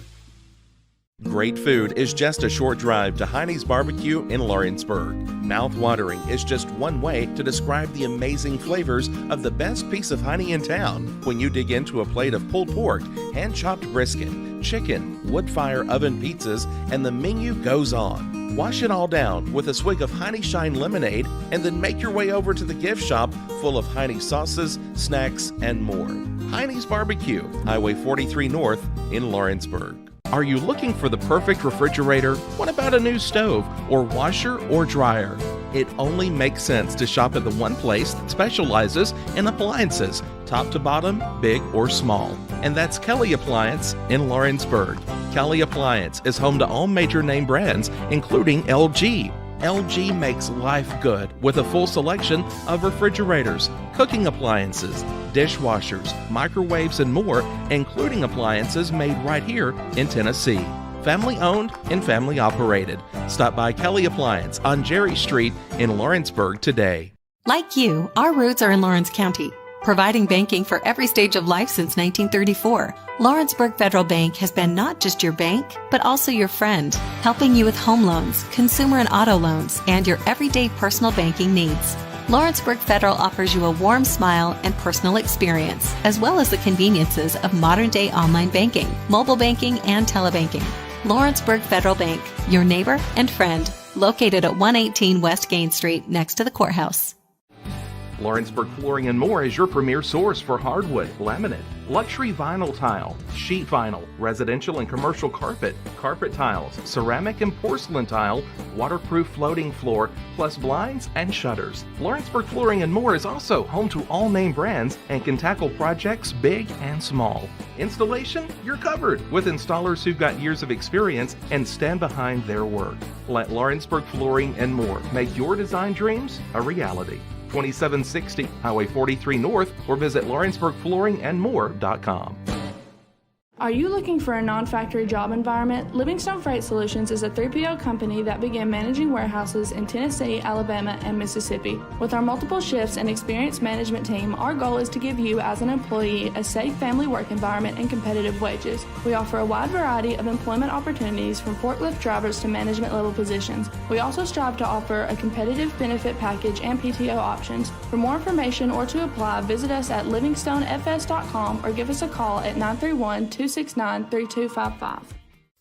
[SPEAKER 30] Great food is just a short drive to Heine's Barbecue in Lawrenceburg. Mouth-watering is just one way to describe the amazing flavors of the best piece of Heine in town when you dig into a plate of pulled pork, hand-chopped brisket, chicken, wood-fire oven pizzas, and the menu goes on. Wash it all down with a swig of Heine Shine lemonade and then make your way over to the gift shop full of Heine sauces, snacks, and more. Heine's Barbecue, Highway 43 North in Lawrenceburg. Are you looking for the perfect refrigerator? What about a new stove or washer or dryer? It only makes sense to shop at the one place that specializes in appliances, top to bottom, big or small. And that's Kelly Appliance in Lawrenceburg. Kelly Appliance is home to all major name brands, including LG. LG makes life good with a full selection of refrigerators, cooking appliances, dishwashers, microwaves, and more, including appliances made right here in Tennessee. Family owned and family operated. Stop by Kelly Appliance on Jerry Street in Lawrenceburg today.
[SPEAKER 2] Like you, our roots are in Lawrence County, providing banking for every stage of life since 1934. Lawrenceburg Federal Bank has been not just your bank, but also your friend, helping you with home loans, consumer and auto loans, and your everyday personal banking needs. Lawrenceburg Federal offers you a warm smile and personal experience, as well as the conveniences of modern-day online banking, mobile banking, and telebanking. Lawrenceburg Federal Bank, your neighbor and friend, located at 118 West Gain Street next to the courthouse.
[SPEAKER 14] Lawrenceburg Flooring and More is your premier source for hardwood, laminate, luxury vinyl tile, sheet vinyl, residential and commercial carpet, carpet tiles, ceramic and porcelain tile, waterproof floating floor, plus blinds and shutters. Lawrenceburg Flooring and More is also home to all name brands and can tackle projects big and small. Installation, you're covered with installers who've got years of experience and stand behind their work. Let Lawrenceburg Flooring and More make your design dreams a reality. 2760 Highway 43 North, or visit LawrenceburgFlooringandMore.com.
[SPEAKER 3] Are you looking for a non-factory job environment? Livingstone Freight Solutions is a 3PL company that began managing warehouses in Tennessee, Alabama, and Mississippi. With our multiple shifts and experienced management team, our goal is to give you, as an employee, a safe family work environment and competitive wages. We offer a wide variety of employment opportunities from forklift drivers to management level positions. We also strive to offer a competitive benefit package and PTO options. For more information or to apply, visit us at livingstonefs.com or give us a call at 931-269-3255.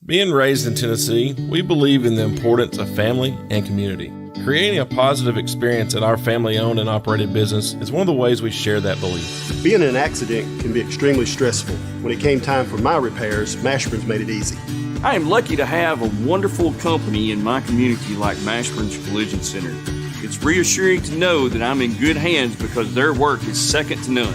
[SPEAKER 4] Being raised in Tennessee, we believe in the importance of family and community. Creating a positive experience at our family-owned and operated business is one of the ways we share that belief.
[SPEAKER 5] Being in an accident can be extremely stressful. When it came time for my repairs, Mashburn's made it easy.
[SPEAKER 9] I am lucky to have a wonderful company in my community like Mashburn's Collision Center. It's reassuring to know that I'm in good hands because their work is second to none.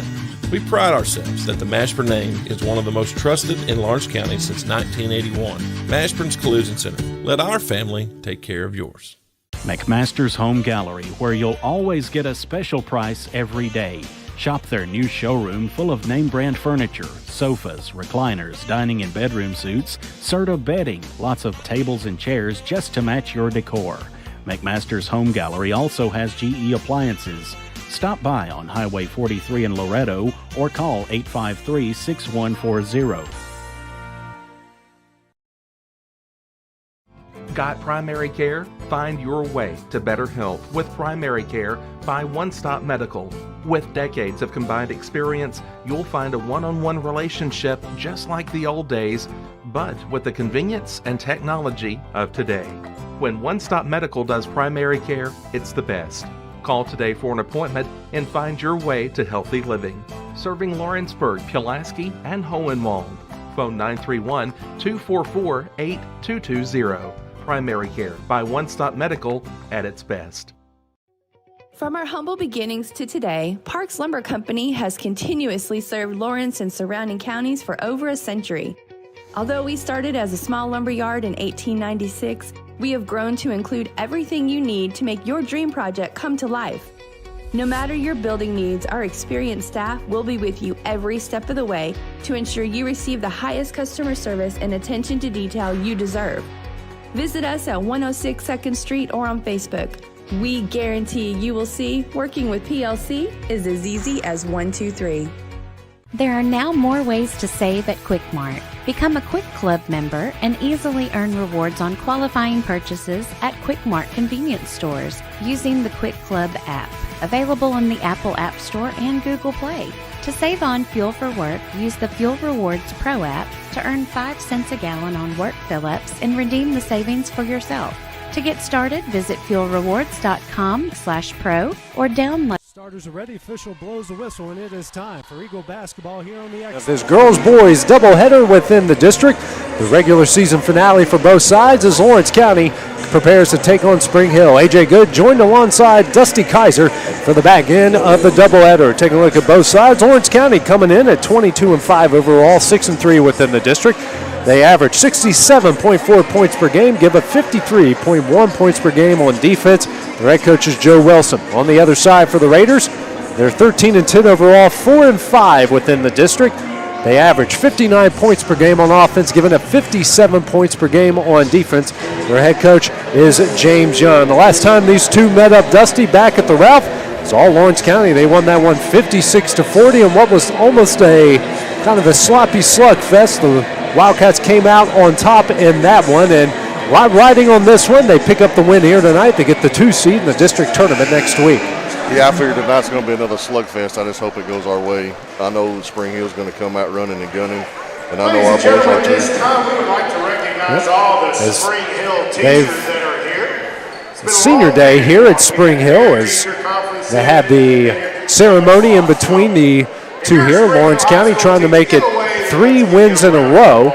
[SPEAKER 4] We pride ourselves that the Mashburn name is one of the most trusted in Lawrence County since 1981. Mashburn's Collision Center. Let our family take care of yours.
[SPEAKER 22] McMaster's Home Gallery, where you'll always get a special price every day. Shop their new showroom full of name brand furniture, sofas, recliners, dining and bedroom suites, Serta bedding, lots of tables and chairs just to match your decor. McMaster's Home Gallery also has GE appliances. Stop by on Highway 43 in Loretto or call 853-6140.
[SPEAKER 14] Got primary care? Find your way to better health with primary care by One Stop Medical. With decades of combined experience, you'll find a one-on-one relationship just like the old days, but with the convenience and technology of today. When One Stop Medical does primary care, it's the best. Call today for an appointment and find your way to healthy living. Serving Lawrenceburg, Pulaski, and Hohenwald. Phone 931-244-8220. Primary care by One Stop Medical at its best.
[SPEAKER 23] From our humble beginnings to today, Parks Lumber Company has continuously served Lawrence and surrounding counties for over a century. Although we started as a small lumber yard in 1896, we have grown to include everything you need to make your dream project come to life. No matter your building needs, our experienced staff will be with you every step of the way to ensure you receive the highest customer service and attention to detail you deserve. Visit us at 106 2nd Street or on Facebook. We guarantee you will see working with PLC is as easy as 1, 2, 3.
[SPEAKER 26] There are now more ways to save at Quick Mart. Become a Quick Club member and easily earn rewards on qualifying purchases at Quick Mart convenience stores using the Quick Club app, available on the Apple App Store and Google Play. To save on fuel for work, use the Fuel Rewards Pro app to earn 5 cents a gallon on work fill-ups and redeem the savings for yourself. To get started, visit fuelrewards.com/pro or download.
[SPEAKER 28] Starters are ready. Official blows the whistle, and it is time for Eagle basketball here on the X.
[SPEAKER 29] Of this girls-boys doubleheader within the district. The regular season finale for both sides as Lawrence County
[SPEAKER 28] prepares to take on Spring Hill. A.J. Good joined alongside Dusty Kaiser for the back end of the doubleheader. Taking a look at both sides, Lawrence County coming in at 22-5 overall, 6-3 within the district. They average 67.4 points per game, give up 53.1 points per game on defense. Their head coach is Joe Wilson. On the other side for the Raiders, they're 13-10 overall, 4-5 within the district. They average 59 points per game on offense, giving up 57 points per game on defense. Their head coach is James Young. The last time these two met up, Dusty, back at the Ralph, it's all Lawrence County. They won that one 56-40 in what was almost a kind of a sloppy slugfest. The Wildcats came out on top in that one, and riding on this one, they pick up the win here tonight. They get the 2 seed in the district tournament next week.
[SPEAKER 6] Yeah, I figured tonight's going to be another slugfest. I just hope it goes our way. I know Spring Hill's going to come out running and gunning, and I know our boys are too.
[SPEAKER 7] This time we would like to recognize all the Spring Hill teachers that are here.
[SPEAKER 28] It's Senior Day here at Spring Hill as they have the ceremony in between the two here. Lawrence County trying to make it 3 wins in a row,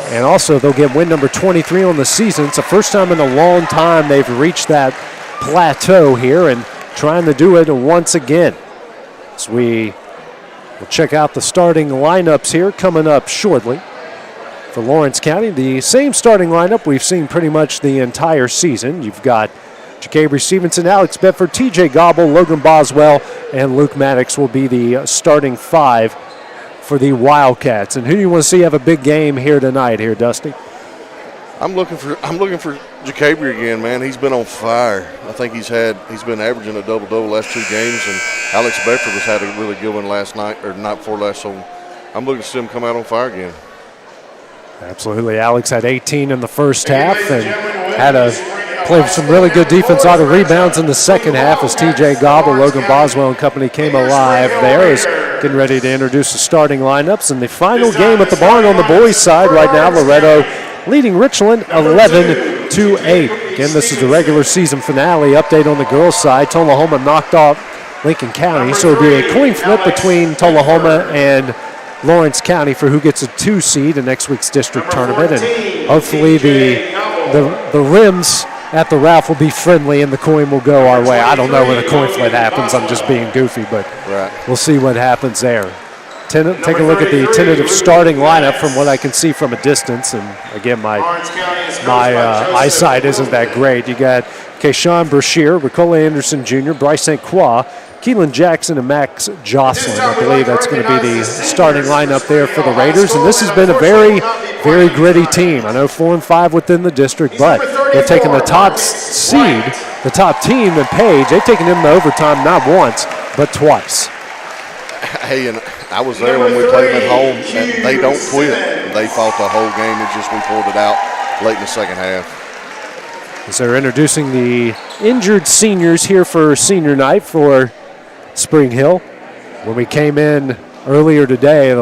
[SPEAKER 28] and also they'll get win number 23 on the season. It's the first time in a long time they've reached that plateau here, and trying to do it once again. So we will check out the starting lineups here coming up shortly. For Lawrence County, the same starting lineup we've seen pretty much the entire season. You've got Jacabri Stevenson, Alex Bedford, TJ Gobble, Logan Boswell, and Luke Maddox will be the starting 5 for the Wildcats. And who do you want to see have a big game here tonight here, Dusty?
[SPEAKER 6] I'm looking for Jacabri again, man. He's been on fire. I think he's been averaging a double-double last 2 games, and Alex Bedford has had a really good one last night, or night before last, so I'm looking to see him come out on fire again.
[SPEAKER 28] Absolutely. Alex had 18 in the first half and played some really good defense out of rebounds in the second half as TJ Gobble, Logan Boswell and company came alive there as getting ready to introduce the starting lineups. And the final game at the barn on the boys' side right now, Loretto leading Richland 11-8. Again, this is the regular season finale. Update on the girls' side, Tullahoma knocked off Lincoln County, so it'll be a coin flip between Tullahoma and Lawrence County for who gets a 2 seed in next week's district tournament. And hopefully the rims at the Ralph will be friendly and the coin will go our way. I don't know when the coin flip happens. I'm just being goofy, but we'll see what happens there. Take a look at the tentative starting lineup from what I can see from a distance. And again, my eyesight isn't that great. You got Kayshawn Brashear, Ricola Anderson Jr., Bryce St. Croix, Keelan Jackson, and Max Jocelyn. I believe that's going to be the starting lineup there for the Raiders. And this has been a very, very gritty team. I know 4-5 within the district, but they're taking the top seed, the top team in Page. They've taken them to overtime not once, but twice.
[SPEAKER 6] Hey, and I was there when we played them at home, and they don't quit. They fought the whole game. It's just we pulled it out late in the second half.
[SPEAKER 28] As they're introducing the injured seniors here for senior night for Spring Hill. When we came in earlier today,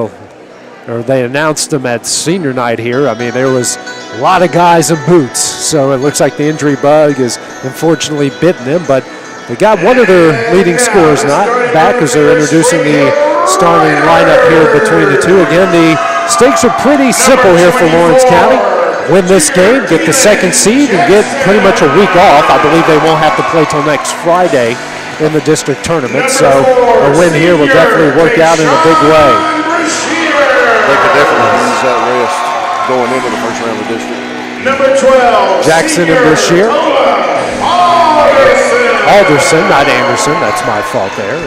[SPEAKER 28] they announced them at senior night here. I mean, there was a lot of guys in boots, so it looks like the injury bug has unfortunately bitten them, but they got one of their leading scorers not back as they're introducing the starting lineup here between the two. Again, the stakes are pretty simple here for Lawrence County. Win this game, get the second seed, and get pretty much a week off. I believe they won't have to play till next Friday in the district tournament, so a win here will definitely work out in a big way.
[SPEAKER 6] They could definitely use that rest going into the first round of the district.
[SPEAKER 7] Number 12,
[SPEAKER 28] Jackson and Brashear. Alderson, not Anderson. That's my fault there.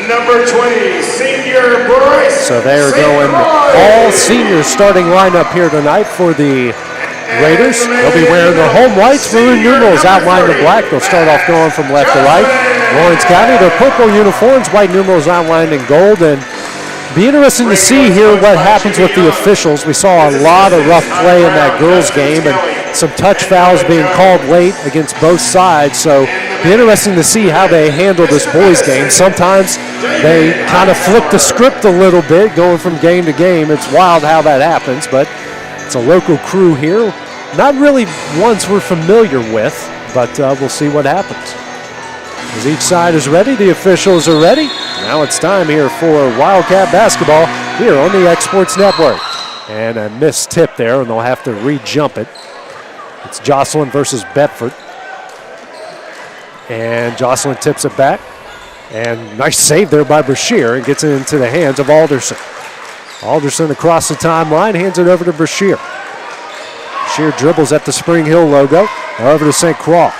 [SPEAKER 7] Number 20, senior Bryce.
[SPEAKER 28] So they are going all senior starting lineup here tonight for the Raiders. They'll be wearing their home whites, maroon numerals outlined in black. They'll start off going from left to right. Lawrence County, their purple uniforms, white numerals outlined in gold. And be interesting to see here what happens with the officials. We saw a lot of rough play in that girls game and some touch fouls being called late against both sides. So be interesting to see how they handle this boys game. Sometimes they kind of flip the script a little bit going from game to game. It's wild how that happens, but it's a local crew here. Not really ones we're familiar with, but we'll see what happens. As each side is ready, the officials are ready. Now it's time here for Wildcat basketball here on the Exports Network. And a missed tip there, and they'll have to re-jump it. It's Jocelyn versus Bedford. And Jocelyn tips it back. And nice save there by Brashear and gets it into the hands of Alderson. Alderson across the timeline, hands it over to Brashear. Brashear dribbles at the Spring Hill logo. Now over to St. Croix.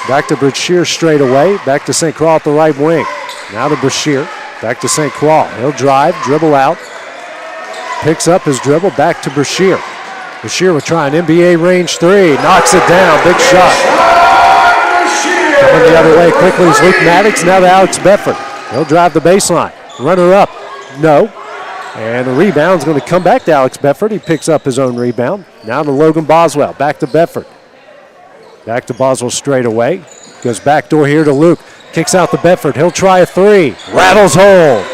[SPEAKER 28] Back to Brashear straight away. Back to St. Croix at the right wing. Now to Brashear. Back to St. Croix. He'll drive, dribble out. Picks up his dribble, back to Brashear. Brashear will try an NBA range three. Knocks it down, big shot. Coming the other way quickly is Luke Maddox. Now to Alex Bedford. He'll drive the baseline. Runner up, no. And the rebound's going to come back to Alex Bedford. He picks up his own rebound. Now to Logan Boswell, back to Bedford. Back to Boswell straight away. Goes backdoor here to Luke. Kicks out to Bedford. He'll try a three. Rattles home.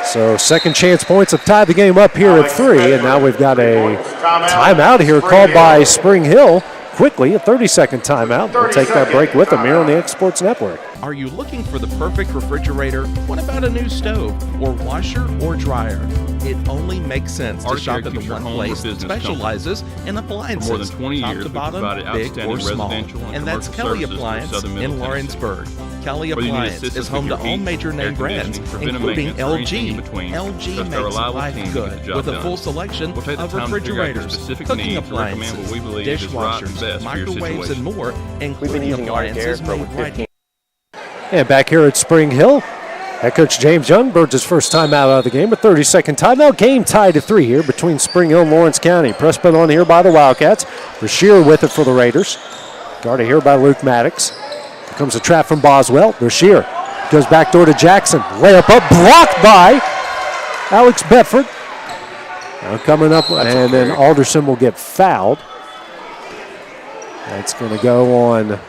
[SPEAKER 28] So second chance points have tied the game up here at 3. And now we've got a timeout here called by Spring Hill. Quickly, a 30-second timeout. We'll take that break with them here on the X Sports Network.
[SPEAKER 30] Are you looking for the perfect refrigerator? What about a new stove or washer or dryer? It only makes sense to shop at the one place that specializes in appliances.
[SPEAKER 1] For more than 20
[SPEAKER 30] top
[SPEAKER 1] years,
[SPEAKER 30] to
[SPEAKER 1] we've
[SPEAKER 30] bottom,
[SPEAKER 1] provided
[SPEAKER 30] big
[SPEAKER 1] outstanding
[SPEAKER 30] or small.
[SPEAKER 1] residential
[SPEAKER 30] And that's Kelly Appliance in Lawrenceburg. Kelly
[SPEAKER 1] Whether you need
[SPEAKER 30] Appliance
[SPEAKER 1] assistance
[SPEAKER 30] is home
[SPEAKER 1] with
[SPEAKER 30] to
[SPEAKER 1] your
[SPEAKER 30] all
[SPEAKER 1] heat,
[SPEAKER 30] major
[SPEAKER 1] air
[SPEAKER 30] name brands,
[SPEAKER 1] conditioning, preventive
[SPEAKER 30] including
[SPEAKER 1] maintenance, or anything
[SPEAKER 30] LG.
[SPEAKER 1] in between,
[SPEAKER 30] LG
[SPEAKER 1] trust our
[SPEAKER 30] makes
[SPEAKER 1] reliable
[SPEAKER 30] life
[SPEAKER 1] team to get
[SPEAKER 30] good
[SPEAKER 1] the job
[SPEAKER 30] with a
[SPEAKER 1] done.
[SPEAKER 30] full selection
[SPEAKER 1] We'll take the
[SPEAKER 30] of
[SPEAKER 1] time to figure out your
[SPEAKER 30] refrigerators,
[SPEAKER 1] specific
[SPEAKER 30] cooking
[SPEAKER 1] needs and recommend what
[SPEAKER 30] appliances,
[SPEAKER 1] we believe is right and
[SPEAKER 30] dishwashers,
[SPEAKER 1] best for your
[SPEAKER 30] microwaves, and
[SPEAKER 1] situation.
[SPEAKER 30] more,
[SPEAKER 1] We've been
[SPEAKER 30] including
[SPEAKER 1] using light air
[SPEAKER 30] appliances
[SPEAKER 1] for over
[SPEAKER 30] made right
[SPEAKER 1] 15
[SPEAKER 28] And back here at Spring Hill, head coach James Young burns his first time out of the game. A 30-second timeout. Game tied at 3 here between Spring Hill and Lawrence County. Press put on here by the Wildcats. Brashear with it for the Raiders. Guarded here by Luke Maddox. Here comes a trap from Boswell. Brashear goes back door to Jackson. Layup up, blocked by Alex Bedford. Now coming up, and then Alderson will get fouled. That's going to go on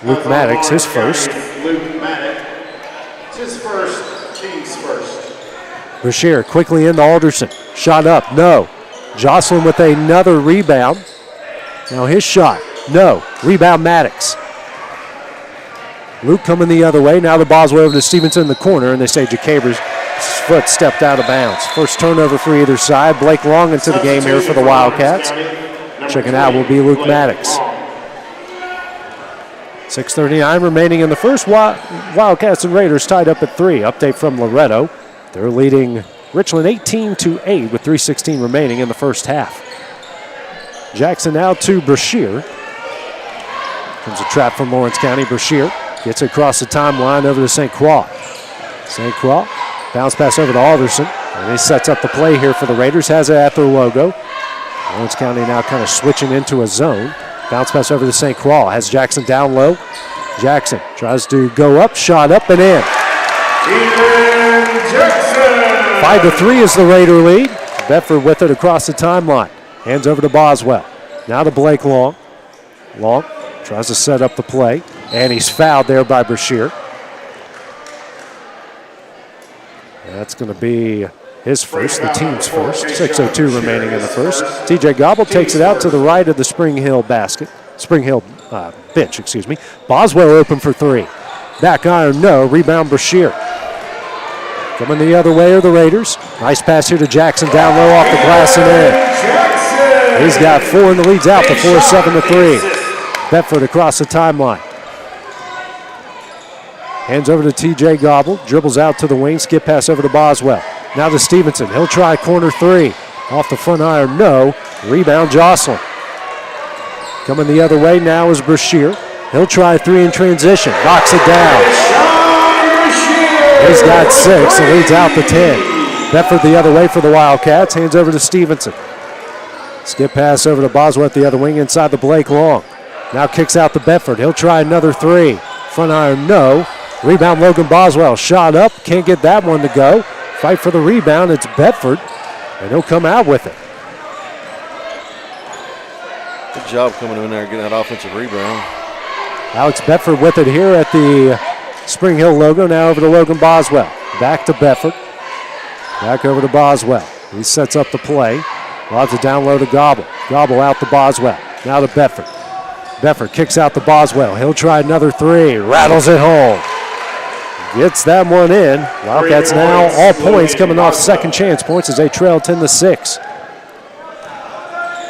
[SPEAKER 28] Luke Maddox, his first.
[SPEAKER 7] Luke Maddox, his first, team's first.
[SPEAKER 28] Brashear quickly into Alderson. Shot up, no. Jocelyn with another rebound. Now his shot, no. Rebound Maddox. Luke coming the other way. Now the ball's way over to Stevenson in the corner, and they say Jacaber's foot stepped out of bounds. First turnover for either side. Blake Long into the game here for the Wildcats. Checking out will be Luke Maddox. 6:39 remaining in the first. Wildcats and Raiders tied up at 3. Update from Loretto. They're leading Richland 18-8 with 3:16 remaining in the first half. Jackson now to Brashear. Comes a trap from Lawrence County. Brashear gets it across the timeline over to St. Croix. St. Croix, bounce pass over to Alderson. And he sets up the play here for the Raiders. Has it at their logo. Lawrence County now kind of switching into a zone. Bounce pass over to St. Croix. Has Jackson down low. Jackson tries to go up, shot up and in. 5-3 is the Raider lead. Bedford with it across the timeline. Hands over to Boswell. Now to Blake Long. Long tries to set up the play. And he's fouled there by Brashear. That's going to be his first, the team's first. 6:02 remaining in the first. TJ Gobble takes it out to the right of the Spring Hill bench, excuse me. Boswell open for 3. Back iron, no. Rebound Brashear. Coming the other way are the Raiders. Nice pass here to Jackson down low off the glass and in. He's got 4 and the lead's out to 4-7-3. Bedford across the timeline. Hands over to TJ Gobble. Dribbles out to the wing. Skip pass over to Boswell. Now to Stevenson. He'll try corner 3. Off the front iron, no. Rebound Jocelyn. Coming the other way now is Brashear. He'll try 3 in transition. Knocks it down. He's got 6. The lead's out to 10. Bedford the other way for the Wildcats. Hands over to Stevenson. Skip pass over to Boswell at the other wing inside the Blake Long. Now kicks out to Bedford. He'll try another 3. Front iron, no. Rebound Logan Boswell. Shot up. Can't get that one to go. Fight for the rebound. It's Bedford. And he'll come out with it.
[SPEAKER 6] Good job coming in there and getting that offensive rebound.
[SPEAKER 28] Alex Bedford with it here at the Spring Hill logo. Now over to Logan Boswell. Back to Bedford. Back over to Boswell. He sets up the play. Lobs it down low to Gobble. Gobble out to Boswell. Now to Bedford. Bedford kicks out to Boswell. He'll try another 3. Rattles it home. Gets that one in. Wildcats now all points coming off second chance points as they trail 10-6.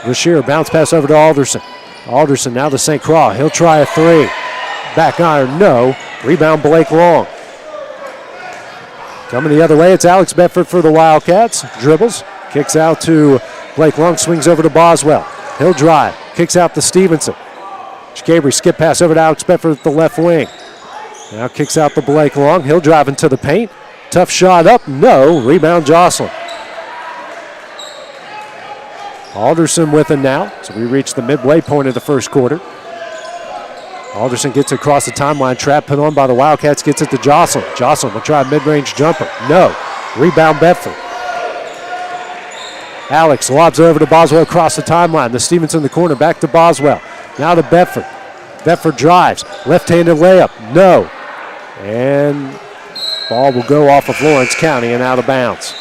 [SPEAKER 28] Brashear, bounce pass over to Alderson. Alderson now to St. Croix. He'll try a three. Back iron, no. Rebound, Blake Long. Coming the other way, it's Alex Bedford for the Wildcats. Dribbles, kicks out to Blake Long, swings over to Boswell. He'll drive, kicks out to Stevenson. Chicabry skip pass over to Alex Bedford at the left wing. Now kicks out to Blake Long. He'll drive into the paint. Tough shot up, no. Rebound, Jocelyn. Alderson with it now. So we reach the midway point of the first quarter. Alderson gets across the timeline. Trap put on by the Wildcats. Gets it to Jocelyn. Jocelyn will try a mid-range jumper. No. Rebound, Bedford. Alex lobs over to Boswell across the timeline. The Stevenson in the corner. Back to Boswell. Now to Bedford. Bedford drives. Left-handed layup. No. And ball will go off of Lawrence County and out of bounds.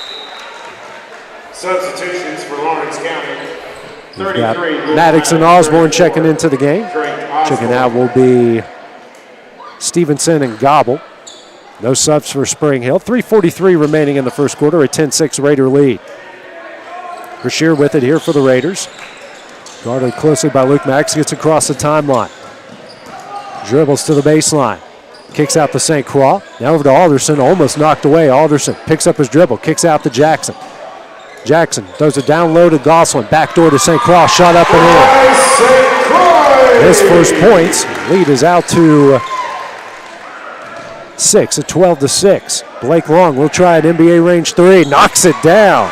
[SPEAKER 7] Substitutions for Lawrence County.
[SPEAKER 28] We've got Maddox and Osborne checking into the game. Checking out will be Stevenson and Gobble. No subs for Spring Hill. 3:43 remaining in the first quarter, a 10-6 Raider lead. Brashear with it here for the Raiders. Guarded closely by Luke Maddox, gets across the timeline. Dribbles to the baseline. Kicks out to St. Croix. Now over to Alderson, almost knocked away. Alderson picks up his dribble, kicks out to Jackson. Jackson throws it down low to Gosselin. Backdoor to St. Croix. Shot up and in. His first points. Lead is out to 6 at 12-6. Blake Long will try an NBA range three. Knocks it down.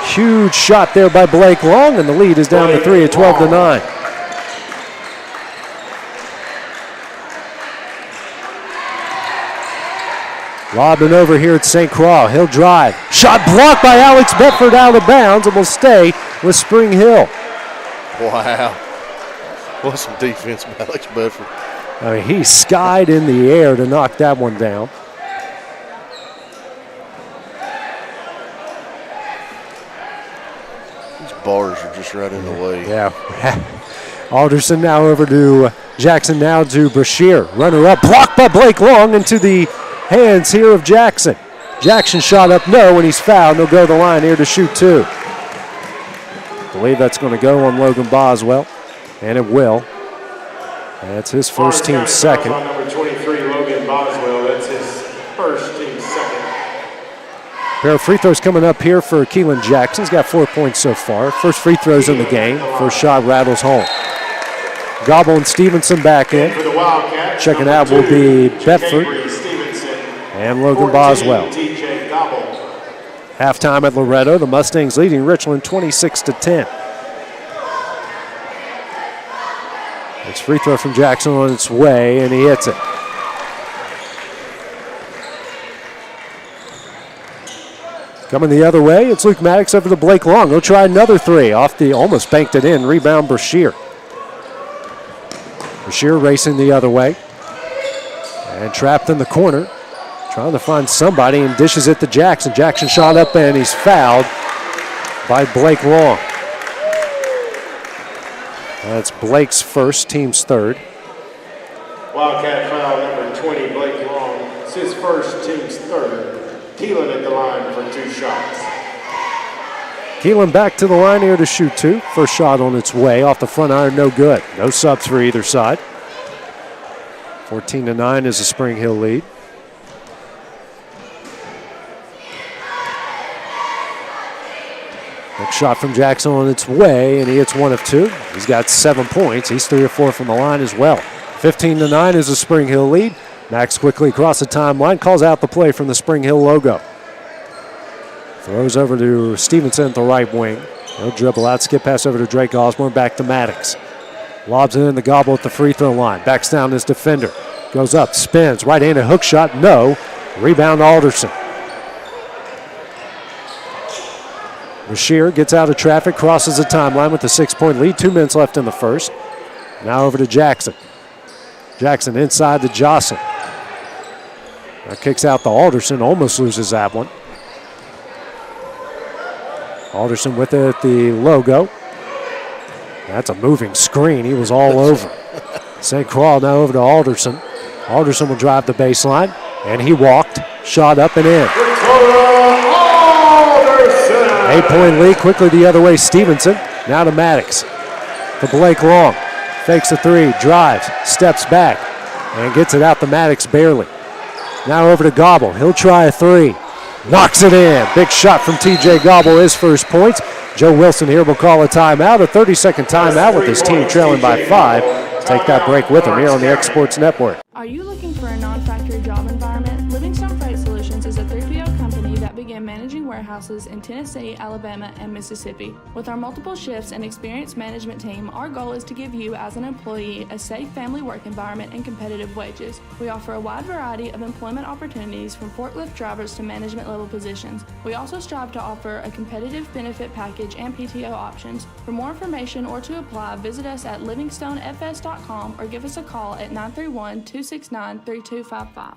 [SPEAKER 28] Huge shot there by Blake Long, and the lead is down to 3 at 12-9. Lobbing over here at St. Croix. He'll drive. Shot blocked by Alex Bedford out of bounds and will stay with Spring Hill.
[SPEAKER 6] Wow. What some defense by Alex Bedford.
[SPEAKER 28] I mean, he skied in the air to knock that one down.
[SPEAKER 6] These bars are just right in the way.
[SPEAKER 28] Yeah. Alderson now over to Jackson, now to Brashear. Runner up, blocked by Blake Long into the hands here of Jackson. Jackson shot up, no, and he's fouled. He'll go to the line here to shoot two. I believe that's going to go on Logan Boswell, and it will. That's his first, team second.
[SPEAKER 7] On number 23, Logan Boswell. That's his first, team second.
[SPEAKER 28] Pair of free throws coming up here for Keelan Jackson. He's got 4 points so far. First free throws in the game. First shot rattles home. Gobble and Stevenson back in. Checking out will be Bedford and Logan Boswell. Halftime at Loretto. The Mustangs leading Richland 26-10. It's free throw from Jackson on its way, and he hits it. Coming the other way, it's Luke Maddox over to Blake Long. He'll try another three. Off the, almost banked it in. Rebound, Brashear. Brashear racing the other way. And trapped in the corner. Trying to find somebody and dishes it to Jackson. Jackson shot up and he's fouled by Blake Long. That's Blake's first, team's third.
[SPEAKER 7] Wildcat foul number 20, Blake Long. It's his first, team's third. Keelan at the line for two shots.
[SPEAKER 28] Keelan back to the line here to shoot two. First shot on its way. Off the front iron, no good. No subs for either side. 14-9 is the Spring Hill lead. Next shot from Jackson on its way, and he hits one of two. He's got 7 points. He's 3 of 4 from the line as well. 15-9 is the Spring Hill lead. Max quickly across the timeline, calls out the play from the Spring Hill logo. Throws over to Stevenson at the right wing. He'll dribble out, skip pass over to Drake Osborne, back to Maddox. Lobs it in the Gobble at the free throw line. Backs down his defender. Goes up, spins, right-handed hook shot, no. Rebound Alderson. Brashear gets out of traffic, crosses the timeline with a 6-point lead. 2 minutes left in the first. Now over to Jackson. Jackson inside to Jocelyn. Now kicks out to Alderson, almost loses that one. Alderson with it at the logo. That's a moving screen. He was all over. St. Croix now over to Alderson. Alderson will drive the baseline, and he walked. Shot up and in. 8-point lead quickly the other way. Stevenson Now to Maddox. To Blake Long. Fakes a three, drives, steps back, and gets it out to Maddox barely. Now over to Gobble. He'll try a three. Knocks it in. Big shot from TJ Gobble, his first points. Joe Wilson here will call a timeout, a 30-second timeout with his team trailing by 5. Take that break with him here on the Exports Network.
[SPEAKER 3] Are you looking for a non-factory job environment? Livingstone Freight Solutions is a 3PL company that began managing warehouses in Tennessee, Alabama, and Mississippi. With our multiple shifts and experienced management team, our goal is to give you, as an employee, a safe family work environment and competitive wages. We offer a wide variety of employment opportunities from forklift drivers to management level positions. We also strive to offer a competitive benefit package and PTO options. For more information or to apply, visit us at livingstonefs.com or give us a call at 931-269-3255.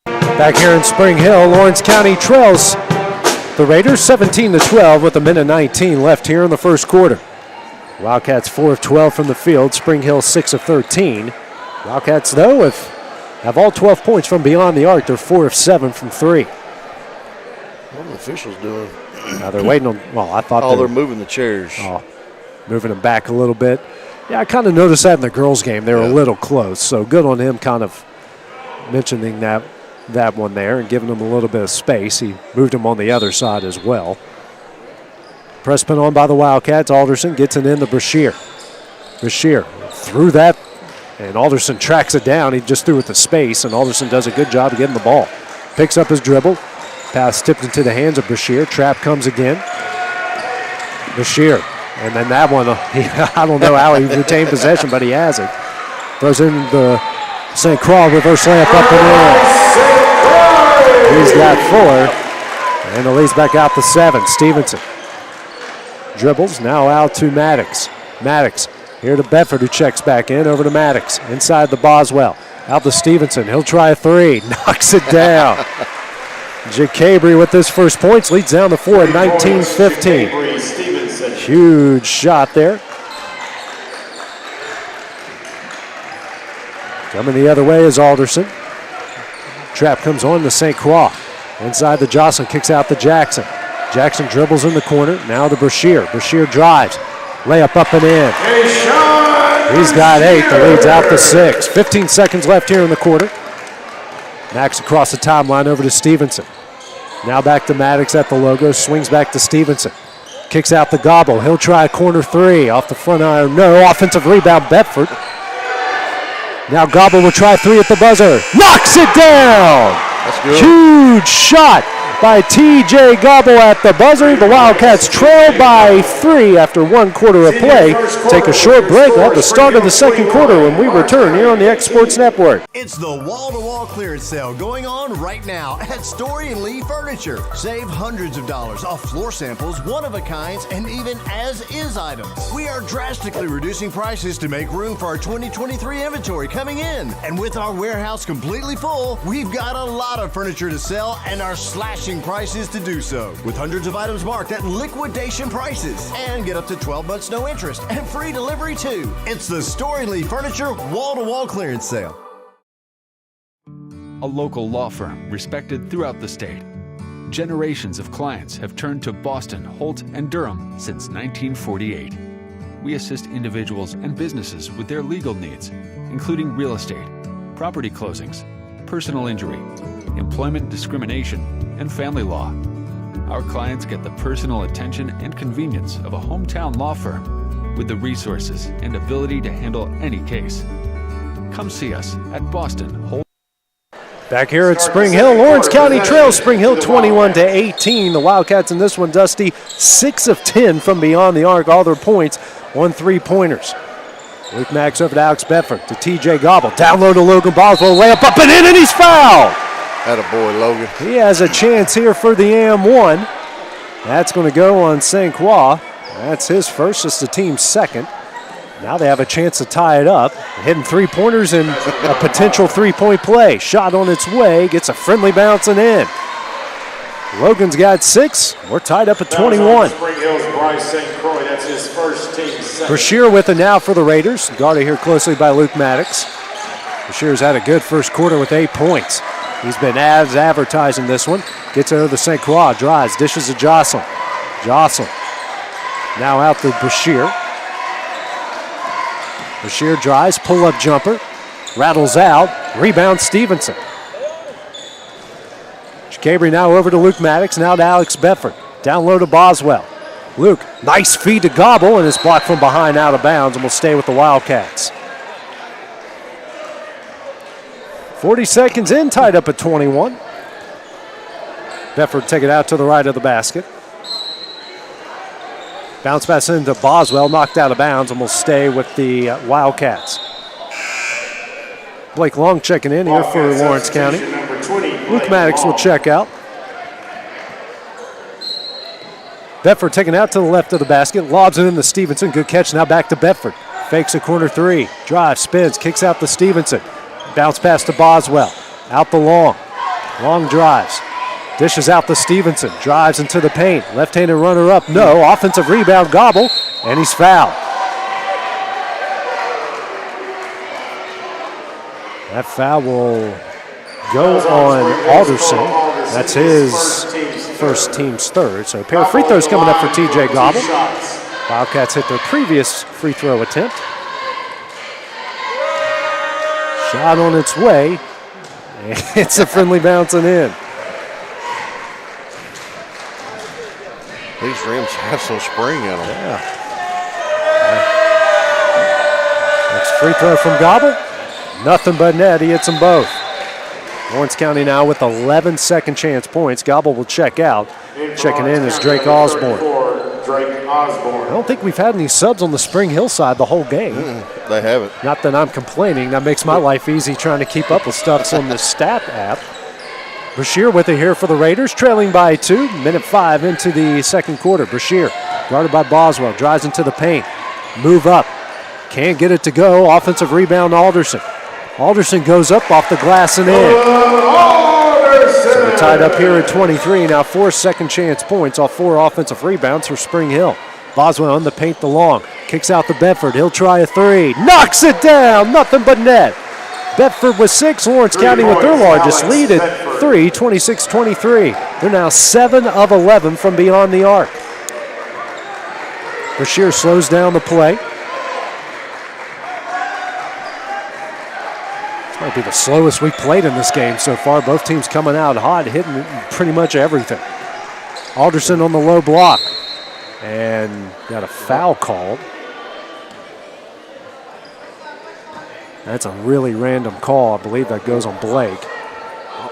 [SPEAKER 28] Back here in Spring Hill, Lawrence County trails the Raiders 17-12 with a minute 19 left here in the first quarter. Wildcats 4 of 12 from the field, Spring Hill 6 of 13. Wildcats, though, have all 12 points from beyond the arc. They're 4 of 7 from 3.
[SPEAKER 6] What are the officials doing?
[SPEAKER 28] Now they're waiting on, I thought
[SPEAKER 6] they're moving the chairs.
[SPEAKER 28] Moving them back a little bit. Yeah, I kind of noticed that in the girls' game. They were a little close, so good on him kind of mentioning that one there and giving them a little bit of space. He moved them on the other side as well. Press pin on by the Wildcats. Alderson gets it in to Brashear. Brashear threw that, and Alderson tracks it down. He just threw it to space, and Alderson does a good job of getting the ball. Picks up his dribble. Pass tipped into the hands of Brashear. Trap comes again. Brashear. And then that one, I don't know how he retained possession, but he has it. Throws in the St. Croix reverse layup up and in. He's got 4. And the lead's back out to 7. Stevenson dribbles, now out to Maddox. Maddox here to Bedford, who checks back in, over to Maddox. Inside the Boswell. Out to Stevenson. He'll try a 3. Knocks it down. Jacabry with his first points, leads down to 4 at 19-15. Huge shot there. Coming the other way is Alderson. Trap comes on to St. Croix. Inside the Jocelyn, kicks out to Jackson. Jackson dribbles in the corner, now to Brashear. Brashear drives. Layup up and in. He's got 8, the lead's out to 6. 15 seconds left here in the quarter. Max across the timeline over to Stevenson. Now back to Maddox at the logo, swings back to Stevenson. Kicks out the Gobble. He'll try a corner 3 off the front iron. No, offensive rebound, Bedford. Now Gobble will try 3 at the buzzer. Knocks it down.
[SPEAKER 6] That's good.
[SPEAKER 28] Huge shot by TJ Gobble at the buzzer. The Wildcats trail by 3 after 1 quarter of play. Take a short break at the start of the second quarter when we return here on the Exports Network.
[SPEAKER 1] It's the wall-to-wall clearance sale going on right now at Story & Lee Furniture. Save hundreds of dollars off floor samples, one-of-a-kinds, and even as-is items. We are drastically reducing prices to make room for our 2023 inventory coming in. And with our warehouse completely full, we've got a lot of furniture to sell and are slashing prices to do so, with hundreds of items marked at liquidation prices, and get up to 12 months no interest and free delivery too. It's the Story Lee Furniture wall-to-wall clearance sale.
[SPEAKER 13] A local law firm respected throughout the state. Generations of clients have turned to Boston, Holt, and Durham since 1948. We assist individuals and businesses with their legal needs, including real estate, property closings, personal injury, employment discrimination, and family law. Our clients get the personal attention and convenience of a hometown law firm with the resources and ability to handle any case. Come see us at Boston, Holt.
[SPEAKER 28] Back here at Spring Hill, Lawrence County trails Spring Hill 21-18. The Wildcats in this one, Dusty, 6 of 10 from beyond the arc, all their points on 3-pointers. Luke Max over to Alex Bedford, to TJ Gobble. Down low to Logan Boswell, layup up and in, and he's fouled.
[SPEAKER 6] Attaboy, Logan.
[SPEAKER 28] He has a chance here for the AM1. That's going to go on St. Croix. That's his first, it's the team's second. Now they have a chance to tie it up. Hitting 3-pointers and a potential 3-point play. Shot on its way, gets a friendly bounce and in. Logan's got 6. We're tied up at 21.
[SPEAKER 7] Spring Hill's Bryce St. Croix, that's his first team second.
[SPEAKER 28] Brashear with it now for the Raiders. Guarded here closely by Luke Maddox. Brashear's had a good first quarter with 8 points. He's been as advertising this one. Gets it over to St. Croix, drives, dishes to Jocelyn. Jocelyn Now out to Bashir. Bashir drives, pull-up jumper. Rattles out. Rebound Stevenson. Cabry now over to Luke Maddox. Now to Alex Bedford. Down low to Boswell. Luke, nice feed to Gobble, and it's blocked from behind out of bounds and will stay with the Wildcats. 40 seconds in, tied up at 21. Bedford take it out to the right of the basket. Bounce pass into Boswell, knocked out of bounds, and will stay with the Wildcats. Blake Long checking in here for Lawrence County. Luke Maddox will check out. Bedford taken out to the left of the basket, lobs it into Stevenson. Good catch, now back to Bedford. Fakes a corner three, drives, spins, kicks out to Stevenson. Bounce pass to Boswell, out the Long. Long drives, dishes out to Stevenson, drives into the paint. Left-handed runner up, no. Offensive rebound, Gobble, and he's fouled. That foul will go on Alderson. That's his first, team's third. So a pair of free throws coming up for TJ Gobble. Wildcats hit their previous free throw attempt. Shot on its way. It's a friendly bouncing in.
[SPEAKER 6] These rims have some spring in them.
[SPEAKER 28] Yeah. Next free throw from Gobble. Nothing but net. He hits them both. Lawrence County now with 11 second chance points. Gobble will check out. Checking in is Drake Osborne. I don't think we've had any subs on the Spring Hill side the whole game.
[SPEAKER 6] They haven't.
[SPEAKER 28] Not that I'm complaining. That makes my life easy trying to keep up with stuff on the stat app. Bashir with it here for the Raiders, trailing by 2. Minute 5 into the second quarter. Bashir guarded by Boswell. Drives into the paint. Move up. Can't get it to go. Offensive rebound, Alderson. Alderson goes up off the glass and in. So we're tied up here at 23. Now 4 second chance points off 4 offensive rebounds for Spring Hill. Boswell in the paint, the Long. Kicks out to Bedford. He'll try a three. Knocks it down. Nothing but net. Bedford with 6. Lawrence County with their largest lead at 3, 26-23. They're now 7 of 11 from beyond the arc. Bashir slows down the play. Might be the slowest we've played in this game so far. Both teams coming out hot, hitting pretty much everything. Alderson on the low block. And got a foul called. That's a really random call. I believe that goes on Blake.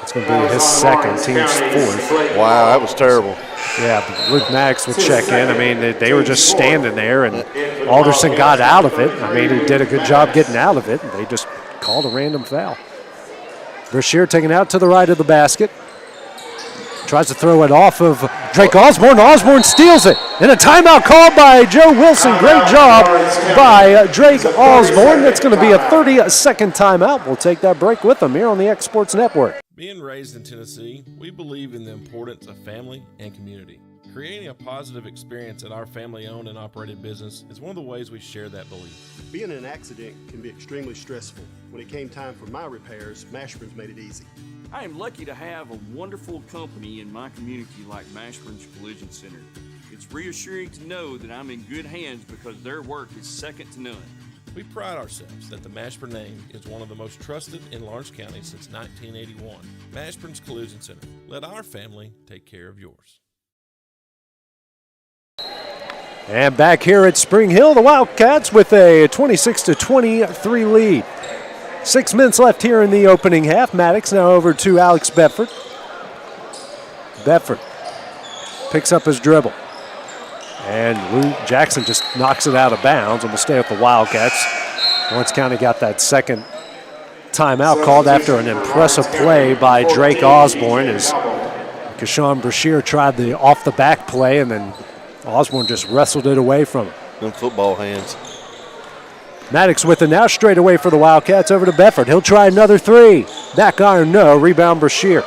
[SPEAKER 28] It's going to be his second, team's fourth.
[SPEAKER 6] Wow, that was terrible.
[SPEAKER 28] Yeah, but Luke Maddox would check in. I mean, they were just standing there, and Alderson got out of it. I mean, he did a good job getting out of it. And they just called a random foul. Brashear taken out to the right of the basket. Tries to throw it off of Drake Osborne. Osborne steals it. And a timeout called by Joe Wilson. Great job by Drake Osborne. That's going to be a 30-second timeout. We'll take that break with them here on the X Sports Network.
[SPEAKER 4] Being raised in Tennessee, we believe in the importance of family and community. Creating a positive experience at our family-owned and operated business is one of the ways we share that belief.
[SPEAKER 5] Being in an accident can be extremely stressful. When it came time for my repairs, Mashburn's made it easy.
[SPEAKER 9] I am lucky to have a wonderful company in my community like Mashburn's Collision Center. It's reassuring to know that I'm in good hands because their work is second to none.
[SPEAKER 4] We pride ourselves that the Mashburn name is one of the most trusted in Lawrence County since 1981. Mashburn's Collision Center. Let our family take care of yours.
[SPEAKER 28] And back here at Spring Hill, the Wildcats with a 26-23 lead. 6 minutes left here in the opening half. Maddox now over to Alex Bedford. Bedford picks up his dribble. And Lou Jackson just knocks it out of bounds and will stay with the Wildcats. Lawrence County got that second timeout called after an impressive play by Drake Osborne as Kashawn Brashear tried the off-the-back play and then Osborne just wrestled it away from him.
[SPEAKER 6] Them football hands.
[SPEAKER 28] Maddox with it now straight away for the Wildcats over to Bedford. He'll try another three. Back iron, no. Rebound Brashear.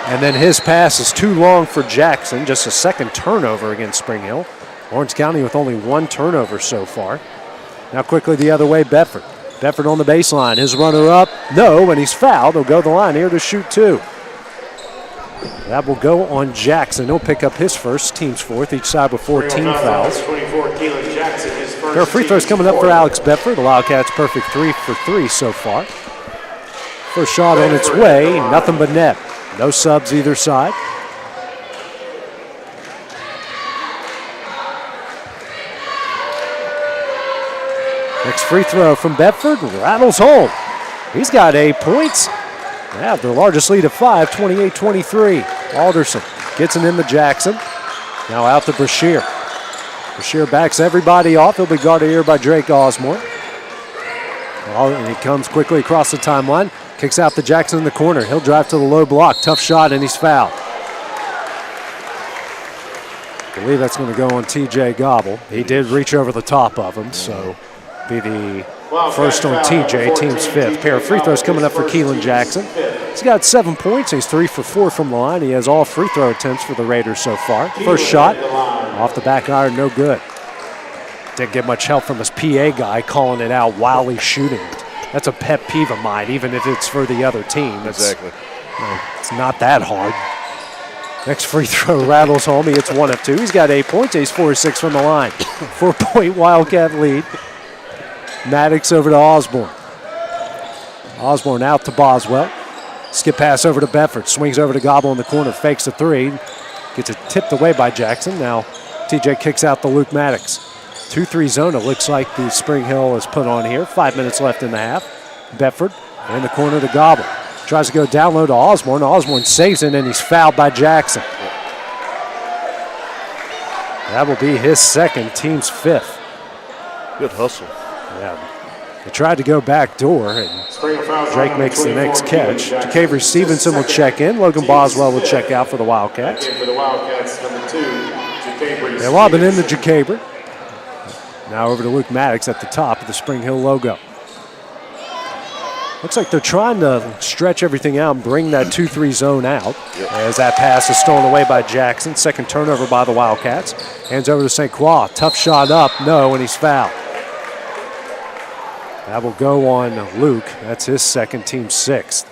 [SPEAKER 28] And then his pass is too long for Jackson. Just a second turnover against Spring Hill. Lawrence County with only 1 turnover so far. Now quickly the other way, Bedford. Bedford on the baseline. His runner up, no, and he's fouled. He'll go to the line here to shoot 2. That will go on Jackson. He'll pick up his first, team's fourth, each side with 14 fouls.
[SPEAKER 7] 24, Keelan Jackson, his first.
[SPEAKER 28] Pair of free throws coming up for Alex Bedford. The Wildcats perfect 3 for 3 so far. First shot on its way, nothing but net. No subs either side. Next free throw from Bedford, rattles home. He's got 8 points. They have their largest lead of 5, 28-23. Alderson gets it into Jackson. Now out to Brashear. Brashear backs everybody off. He'll be guarded here by Drake Osborne. And he comes quickly across the timeline. Kicks out to Jackson in the corner. He'll drive to the low block. Tough shot, and he's fouled. I believe that's going to go on TJ Gobble. He did reach over the top of him, so be the first on TJ, team's fifth. Pair of free throws coming up for Keelan Jackson. He's got 7 points. He's 3 for 4 from the line. He has all free throw attempts for the Raiders so far. First shot off the back iron, no good. Didn't get much help from his PA guy calling it out while he's shooting it. That's a pet peeve of mine, even if it's for the other team.
[SPEAKER 6] Exactly.
[SPEAKER 28] It's not that hard. Next free throw rattles home. He hits 1 of 2. He's got 8 points. He's 4 of 6 from the line. 4-point Wildcat lead. Maddox over to Osborne. Osborne out to Boswell. Skip pass over to Bedford. Swings over to Gobble in the corner. Fakes a 3. Gets it tipped away by Jackson. Now TJ kicks out to Luke Maddox. 2-3 zone, it looks like the Spring Hill is put on here. 5 minutes left in the half. Bedford in the corner to Gobble. Tries to go down low to Osborne. Osborne saves it, and he's fouled by Jackson. That will be his second, team's fifth.
[SPEAKER 6] Good hustle.
[SPEAKER 28] Yeah. They tried to go back door, and Drake makes the next catch. Ja'Cavery Stevenson will check in. Logan Boswell will check out for the Wildcats.
[SPEAKER 7] For the Wildcats, number 2, Ja'Cavery
[SPEAKER 28] They lob it into Ja'Cavery. Now over to Luke Maddox at the top of the Spring Hill logo. Looks like they're trying to stretch everything out and bring that 2-3 zone out. As that pass is stolen away by Jackson. Second turnover by the Wildcats. Hands over to St. Croix. Tough shot up. No, and he's fouled. That will go on Luke. That's his second, team sixth.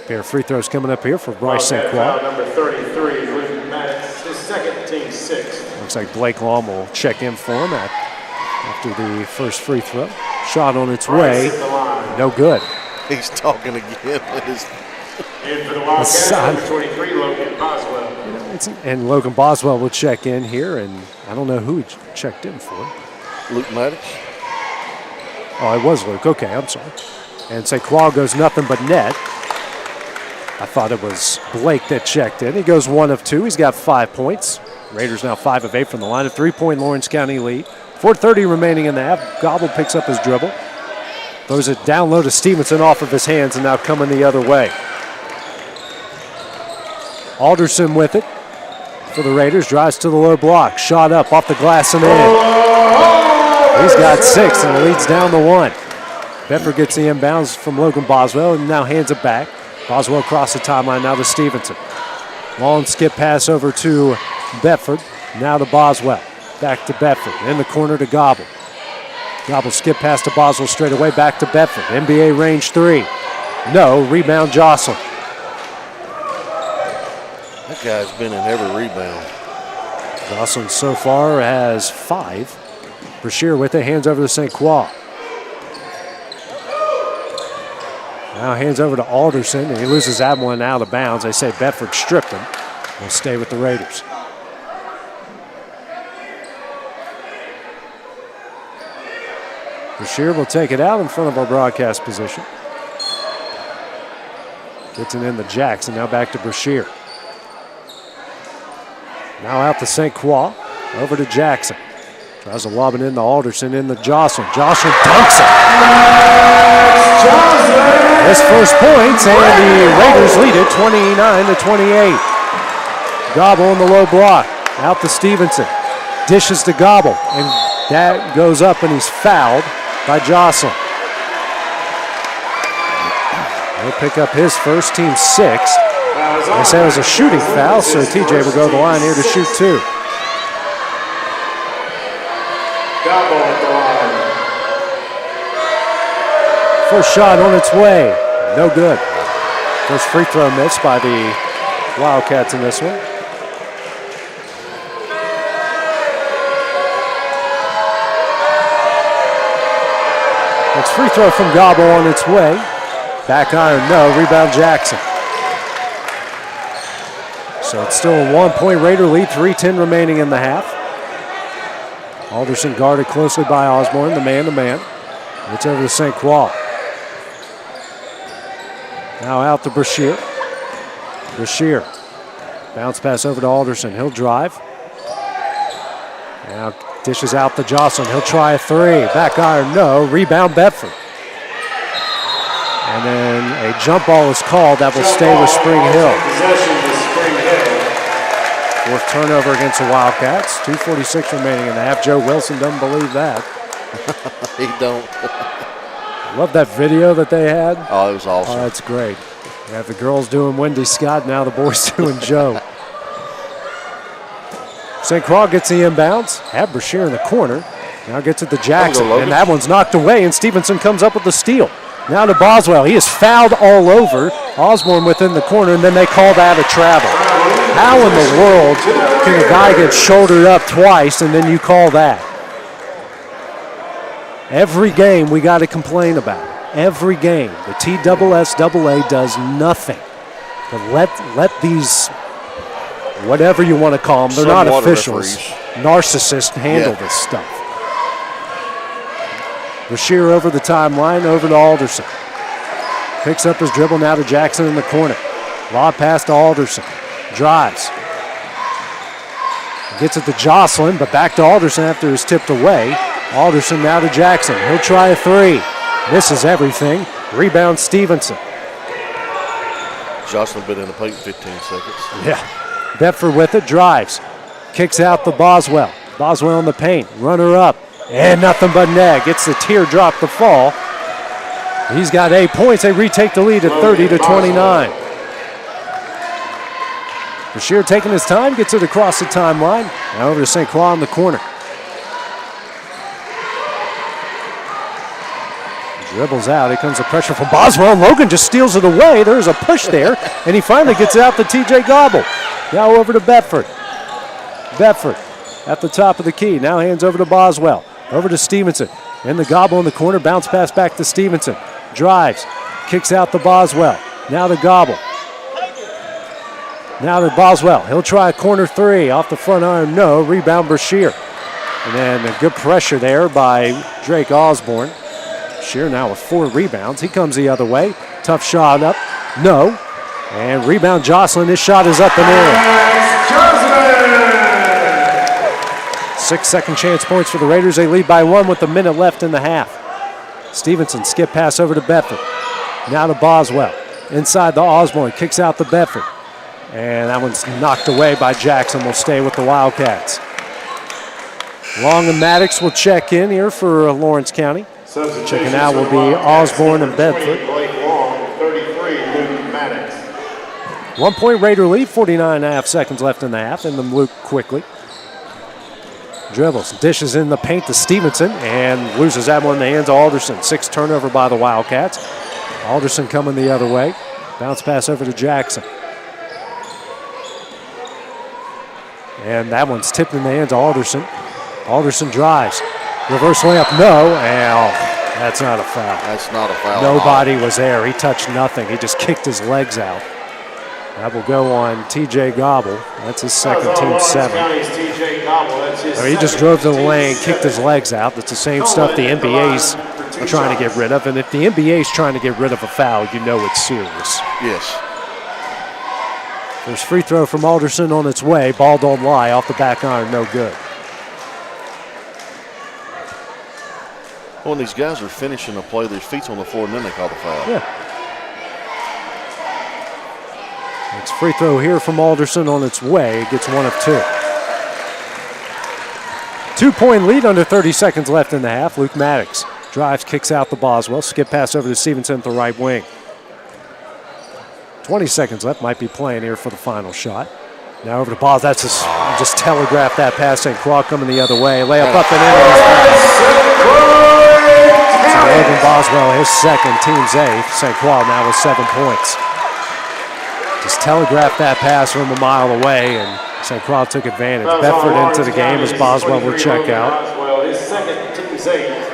[SPEAKER 28] Pair of free throws coming up here for Bryce St. Croix.
[SPEAKER 7] Number 33, Luke Maddox, his second, team sixth.
[SPEAKER 28] Looks like Blake Long will check in for him after the first free throw. Shot on its way. No good.
[SPEAKER 6] He's talking again.
[SPEAKER 7] And for the Wildcats, number 23, Logan Boswell.
[SPEAKER 28] And Logan Boswell will check in here, and I don't know who he checked in for.
[SPEAKER 6] Luke Maddox.
[SPEAKER 28] Oh, it was Luke. Okay, I'm sorry. And St. Croix goes nothing but net. I thought it was Blake that checked in. He goes 1 of 2. He's got 5 points. Raiders now 5 of 8 from the line. A 3-point Lawrence County lead. 4:30 remaining in the half. Gobble picks up his dribble. Throws it down low to Stevenson off of his hands and now coming the other way. Alderson with it for the Raiders. Drives to the low block. Shot up off the glass and in. He's got 6 and leads down to 1. Bedford gets the inbounds from Logan Boswell and now hands it back. Boswell across the timeline now to Stevenson. Long skip pass over to Bedford. Now to Boswell. Back to Bedford. In the corner to Gobble. Gobble skip pass to Boswell straight away. Back to Bedford. NBA range 3. No. Rebound Jocelyn.
[SPEAKER 6] That guy's been in every rebound.
[SPEAKER 28] Jocelyn so far has 5. Brashear with it. Hands over to St. Croix. Now hands over to Alderson, and he loses that one out of bounds. They say Bedford stripped him. Will stay with the Raiders. Brashear will take it out in front of our broadcast position. Gets it in to Jackson. Now back to Brashear. Now out to St. Croix. Over to Jackson. Tries to lob it into Alderson, into Jocelyn. Jocelyn dunks it. His first points, and the Raiders lead it 29-28. Gobble on the low block. Out to Stevenson. Dishes to Gobble, and that goes up, and he's fouled by Jocelyn. He'll pick up his first, team 6. They say it was a shooting foul, so TJ will go to the line here to shoot 2.
[SPEAKER 7] Gobble at the line.
[SPEAKER 28] First shot on its way. No good. First free throw missed by the Wildcats in this one. Next free throw from Gobble on its way. Back iron, no. Rebound Jackson. So it's still a 1-point Raider lead, 3:10 remaining in the half. Alderson guarded closely by Osborne, the man-to-man. It's over to St. Croix. Now out to Brashear. Brashear. Bounce pass over to Alderson. He'll drive. Now dishes out to Jocelyn. He'll try a three. Back iron, no. Rebound Bedford. And then a jump ball is called. That will stay with Spring Hill. Fourth turnover against the Wildcats. 2:46 remaining in the half. Joe Wilson doesn't believe that.
[SPEAKER 6] He don't.
[SPEAKER 28] Love that video that they had.
[SPEAKER 6] Oh, it was awesome.
[SPEAKER 28] Oh, that's great. You have the girls doing Wendy Scott, now the boys doing Joe. St. Croix gets the inbounds. Had Brashear in the corner. Now gets it to Jackson. And that one's knocked away, and Stevenson comes up with the steal. Now to Boswell. He is fouled all over. Osborne within the corner, and then they call that a travel. How in the world can a guy get shouldered up twice and then you call that? Every game we got to complain about it. Every game. The TSSAA does nothing. But let these, whatever you want to call them, they're not officials, narcissists handle this stuff. Brashear over the timeline, over to Alderson. Picks up his dribble now to Jackson in the corner. Lob pass to Alderson. Drives. Gets it to Jocelyn, but back to Alderson after it's tipped away. Alderson now to Jackson. He'll try a three. Misses everything. Rebound Stevenson.
[SPEAKER 6] Jocelyn been in the paint 15 seconds.
[SPEAKER 28] Yeah. Bedford with it. Drives. Kicks out to Boswell. Boswell in the paint. Runner up. And nothing but net. Gets the teardrop to fall. He's got 8 points. They retake the lead at 30-29. Brashear taking his time, gets it across the timeline. Now over to St. Croix in the corner. Dribbles out. Here comes the pressure from Boswell. Logan just steals it away. There's a push there, and he finally gets it out to TJ Gobble. Now over to Bedford. Bedford at the top of the key. Now hands over to Boswell. Over to Stevenson. And the Gobble in the corner. Bounce pass back to Stevenson. Drives. Kicks out to Boswell. Now to Gobble. Now to Boswell. He'll try a corner three. Off the front iron, no. Rebound Brashear. And then a good pressure there by Drake Osborne. Brashear now with 4 rebounds. He comes the other way. Tough shot up. No. And rebound Jocelyn. His shot is up and in. 6 second chance points for the Raiders. They lead by 1 with a minute left in the half. Stevenson skip pass over to Bedford. Now to Boswell. Inside the Osborne. Kicks out to Bedford. And that one's knocked away by Jackson. Will stay with the Wildcats. Long and Maddox will check in here for Lawrence County. Checking out will be Osborne and Bedford. 1 point Raider lead, 49.5 seconds left in the half. And then Luke quickly. Dribbles, dishes in the paint to Stevenson and loses that one in the hands of Alderson. 6th turnover by the Wildcats. Alderson coming the other way. Bounce pass over to Jackson. And that one's tipped in the hands of Alderson. Alderson drives. Reverse layup, no. And that's not a foul.
[SPEAKER 6] That's not a foul.
[SPEAKER 28] Nobody was there. He touched nothing. He just kicked his legs out. That will go on TJ Gobble. That's his second, team 7. He just drove to the lane, kicked his legs out. That's the same stuff the NBA's trying to get rid of. And if the NBA's trying to get rid of a foul, you know it's serious.
[SPEAKER 6] Yes.
[SPEAKER 28] There's free throw from Alderson on its way. Ball don't lie. Off the back iron, no good.
[SPEAKER 6] When these guys are finishing a play, their feet's on the floor, and then they call the foul.
[SPEAKER 28] Yeah. It's free throw here from Alderson on its way. It gets 1 of 2. 2 point lead under 30 seconds left in the half. Luke Maddox drives, kicks out the Boswell. Skip pass over to Stevenson at the right wing. 20 seconds left. Might be playing here for the final shot. Now over to Boswell. That's just telegraphed that pass. St. Croix coming the other way. Layup up and in. So Logan Boswell, his second, team's 8th. St. Croix now with 7 points. Just telegraphed that pass from a mile away, and St. Croix took advantage.
[SPEAKER 7] Fouls
[SPEAKER 28] Bedford
[SPEAKER 7] on
[SPEAKER 28] into the game as Boswell will check out.
[SPEAKER 7] Boswell, his second, team's 8th.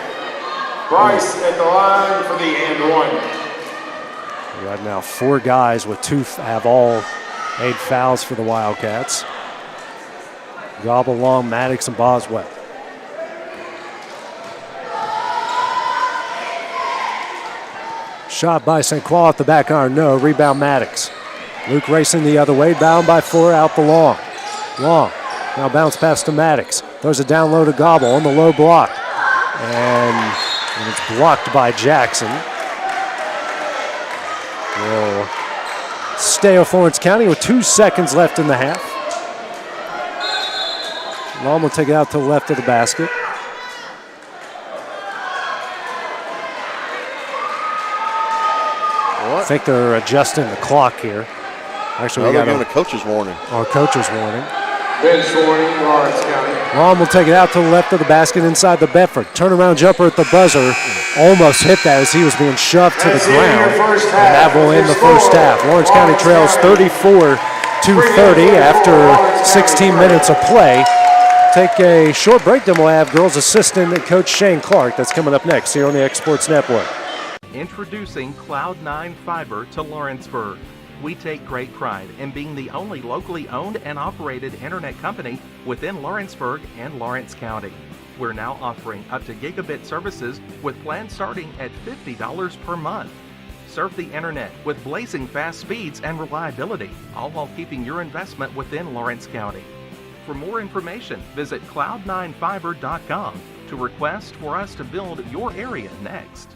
[SPEAKER 7] Bryce at the line for the and 1.
[SPEAKER 28] Right now, 4 guys with 2 have all made fouls for the Wildcats. Gobble, Long, Maddox, and Boswell. Shot by St. Croix at the back iron, no. Rebound Maddox. Luke racing the other way, bound by 4, out the Long. Long, now bounce pass to Maddox. Throws it down low to Gobble on the low block. And it's blocked by Jackson. Will stay with Florence County with 2 seconds left in the half. Long will take it out to the left of the basket. I think they're adjusting the clock here. Actually, we got
[SPEAKER 6] a coach's warning.
[SPEAKER 28] Or coach's warning.
[SPEAKER 7] Bench warning, Lawrence County.
[SPEAKER 28] Long will take it out to the left of the basket inside the Bedford. Turnaround jumper at the buzzer. Almost hit that as he was being shoved to the ground. And that will end the first half. Lawrence County trails 34-30 after 16 minutes of play. Take a short break, then we'll have girls assistant coach Shane Clark. That's coming up next here on the Exports Network.
[SPEAKER 14] Introducing Cloud9 Fiber to Lawrenceburg. We take great pride in being the only locally owned and operated internet company within Lawrenceburg and Lawrence County. We're now offering up to gigabit services with plans starting at $50 per month. Surf the internet with blazing fast speeds and reliability, all while keeping your investment within Lawrence County. For more information, visit cloud9fiber.com to request for us to build your area next.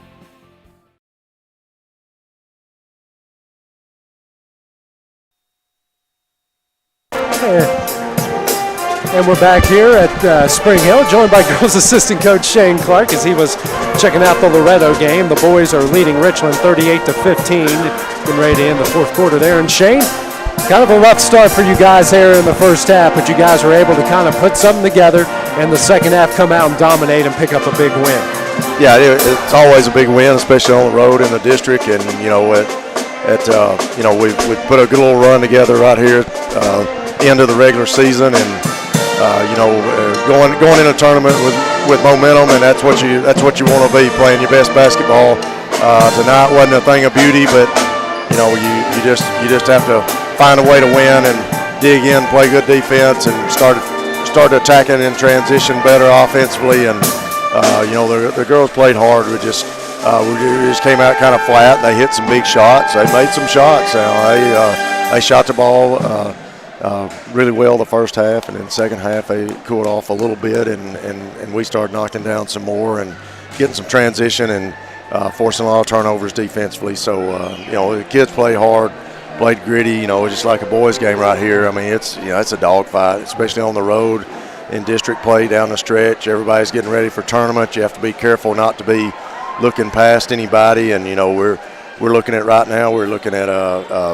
[SPEAKER 28] And we're back here at Spring Hill, joined by girls assistant coach Shane Clark as he was checking out the Loretto game. The boys are leading Richland 38-15, getting ready to end the fourth quarter there. And Shane, kind of a rough start for you guys here in the first half, but you guys were able to kind of put something together and the second half come out and dominate and pick up a big win.
[SPEAKER 6] Yeah, it's always a big win, especially on the road in the district. And we put a good little run together right here. End of the regular season, and going in a tournament with momentum, and that's what you want to be, playing your best basketball. Tonight wasn't a thing of beauty, but you just have to find a way to win and dig in, play good defense, and start attacking in transition better offensively. And the girls played hard. We just came out kind of flat. They hit some big shots. They made some shots. They shot the ball really well the first half, and then second half they cooled off a little bit, and we started knocking down some more and getting some transition and forcing a lot of turnovers defensively. So the kids played hard, played gritty. Just like a boys game right here. I mean, it's a dogfight, especially on the road in district play down the stretch. Everybody's getting ready for tournament. You have to be careful not to be looking past anybody, and we're looking at right now, we're looking at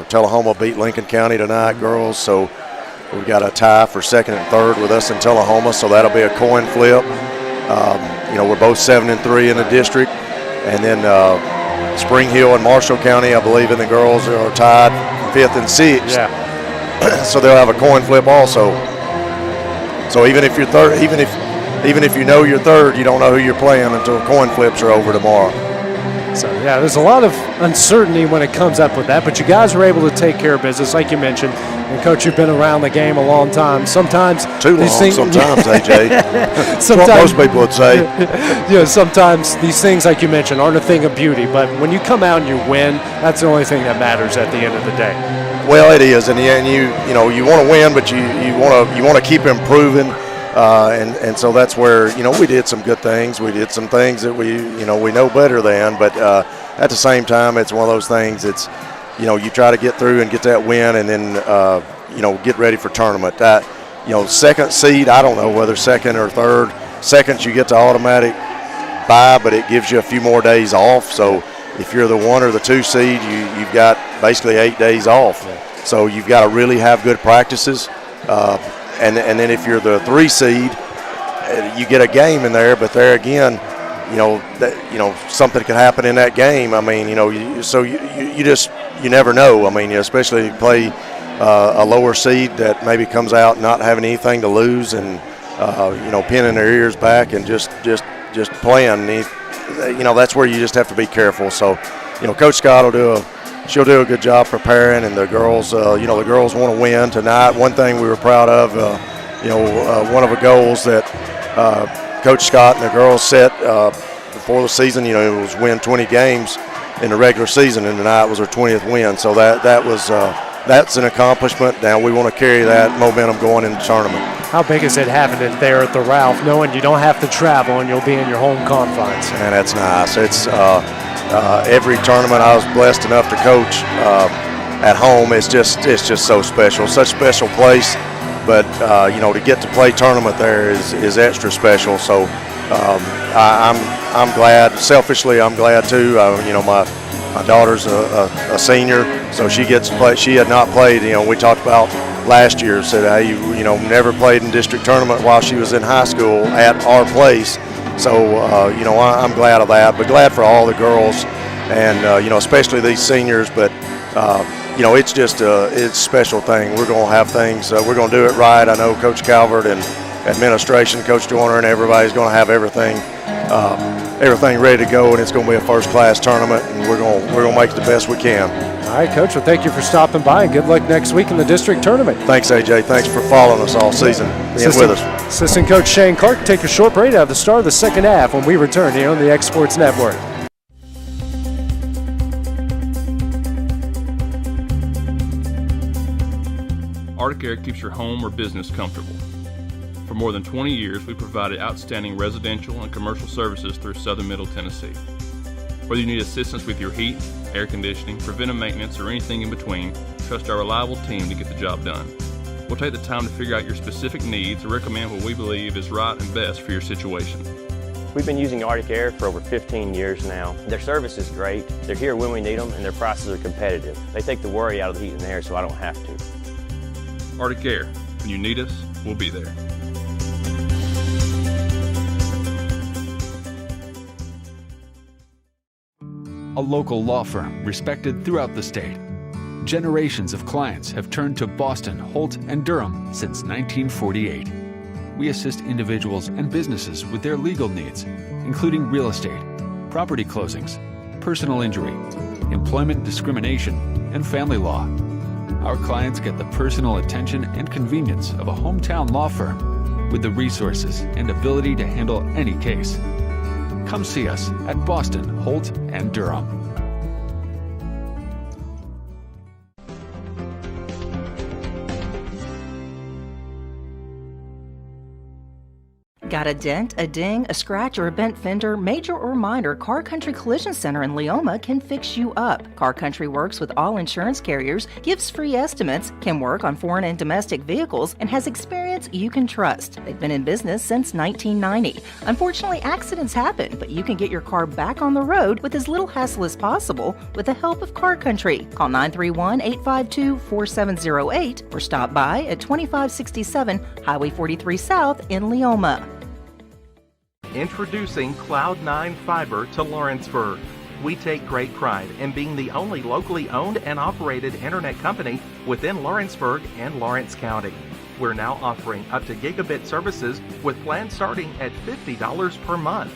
[SPEAKER 6] Tullahoma beat Lincoln County tonight, girls. So we've got a tie for second and third with us in Tullahoma, so that'll be a coin flip. We're both 7-3 in the district. And then Spring Hill and Marshall County, I believe, and the girls are tied 5th and 6th.
[SPEAKER 28] Yeah.
[SPEAKER 6] So they'll have a coin flip also. So even if you're third, even if you know you're third, you don't know who you're playing until coin flips are over tomorrow.
[SPEAKER 28] So, yeah, there's a lot of uncertainty when it comes up with that, but you guys were able to take care of business, like you mentioned. And, Coach, you've been around the game a long time. Sometimes
[SPEAKER 6] too long, sometimes, AJ. Sometimes, what most people would say.
[SPEAKER 28] Sometimes these things, like you mentioned, aren't a thing of beauty, but when you come out and you win, that's the only thing that matters at the end of the day.
[SPEAKER 6] Well, it is, and you want to win, but you want to keep improving. And so that's where, we did some good things. We did some things that we know better than, but at the same time, it's one of those things. It's, you try to get through and get that win, and then, get ready for tournament. That, second seed, I don't know whether second or third. Second, you get the automatic bye, but it gives you a few more days off. So if you're the 1 or the 2 seed, you've got basically 8 days off. Yeah. So you've got to really have good practices. And then if you're the 3 seed, you get a game in there, but there again,
[SPEAKER 8] something could happen in that game. I mean, you never know. I mean, especially if you play a lower seed that maybe comes out not having anything to lose and pinning their ears back and just playing. That's where you just have to be careful. So, Coach Scott she'll do a good job preparing, and the girls, the girls want to win tonight. One thing we were proud of, one of the goals that Coach Scott and the girls set before the season, it was win 20 games in the regular season, and tonight was our 20th win. So that's an accomplishment. Now we want to carry that momentum going into the tournament.
[SPEAKER 28] How big is it having it there at the Ralph, knowing you don't have to travel and you'll be in your home confines?
[SPEAKER 8] And that's nice. It's every tournament I was blessed enough to coach at home. It's just so special, such a special place. But to get to play tournament there is extra special. So I'm glad. Selfishly, I'm glad too. My daughter's a senior, so she gets to play. She had not played. We talked about last year. Said, hey, never played in district tournament while she was in high school at our place. So I'm glad of that. But glad for all the girls, and especially these seniors. But it's just it's a special thing. We're going to have things. We're going to do it right. I know Coach Calvert and administration, Coach Joyner, and everybody's going to have everything ready to go, and it's going to be a first-class tournament, and we're going to make it the best we can.
[SPEAKER 28] All right, Coach. Well, thank you for stopping by, and good luck next week in the district tournament.
[SPEAKER 8] Thanks, AJ. Thanks for following us all season, being with us.
[SPEAKER 28] Assistant Coach Shane Clark, take a short break out of the start of the second half when we return here on the X Sports Network.
[SPEAKER 10] Arctic Air keeps your home or business comfortable. For more than 20 years, we provided outstanding residential and commercial services through southern Middle Tennessee. Whether you need assistance with your heat, air conditioning, preventive maintenance, or anything in between, trust our reliable team to get the job done. We'll take the time to figure out your specific needs and recommend what we believe is right and best for your situation.
[SPEAKER 11] We've been using Arctic Air for over 15 years now. Their service is great, they're here when we need them, and their prices are competitive. They take the worry out of the heat and air so I don't have to.
[SPEAKER 10] Arctic Air. When you need us, we'll be there.
[SPEAKER 13] A local law firm respected throughout the state. Generations of clients have turned to Boston, Holt, and Durham since 1948. We assist individuals and businesses with their legal needs, including real estate, property closings, personal injury, employment discrimination, and family law. Our clients get the personal attention and convenience of a hometown law firm with the resources and ability to handle any case. Come see us at Boston, Holt, and Durham.
[SPEAKER 12] Got a dent, a ding, a scratch, or a bent fender? Major or minor, Car Country Collision Center in Leoma can fix you up. Car Country works with all insurance carriers, gives free estimates, can work on foreign and domestic vehicles, and has experience you can trust. They've been in business since 1990. Unfortunately, accidents happen, but you can get your car back on the road with as little hassle as possible with the help of Car Country. Call 931-852-4708 or stop by at 2567 Highway 43 South in Leoma.
[SPEAKER 14] Introducing Cloud9 Fiber to Lawrenceburg. We take great pride in being the only locally owned and operated internet company within Lawrenceburg and Lawrence County. We're now offering up to gigabit services with plans starting at $50 per month.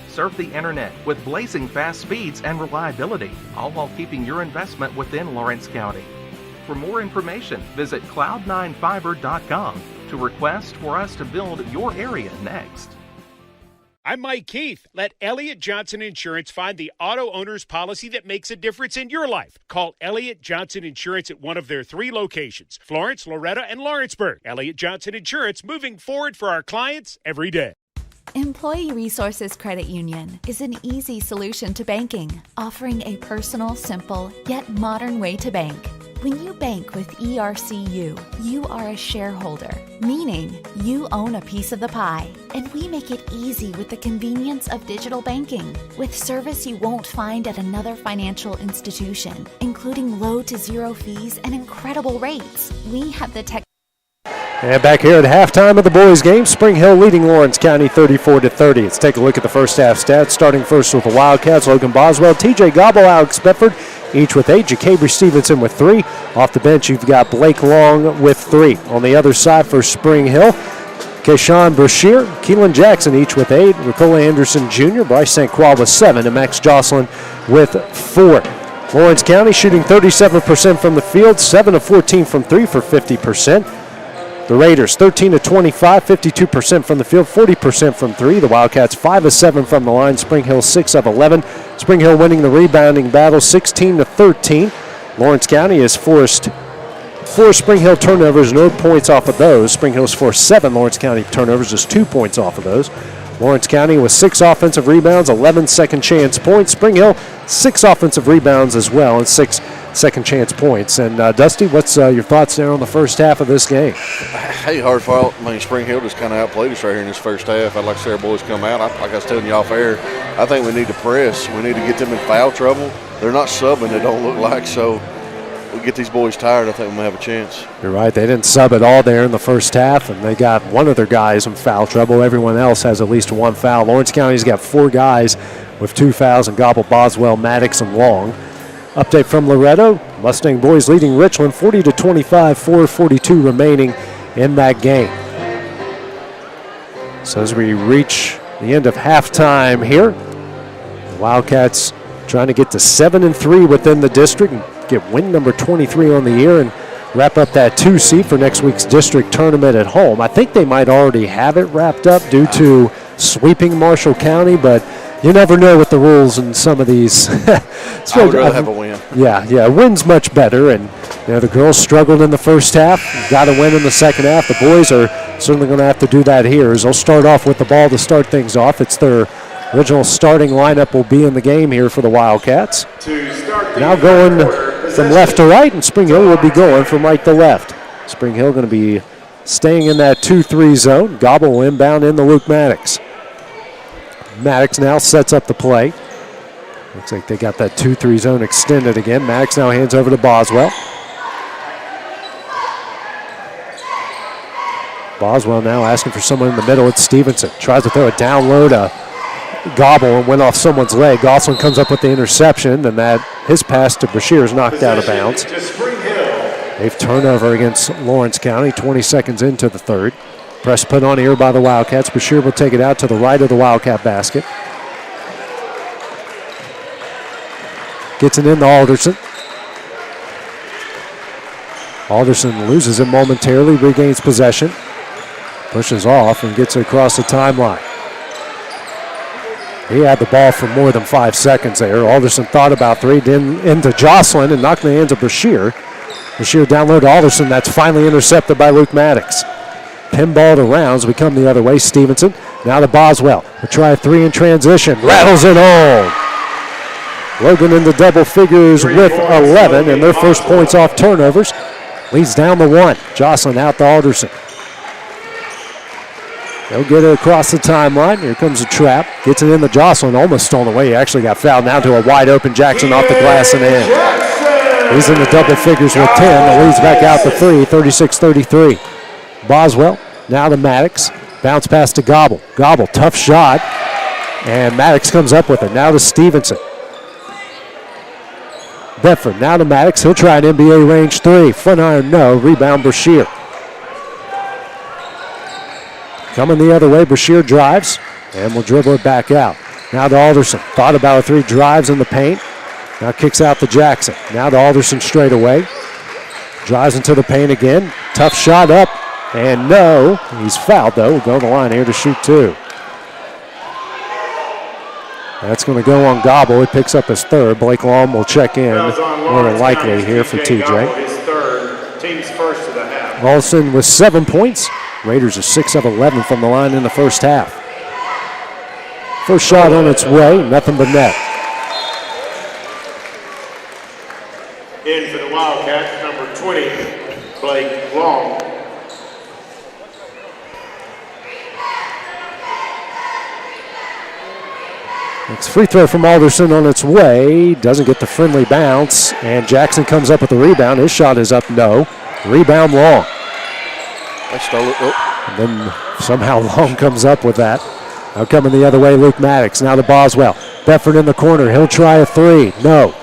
[SPEAKER 14] Surf the internet with blazing fast speeds and reliability, all while keeping your investment within Lawrence County. For more information, visit cloud9fiber.com to request for us to build your area next.
[SPEAKER 15] I'm Mike Keith. Let Elliott Johnson Insurance find the auto owner's policy that makes a difference in your life. Call Elliott Johnson Insurance at one of their 3 locations, Florence, Loretta, and Lawrenceburg. Elliott Johnson Insurance, moving forward for our clients every day.
[SPEAKER 16] Employee Resources Credit Union is an easy solution to banking, offering a personal, simple, yet modern way to bank. When you bank with ERCU, you are a shareholder, meaning you own a piece of the pie. And we make it easy with the convenience of digital banking, with service you won't find at another financial institution, including low to zero fees and incredible rates. We have the tech.
[SPEAKER 28] And back here at halftime of the boys' game, Spring Hill leading Lawrence County 34-30. Let's take a look at the first half stats. Starting first with the Wildcats, Logan Boswell, TJ Gobble, Alex Bedford, each with 8. Jacabry Stevenson with 3. Off the bench, you've got Blake Long with 3. On the other side for Spring Hill, Kayshawn Brashear, Keelan Jackson, each with 8. Ricola Anderson Jr., Bryce St. Croix with 7, and Max Jocelyn with 4. Lawrence County shooting 37% from the field, 7 of 14 from 3 for 50%. The Raiders 13 of 25, 52% from the field, 40% from 3. The Wildcats 5 of 7 from the line. Spring Hill 6 of 11. Spring Hill winning the rebounding battle 16-13. Lawrence County has forced 4 Spring Hill turnovers, no points off of those. Spring Hill's forced 7 Lawrence County turnovers, just 2 points off of those. Lawrence County with 6 offensive rebounds, 11 second chance points. Spring Hill 6 offensive rebounds as well, and 6 second chance points. And Dusty, what's your thoughts there on the first half of this game?
[SPEAKER 6] Hey, hard fought. I mean, Spring Hill just kind of outplayed us right here in this first half. I'd like to see our boys come out. Like I was telling you off air, I think we need to press. We need to get them in foul trouble. They're not subbing, it don't look like, so we get these boys tired, I think we'll have a chance.
[SPEAKER 28] You're right. They didn't sub at all there in the first half, and they got one of their guys in foul trouble. Everyone else has at least 1 foul. Lawrence County's got 4 guys with 2 fouls, and Gobble, Boswell, Maddox, and Long. Update from Loretto. Mustang boys leading Richland 40-25, 4:42 remaining in that game. So as we reach the end of halftime here, the Wildcats trying to get to 7-3 within the district and get win number 23 on the year and wrap up that 2 seed for next week's district tournament at home. I think they might already have it wrapped up due to sweeping Marshall County, but you never know with the rules in some of these.
[SPEAKER 6] I would rather have a win.
[SPEAKER 28] Yeah, a win's much better. And the girls struggled in the first half, got a win in the second half. The boys are certainly going to have to do that here as they'll start off with the ball to start things off. It's their original starting lineup will be in the game here for the Wildcats. Now going from left to right, and Spring Hill will be going from right to left. Spring Hill going to be staying in that 2-3 zone. Gobble will inbound in the Luke Maddox. Maddox now sets up the play. Looks like they got that 2-3 zone extended again. Maddox now hands over to Boswell. Boswell now asking for someone in the middle. It's Stevenson. Tries to throw a down low to Gobble and went off someone's leg. Gosselin comes up with the interception, and his pass to Brashear is knocked out of bounds. They've turnover against Lawrence County, 20 seconds into the third. Press put on here by the Wildcats. Brashear will take it out to the right of the Wildcat basket. Gets it into Alderson. Alderson loses it momentarily, regains possession. Pushes off and gets it across the timeline. He had the ball for more than 5 seconds there. Alderson thought about 3, then into Jocelyn and knocked in the hands of Brashear. Brashear down low to Alderson. That's finally intercepted by Luke Maddox. Pinballed around as we come the other way. Stevenson now to Boswell. We'll try a 3 in transition. Rattles it home. Logan into double figures with 11, and their first points off turnovers. Leads down to 1. Jocelyn out to Alderson. They'll get it across the timeline. Here comes a trap. Gets it into Jocelyn. Almost stolen away. He actually got fouled now to a wide open Jackson off the glass and in. He's in the double figures with 10. The lead's back out to 3, 36-33. Boswell now to Maddox. Bounce pass to Gobble. Gobble, tough shot. And Maddox comes up with it. Now to Stevenson. Bedford now to Maddox. He'll try an NBA range 3. Front iron, no. Rebound, Brashear. Coming the other way, Brashear drives and will dribble it back out. Now to Alderson. Thought about a 3, drives in the paint. Now kicks out to Jackson. Now to Alderson straight away. Drives into the paint again. Tough shot up. And no, he's fouled though. We'll go to the line here to shoot 2. That's going to go on Gobble. He picks up his 3rd. Blake Long will check in more than likely here for TJ.
[SPEAKER 7] His 3rd, team's first of the half.
[SPEAKER 28] Olsen with 7 points. Raiders are 6 of 11 from the line in the first half. First shot on its way, nothing but net.
[SPEAKER 7] In for the Wildcats, number 20, Blake Long.
[SPEAKER 28] Next free throw from Alderson on its way. Doesn't get the friendly bounce. And Jackson comes up with the rebound. His shot is up, no. Rebound Long.
[SPEAKER 6] They stole it. Oh.
[SPEAKER 28] And then somehow Long comes up with that. Now coming the other way, Luke Maddox. Now to Boswell. Bedford in the corner. He'll try a three. No.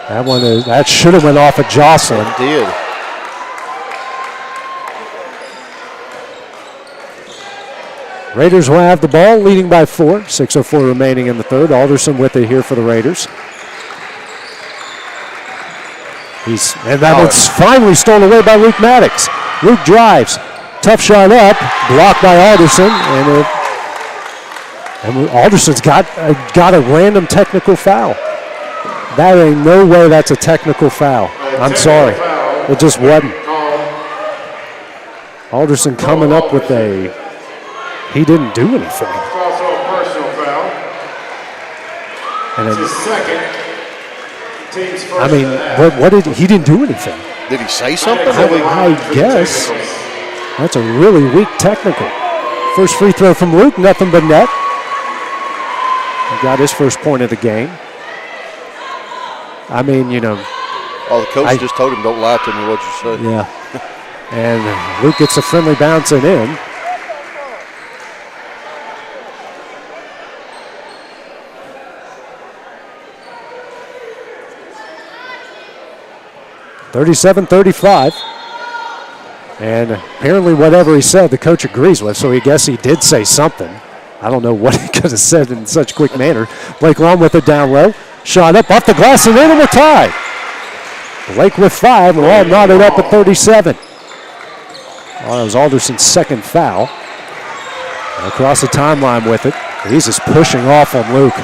[SPEAKER 28] That should have went off of Jocelyn.
[SPEAKER 6] It did.
[SPEAKER 28] Raiders will have the ball, leading by 4. 6:04 remaining in the third. Alderson with it here for the Raiders. And that one's finally stolen away by Luke Maddox. Luke drives. Tough shot up. Blocked by Alderson. And Alderson's got a random technical foul. That ain't no way that's a technical foul. I'm sorry. It just wasn't. Alderson coming up with he didn't do anything.
[SPEAKER 7] It's also a personal foul.
[SPEAKER 28] And
[SPEAKER 7] it's his second. Team's first.
[SPEAKER 28] I mean, he didn't do anything.
[SPEAKER 6] Did he say something?
[SPEAKER 28] I guess. That's a really weak technical. First free throw from Luke, nothing but net. He got his first point of the game. I mean,
[SPEAKER 6] the coach just told him, don't lie to me what you said.
[SPEAKER 28] Yeah. And Luke gets a friendly bouncing in. (37-35). And apparently whatever he said, the coach agrees with, so he guess he did say something. I don't know what he could have said in such quick manner. Blake Long with it down low. Shot up off the glass and in, and we're tied. Blake with 5. We're all knotted up at 37. Well, that was Alderson's second foul. Across the timeline with it. He's just pushing off on Luke.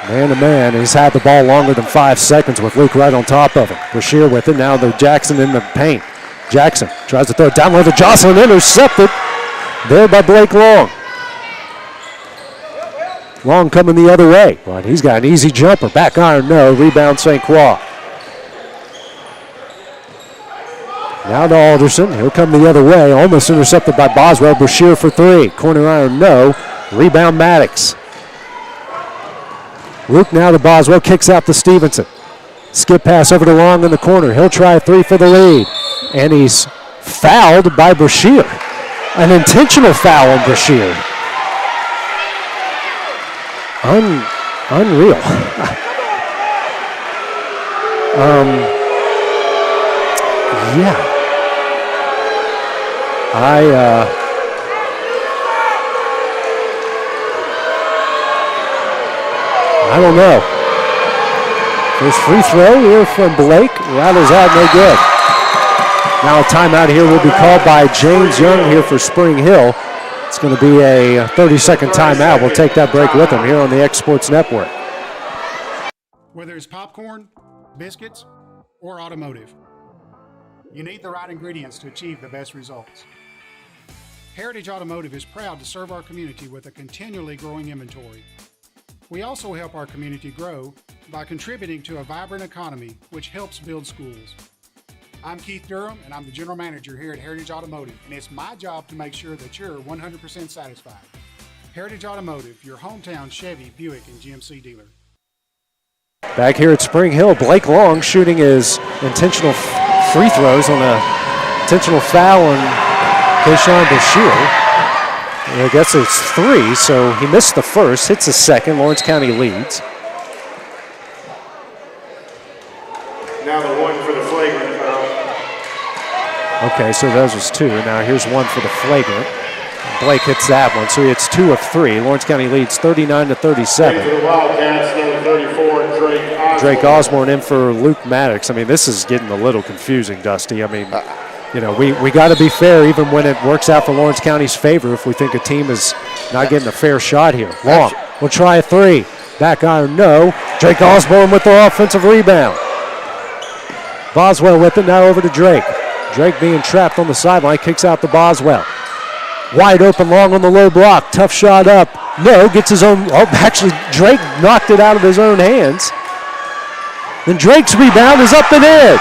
[SPEAKER 28] Man to man, he's had the ball longer than 5 seconds with Luke right on top of him. Brashear with it, now the Jackson in the paint. Jackson tries to throw it down low to Jocelyn, intercepted there by Blake Long. Long coming the other way, but he's got an easy jumper. Back iron, no. Rebound St. Croix. Now to Alderson. He'll come the other way. Almost intercepted by Boswell. Brashear for 3. Corner iron, no. Rebound Maddox. Luke now to Boswell. Kicks out to Stevenson. Skip pass over to Long in the corner. He'll try a 3 for the lead. And he's fouled by Brashear. An intentional foul on Brashear. Unreal. Yeah. I don't know. First free throw here from Blake. Rattles out, no good. Now a timeout here will be called by James Young here for Spring Hill. It's going to be a 30-second timeout. We'll take that break with him here on the X Sports Network.
[SPEAKER 2] Whether it's popcorn, biscuits, or automotive, you need the right ingredients to achieve the best results. Heritage Automotive is proud to serve our community with a continually growing inventory. We also help our community grow by contributing to a vibrant economy, which helps build schools. I'm Keith Durham, and I'm the General Manager here at Heritage Automotive, and it's my job to make sure that you're 100% satisfied. Heritage Automotive, your hometown Chevy, Buick, and GMC dealer.
[SPEAKER 28] Back here at Spring Hill, Blake Long shooting his intentional free throws on a intentional foul on Kayshawn Brashear. I guess it's 3, so he missed the first, hits the second. Lawrence County leads.
[SPEAKER 7] Now the 1 for the flagrant foul.
[SPEAKER 28] Okay, so those was 2. Now here's 1 for the flagrant. Blake hits that one, so it's 2 of 3. Lawrence County leads 39-37.
[SPEAKER 7] For the Wildcats, number 34, Drake Osborne.
[SPEAKER 28] Drake Osborne in for Luke Maddox. I mean, this is getting a little confusing, Dusty. I mean, we got to be fair even when it works out for Lawrence County's favor if we think a team is not getting a fair shot here. Long will try a 3. Back iron, no. Drake Osborne with the offensive rebound. Boswell with it, now over to Drake. Drake being trapped on the sideline, kicks out to Boswell. Wide open, Long on the low block. Tough shot up. No, gets his own. Oh, actually, Drake knocked it out of his own hands. Then Drake's rebound is up and in.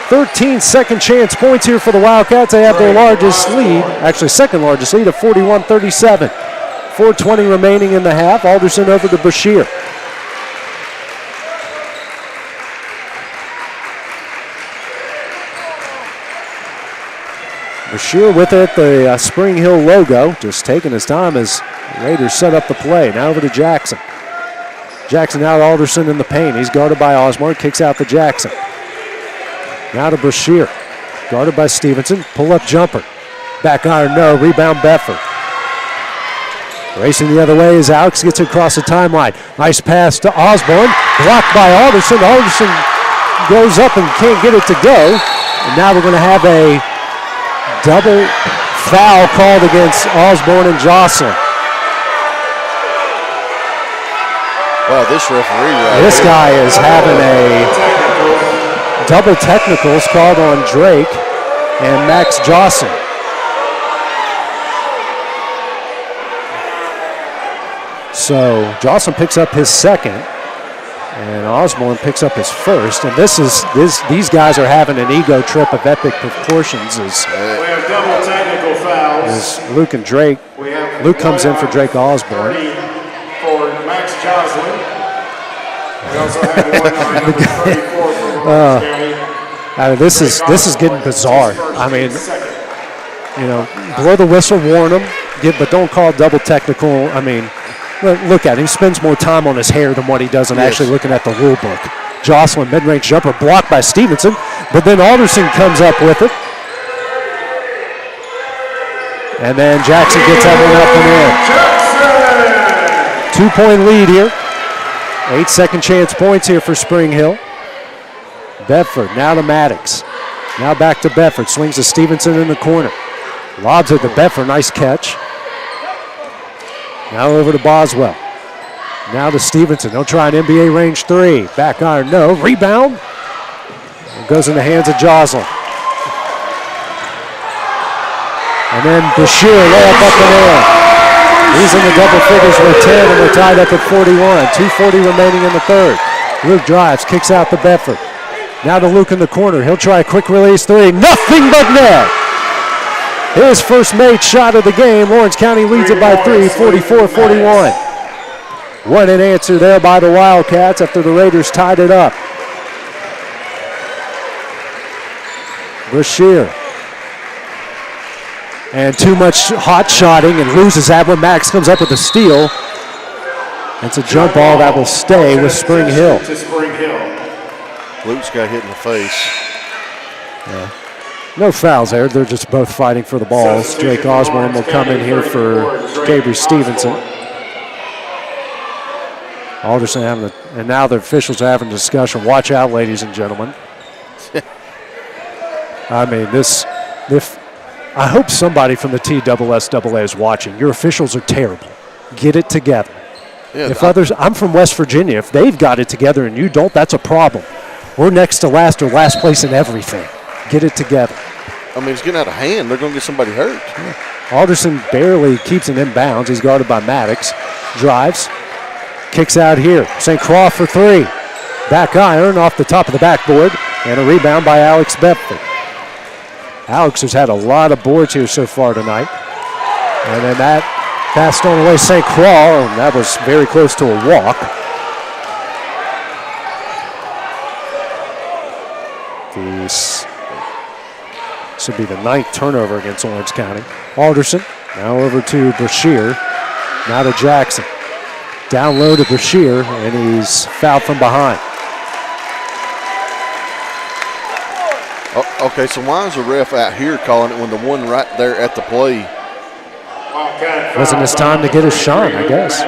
[SPEAKER 28] 13 second chance points here for the Wildcats. They have their largest lead, actually second largest lead of 41-37. 4:20 remaining in the half. Alderson over to Brashear. Bashir with it, the Spring Hill logo, just taking his time as Raiders set up the play. Now over to Jackson. Jackson out, Alderson in the paint. He's guarded by Osborne, kicks out to Jackson. Now to Bashir, guarded by Stevenson. Pull-up jumper. Back iron, no. Rebound, Bedford. Racing the other way as Alex gets across the timeline. Nice pass to Osborne. Blocked by Alderson. Alderson goes up and can't get it to go. And now we're going to have a double foul called against Osborne and Jocelyn.
[SPEAKER 6] Wow, this referee
[SPEAKER 28] This guy is having a double technicals called on Drake and Max Jocelyn. So Jocelyn picks up his second, and Osborne picks up his first. And these guys are having an ego trip of epic proportions.
[SPEAKER 7] We have double technical fouls.
[SPEAKER 28] As Luke and Drake. Luke comes in for Drake Osborne.
[SPEAKER 7] For Max Jocelyn. We also have one on number 34 for Lawrence County.
[SPEAKER 28] This is getting bizarre. I mean, blow the whistle, warn them, but don't call double technical. I mean, look at him. He spends more time on his hair than what he does in actually looking at the rule book. Jocelyn, mid-range jumper, blocked by Stevenson, but then Alderson comes up with it. And then Jackson gets that one up and in. 2-point lead here. 8 second chance points here for Spring Hill. Bedford, now to Maddox. Now back to Bedford. Swings to Stevenson in the corner. Lobs it to Bedford. Nice catch. Now over to Boswell. Now to Stevenson. They'll try an NBA range three. Back iron, no. Rebound. It goes in the hands of Jocelyn. And then Bashir, layup up and in. He's in the double figures with 10, and we're tied up at 41. 2:40 remaining in the third. Luke drives, kicks out to Bedford. Now to Luke in the corner. He'll try a quick release three. Nothing but net. His first made shot of the game. Lawrence County leads it by 3, 44-41. What an answer there by the Wildcats after the Raiders tied it up. Bashir. And too much hot shotting and loses that when Max comes up with a steal. It's a jump ball that will stay with Spring Hill.
[SPEAKER 6] Luke's got hit in the face.
[SPEAKER 28] Yeah. No fouls there. They're just both fighting for the balls. Drake Osborne will come in here for Gabriel Stevenson. Alderson and now the officials are having a discussion. Watch out, ladies and gentlemen. I mean, I hope somebody from the TSSAA is watching. Your officials are terrible. Get it together. Yeah, I'm from West Virginia. If they've got it together and you don't, that's a problem. We're next to last or last place in everything. Get it together.
[SPEAKER 6] I mean, it's getting out of hand. They're going to get somebody hurt.
[SPEAKER 28] Yeah. Alderson barely keeps it in bounds. He's guarded by Maddox. Drives. Kicks out here. St. Croix for three. Back iron off the top of the backboard. And a rebound by Alex Bedford. Alex has had a lot of boards here so far tonight. And then that passed on away St. Croix, and that was very close to a walk. This will be the 9th turnover against Lawrence County. Alderson, now over to Bashir. Now to Jackson. Down low to Bashir, and he's fouled from behind.
[SPEAKER 6] Okay, so why is the ref out here calling it when the one right there at the play?
[SPEAKER 28] Wasn't his time to get his shot, I guess.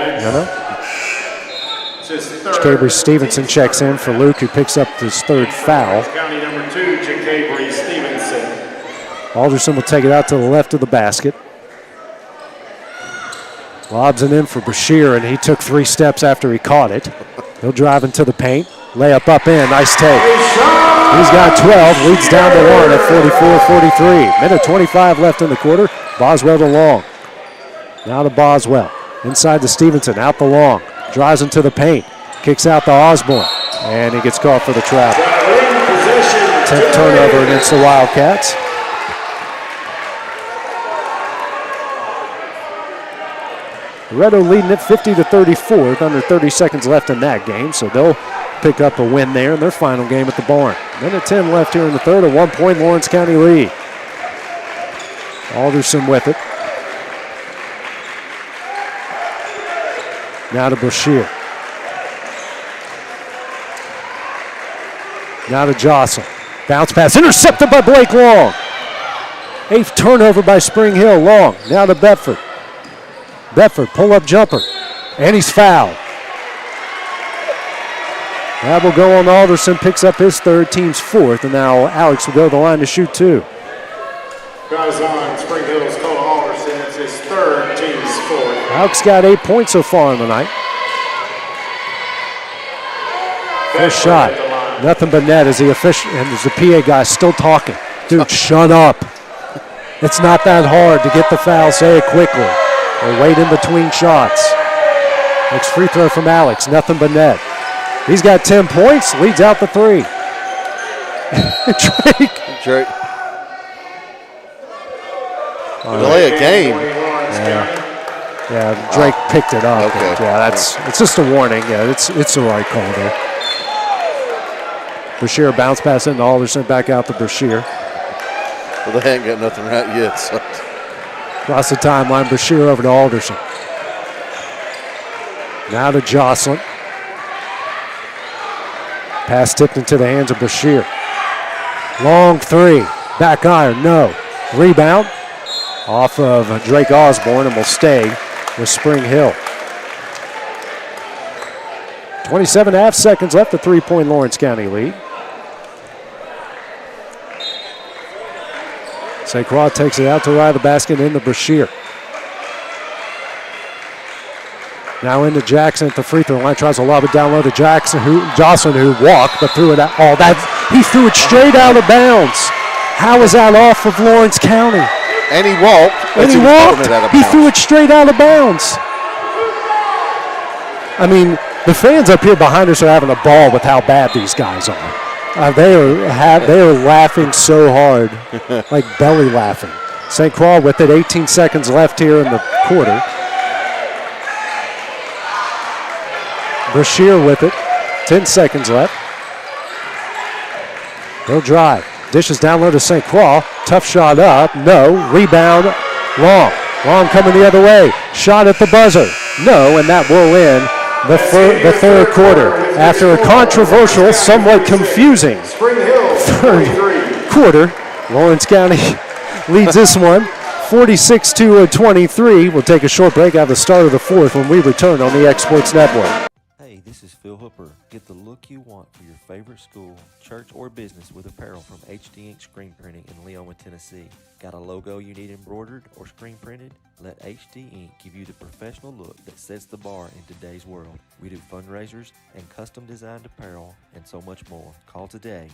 [SPEAKER 28] Jacabri Stevenson checks in for Luke, who picks up his third foul.
[SPEAKER 7] County number 2, Jacabri Stevenson.
[SPEAKER 28] Alderson will take it out to the left of the basket. Lobs it in for Bashir, and he took 3 steps after he caught it. He'll drive into the paint. Layup up in. Nice take. He's got 12. Leads down to 1 at 44-43. Minute 25 left in the quarter. Boswell to Long. Now to Boswell. Inside to Stevenson. Out the Long. Drives into the paint. Kicks out to Osborne. And he gets caught for the travel. 10th turnover against the Wildcats. Loretto leading it 50-34 with under 30 seconds left in that game, so they'll pick up a win there in their final game at the barn. Minute 10 left here in the third, a 1-point Lawrence County lead. Alderson with it. Now to Brashear. Now to Jocelyn. Bounce pass intercepted by Blake Long. 8th turnover by Spring Hill. Long. Now to Bedford. Bedford pull-up jumper. And he's fouled. That will go on Alderson. Picks up his 3rd, team's 4th. And now Alex will go to the line to shoot 2.
[SPEAKER 7] Guys on Spring Hill's Cole Alderson. It's his 3rd, team's 4th.
[SPEAKER 28] Alex got 8 points so far in the night. First shot. Nothing but net as the official and as the PA guy still talking. Dude, shut up. It's not that hard to get the foul. Say it quickly. Or wait in between shots. Next free throw from Alex. Nothing but net. He's got 10 points. Leads out the 3.
[SPEAKER 6] Drake. Delay a game.
[SPEAKER 28] Yeah, Drake picked it up.
[SPEAKER 6] Okay.
[SPEAKER 28] Yeah, it's just a warning. Yeah, it's the right call there. Brashear bounce pass into Alderson, back out to Brashear.
[SPEAKER 6] Well, they ain't got nothing right yet. So.
[SPEAKER 28] Across the timeline, Brashear over to Alderson. Now to Jocelyn. Pass tipped into the hands of Brashear. Long 3. Back iron, no. Rebound off of Drake Osborne and will stay with Spring Hill. 27.5 seconds left, a 3-point Lawrence County lead. St. Croix takes it out to the right of the basket into Brashear. Now into Jackson at the free throw line, tries to lob it down low to Jocelyn who walked, but threw it out. Oh, he threw it straight out of bounds. How is that off of Lawrence County?
[SPEAKER 6] And he walked.
[SPEAKER 28] He threw it straight out of bounds. I mean, the fans up here behind us are having a ball with how bad these guys are. They are laughing so hard, like belly laughing. St. Croix with it, 18 seconds left here in the quarter. Brashear with it, 10 seconds left. He'll drive. Dishes down low to St. Croix. Tough shot up. No. Rebound. Long. Long coming the other way. Shot at the buzzer. No, and that will end the 3rd quarter. After a controversial, somewhat confusing 3rd quarter, Lawrence County leads this one 46-23. We'll take a short break at the start of the 4th when we return on the X Sports Network.
[SPEAKER 17] Hey, this is Phil Hooper. Get the look you want for your favorite school, church, or business with apparel from HD Ink Screen Printing in Leoma, Tennessee. Got a logo you need embroidered or screen printed? Let HD Ink give you the professional look that sets the bar in today's world. We do fundraisers and custom designed apparel and so much more. Call today,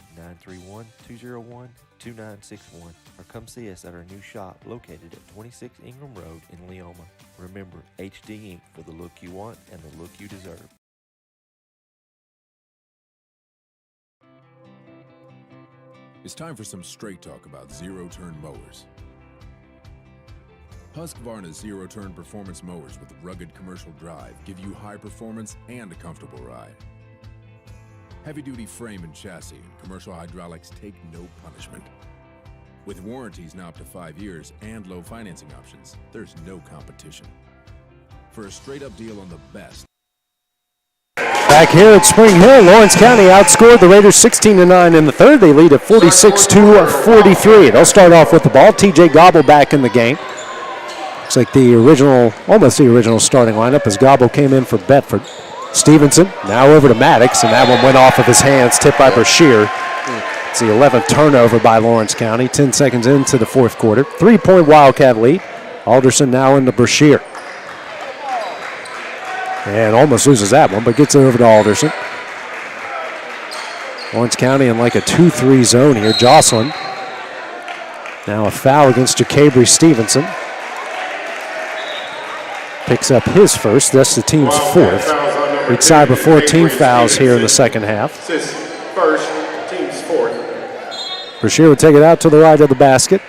[SPEAKER 17] 931-201-2961, or come see us at our new shop located at 26 Ingram Road in Leoma. Remember, HD Ink for the look you want and the look you deserve.
[SPEAKER 18] It's time for some straight talk about zero-turn mowers. Husqvarna's zero-turn performance mowers with rugged commercial drive give you high performance and a comfortable ride. Heavy-duty frame and chassis and commercial hydraulics take no punishment. With warranties now up to 5 years and low financing options, there's no competition. For a straight-up deal on the best,
[SPEAKER 28] back here at Spring Hill, Lawrence County outscored the Raiders 16-9 in the 3rd. They lead at 46-43. They'll start off with the ball. TJ Gobble back in the game. Looks like almost the original starting lineup as Gobble came in for Bedford. Stevenson now over to Maddox, and that one went off of his hands, tipped by Brashear. It's the 11th turnover by Lawrence County. 10 seconds into the 4th quarter. 3-point Wildcat lead. Alderson now into Brashear. And almost loses that one, but gets it over to Alderson. Lawrence County in like a 2-3 zone here. Jocelyn. Now a foul against Jacabry Stevenson. Picks up his first. That's the team's 4th. We'd side with 14 fouls here in the second half.
[SPEAKER 7] It's his first, team's 4th.
[SPEAKER 28] Brashear would take it out to the right of the basket.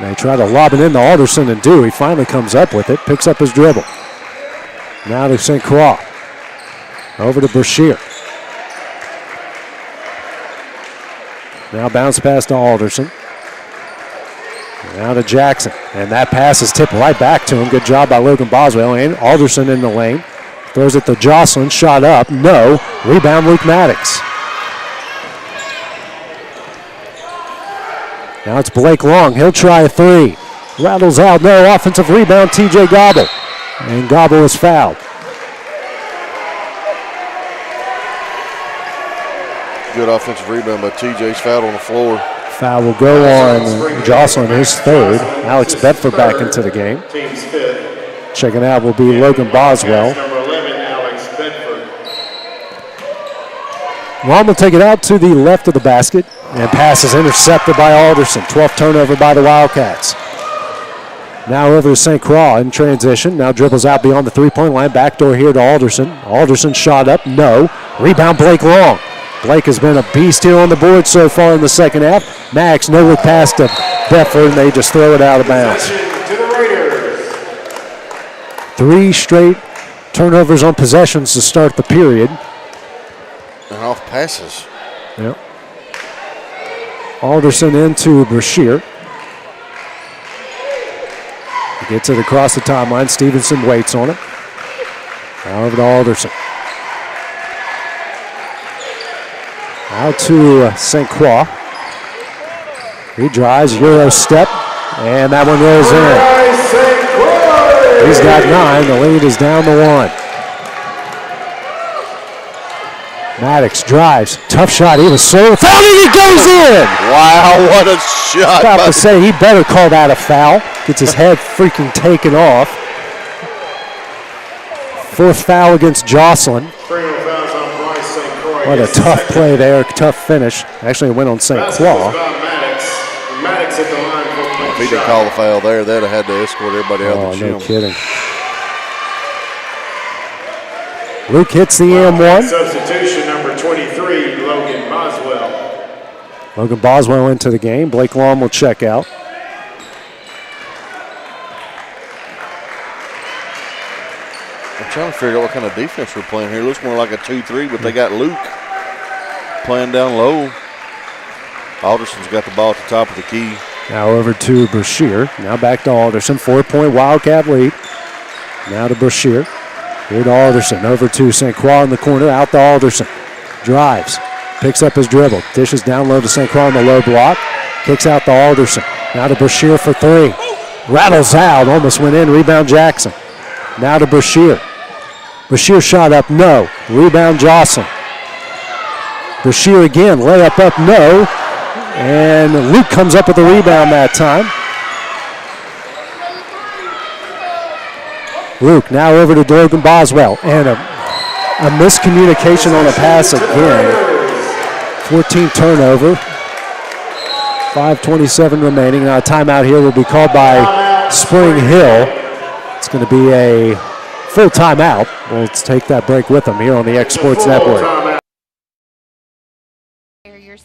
[SPEAKER 28] They try to lob it into Alderson and do. He finally comes up with it, picks up his dribble. Now to St. Croix. Over to Brashear. Now bounce pass to Alderson. Now to Jackson, and that pass is tipped right back to him. Good job by Logan Boswell, and Alderson in the lane. Throws it to Jocelyn, shot up, no. Rebound Luke Maddox. Now it's Blake Long, he'll try a three. Rattles out, no. Offensive rebound, TJ Gobble. And Gobble is fouled.
[SPEAKER 6] Good offensive rebound by TJ's fouled on the floor.
[SPEAKER 28] Foul will go on Jocelyn, his third. Alex Bedford back into the game.
[SPEAKER 7] Team's fifth.
[SPEAKER 28] Checking out will be Logan Boswell.
[SPEAKER 7] Number 11, Alex Bedford.
[SPEAKER 28] Long will take it out to the left of the basket, and pass is intercepted by Alderson. 12th turnover by the Wildcats. Now over to St. Croix in transition. Now dribbles out beyond the three-point line. Backdoor here to Alderson. Alderson shot up, no. Rebound Blake Long. Blake has been a beast here on the board so far in the second half. Max, no look pass to Bedford, and they just throw it out of bounds.
[SPEAKER 7] To the Raiders.
[SPEAKER 28] 3 straight turnovers on possessions to start the period.
[SPEAKER 6] And off passes.
[SPEAKER 28] Yep. Alderson into Brashear. He gets it across the timeline. Stevenson waits on it. Now over to Alderson. Out to St. Croix. He drives, Euro step, and that one rolls in. He's got 9. The lead is down to 1. Maddox drives. Tough shot. He was so fouled, and he goes in.
[SPEAKER 6] Wow, what a shot.
[SPEAKER 28] About to say, he better call that a foul. Gets his head freaking taken off. 4th foul against Jocelyn. What a tough play there, tough finish. Actually, it went on St. Croix.
[SPEAKER 7] Maddox at the line for
[SPEAKER 6] If he didn't call the foul there, they'd have had to escort everybody out of the gym.
[SPEAKER 28] No kidding. Luke hits the M1.
[SPEAKER 7] Substitution number 23, Logan Boswell.
[SPEAKER 28] Logan Boswell into the game. Blake Long will check out.
[SPEAKER 6] I'm trying to figure out what kind of defense we're playing here. It looks more like a 2-3, but they got Luke playing down low. Alderson's got the ball at the top of the key.
[SPEAKER 28] Now over to Brashear. Now back to Alderson. 4-point Wildcat lead. Now to Brashear. Here to Alderson. Over to St. Croix in the corner. Out to Alderson. Drives. Picks up his dribble. Dishes down low to St. Croix on the low block. Kicks out to Alderson. Now to Brashear for 3. Rattles out. Almost went in. Rebound Jackson. Now to Brashear. Brashear shot up, no. Rebound Jocelyn. Brashear again, layup up, no. And Luke comes up with the rebound that time. Luke now over to Logan Boswell. And a miscommunication on a pass again. 14 turnover. 5:27 remaining. Now a timeout here will be called by Spring Hill. It's going to be a full timeout. We'll take that break with them here on the X Sports Network.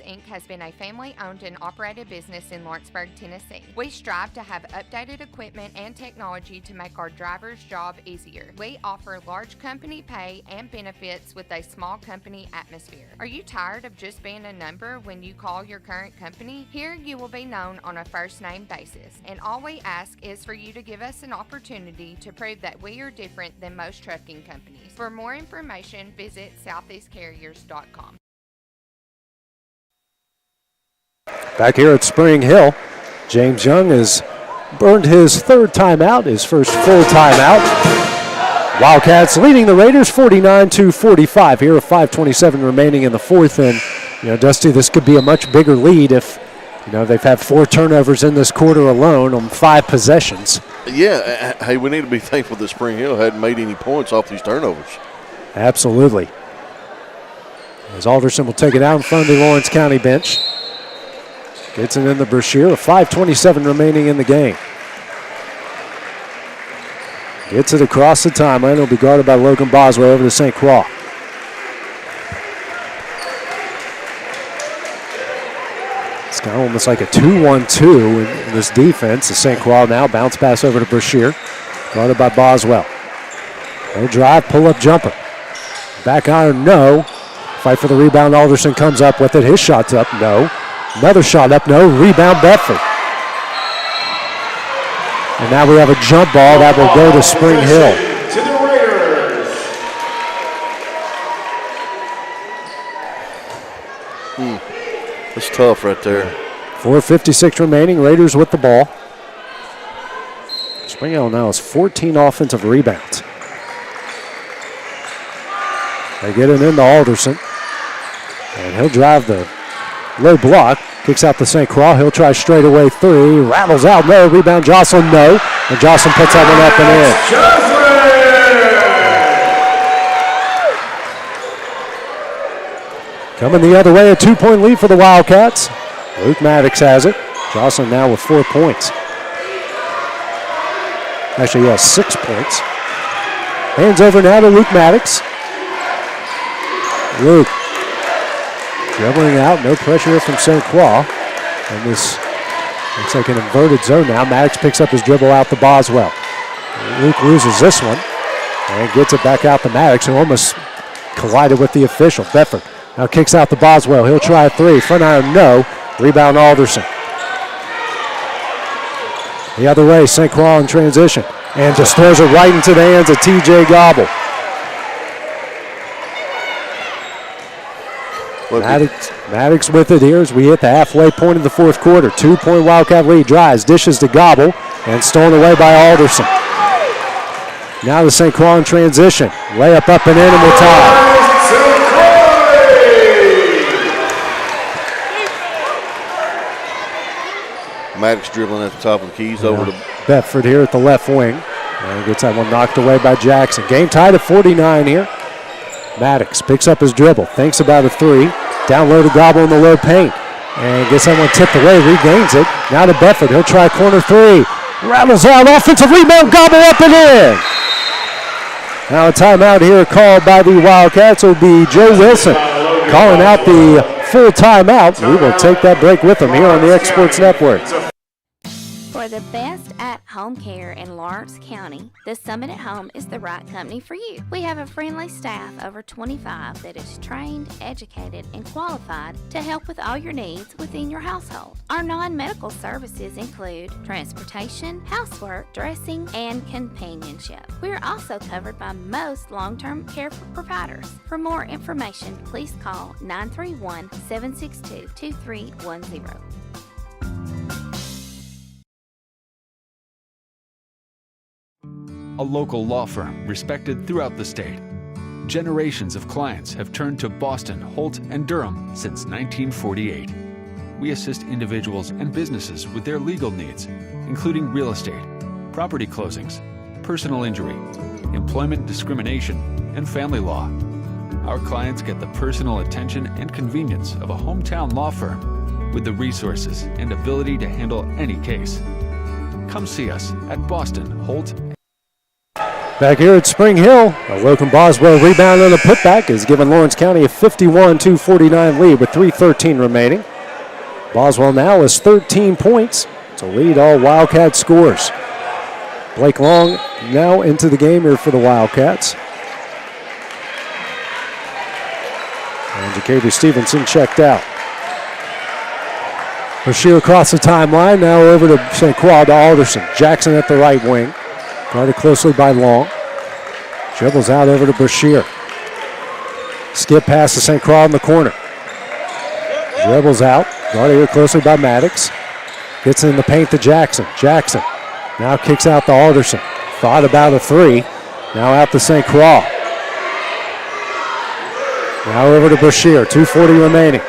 [SPEAKER 19] Inc. has been a family-owned and operated business in Lawrenceburg, Tennessee. We strive to have updated equipment and technology to make our drivers' job easier. We offer large company pay and benefits with a small company atmosphere. Are you tired of just being a number when you call your current company? Here you will be known on a first-name basis, and all we ask is for you to give us an opportunity to prove that we are different than most trucking companies. For more information, visit southeastcarriers.com.
[SPEAKER 28] Back here at Spring Hill, James Young has burned his 3rd timeout, his first full timeout. Wildcats leading the Raiders 49-45 here with 5:27 remaining in the 4th. And, Dusty, this could be a much bigger lead if, they've had 4 turnovers in this quarter alone on 5 possessions.
[SPEAKER 6] Yeah, hey, we need to be thankful that Spring Hill hadn't made any points off these turnovers.
[SPEAKER 28] Absolutely. As Alderson will take it out in front of the Lawrence County bench. Gets it in the Brashear with 5:27 remaining in the game. Gets it across the timeline. It'll be guarded by Logan Boswell over to St. Croix. It's kind of almost like a 2-1-2 in this defense. The St. Croix now bounce pass over to Brashear. Guarded by Boswell. No drive, pull-up jumper. Back iron, no. Fight for the rebound. Alderson comes up with it. His shot's up, no. Another shot up, no. Rebound Bedford. And now we have a jump ball that will go to Spring Hill.
[SPEAKER 7] To the Raiders.
[SPEAKER 6] That's tough right there.
[SPEAKER 28] 4:56 remaining. Raiders with the ball. Spring Hill now has 14 offensive rebounds. They get it into Alderson. And he'll drive the low block. Kicks out to St. Croix. He'll try straight away three. Rattles out. No. Rebound Jocelyn. No. And Jocelyn puts that one up and in. Coming the other way, a 2-point lead for the Wildcats. Luke Maddox has it. Jocelyn now with 4 points. Actually, he has 6 points. Hands over now to Luke Maddox. Luke dribbling out, no pressure from St. Croix. And this looks like an inverted zone now. Maddox picks up his dribble out to Boswell. Luke loses this one and gets it back out to Maddox, who almost collided with the official. Bedford now kicks out to Boswell. He'll try a three. Front iron, no. Rebound Alderson. The other way, St. Croix in transition. And just throws it right into the hands of TJ Gobble. Maddox with it here as we hit the halfway point of the fourth quarter. 2-point Wildcat lead. Drives, dishes to Gobble, and stolen away by Alderson. Now the St. Croix in transition. Layup up and in, and we're tied.
[SPEAKER 6] Maddox dribbling at the top of the keys over to
[SPEAKER 28] Bedford here at the left wing. And gets that one knocked away by Jackson. Game tied at 49 here. Maddox picks up his dribble, thinks about a three. Down low to Gobble in the low paint. And gets that one tipped away, regains it. Now to Bedford, he'll try corner three. Rattles out, offensive rebound, Gobble up and in. Now a timeout here called by the Wildcats will be Joe Wilson calling out the full timeout. We will take that break with him here on the X Sports Network.
[SPEAKER 20] For the best at-home care in Lawrence County, the Summit at Home is the right company for you. We have a friendly staff, over 25, that is trained, educated, and qualified to help with all your needs within your household. Our non-medical services include transportation, housework, dressing, and companionship. We are also covered by most long-term care providers. For more information, please call 931-762-2310.
[SPEAKER 13] A local law firm respected throughout the state. Generations of clients have turned to Boston, Holt, and Durham since 1948. We assist individuals and businesses with their legal needs, including real estate, property closings, personal injury, employment discrimination, and family law. Our clients get the personal attention and convenience of a hometown law firm with the resources and ability to handle any case. Come see us at Boston, Holt.
[SPEAKER 28] Back here at Spring Hill, a Logan Boswell rebound on a putback has given Lawrence County a 51-49 lead with 3:13 remaining. Boswell now has 13 points to lead all Wildcat scores. Blake Long now into the game here for the Wildcats. And Jacoby Stevenson checked out. Bashir across the timeline, now over to St. Croix to Alderson. Jackson at the right wing. Guarded closely by Long. Dribbles out over to Bashir. Skip pass to St. Croix in the corner. Dribbles out. Guarded here closely by Maddox. Gets in the paint to Jackson. Jackson now kicks out to Alderson. Thought about a three. Now out to St. Croix. Now over to Bashir. 2:40 remaining.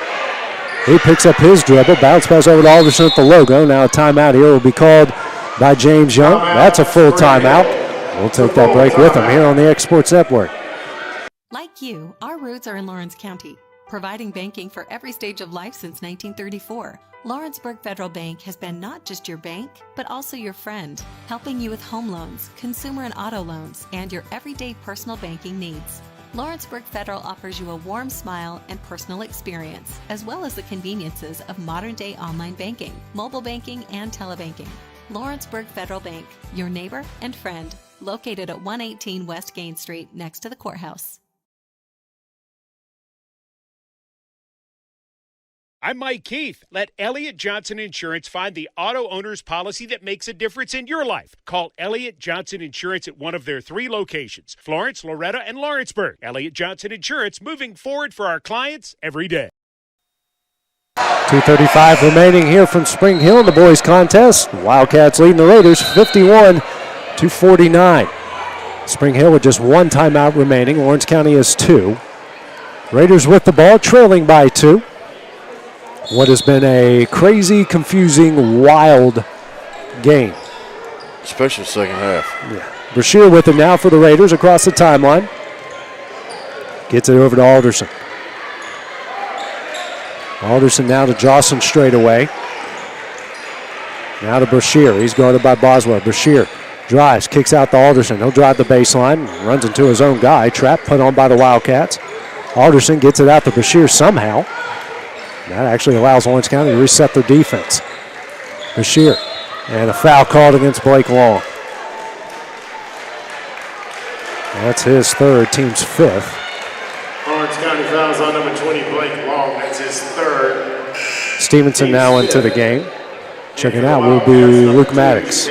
[SPEAKER 28] He picks up his dribble. Bounce pass over to Alderson at the logo. Now a timeout here will be called by James Young. That's a full timeout. We'll take that break with him here on the X Sports Network.
[SPEAKER 21] Like you, our roots are in Lawrence County, providing banking for every stage of life since 1934. Lawrenceburg Federal Bank has been not just your bank, but also your friend, helping you with home loans, consumer and auto loans, and your everyday personal banking needs. Lawrenceburg Federal offers you a warm smile and personal experience, as well as the conveniences of modern-day online banking, mobile banking, and telebanking. Lawrenceburg Federal Bank, your neighbor and friend, located at 118 West Gain Street next to the courthouse.
[SPEAKER 15] I'm Mike Keith. Let Elliott Johnson Insurance find the auto owner's policy that makes a difference in your life. Call Elliott Johnson Insurance at one of their 3 locations, Florence, Loretta, and Lawrenceburg. Elliott Johnson Insurance, moving forward for our clients every day.
[SPEAKER 28] 2:35 remaining here from Spring Hill in the boys contest. Wildcats leading the Raiders 51-49. Spring Hill with just 1 timeout remaining. Lawrence County has 2. Raiders with the ball, trailing by 2. What has been a crazy, confusing, wild game.
[SPEAKER 6] Especially the second half.
[SPEAKER 28] Yeah. Brashear with it now for the Raiders across the timeline. Gets it over to Alderson. Alderson now to Jocelyn straight away. Now to Brashear. He's guarded by Boswell. Brashear drives, kicks out to Alderson. He'll drive the baseline, runs into his own guy. Trap put on by the Wildcats. Alderson gets it out to Brashear somehow. That actually allows Lawrence County to reset their defense. Brashear, and a foul called against Blake Long. That's his 3rd, team's 5th.
[SPEAKER 7] Lawrence County fouls on number 20, Blake Long. That's his 3rd.
[SPEAKER 28] Stevenson now into the game. Checking out will be Luke Maddox.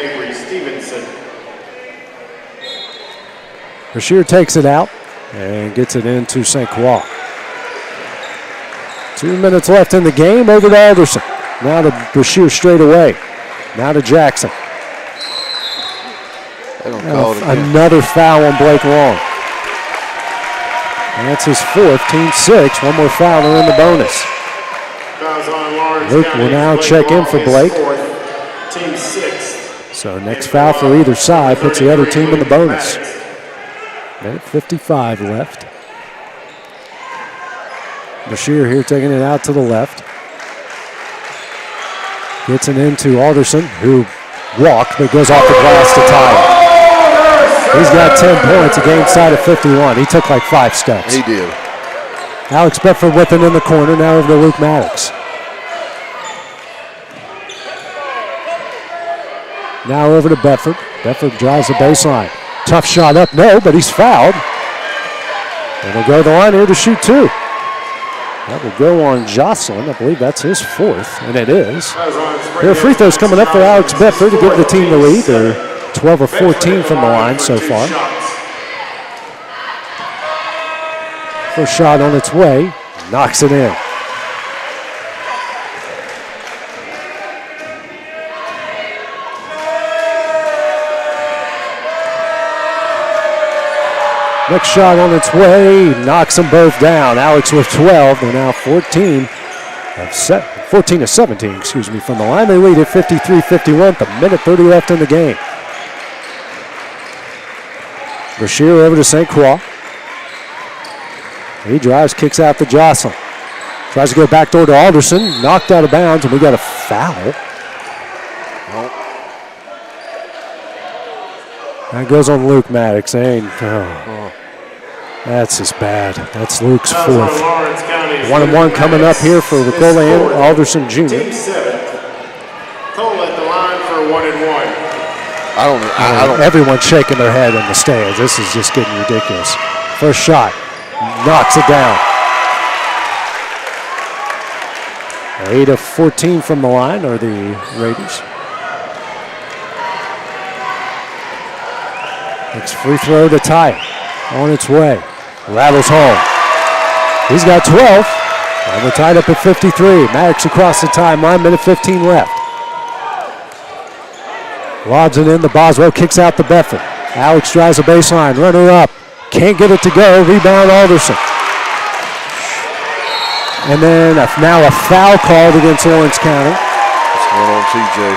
[SPEAKER 28] Brashear takes it out and gets it into St. Croix. 2 minutes left in the game. Over to Alderson. Now to Brashear straight away. Now to Jackson. Another foul on Blake Long. And that's his 4th, team 6. One more foul, they're in the bonus. Luke will now check in for Blake.
[SPEAKER 7] Team 6.
[SPEAKER 28] So next foul for either side puts the other team in the bonus. Minute 55 left. Brashear here taking it out to the left. Gets it into Alderson, who walked but goes off the glass to tie it. He's got 10 points, a game side of 51. He took like 5 steps.
[SPEAKER 6] He did.
[SPEAKER 28] Alex Bedford with it in the corner, now over to Luke Maddox. Now over to Bedford. Bedford drives the baseline. Tough shot up, no, but he's fouled. And he'll go to the line here to shoot 2. That will go on Jocelyn. I believe that's his 4th, and it is. There are free throws coming up for Alex Bedford to give the team the lead. They're 12 of 14 from the line so far. First shot on its way, knocks it in. Next shot on its way, knocks them both down. Alex with 12, they're now 14 of 17, from the line. They lead at 53-51, with a minute 30 left in the game. Brashear over to St. Croix. He drives, kicks out to Jocelyn. Tries to go backdoor to Alderson, knocked out of bounds, and we got a foul. That goes on Luke Maddox. That's just bad. That's Luke's 4th. 1-1 coming up here for Ricola Alderson Jr.
[SPEAKER 7] Team 7. Cole at the line for 1-1.
[SPEAKER 6] I don't.
[SPEAKER 28] Everyone's shaking their head in the stands. This is just getting ridiculous. First shot, knocks it down. 8 of 14 from the line are the Raiders. Next free throw to tie it. On its way. Rattles home. He's got 12. And we're tied up at 53. Maddox across the timeline. Minute 15 left. Lobs it in. The Boswell kicks out the Bedford. Alex drives the baseline. Runner up. Can't get it to go. Rebound Alderson. And then now a foul called against Lawrence County.
[SPEAKER 6] What's going on, TJ?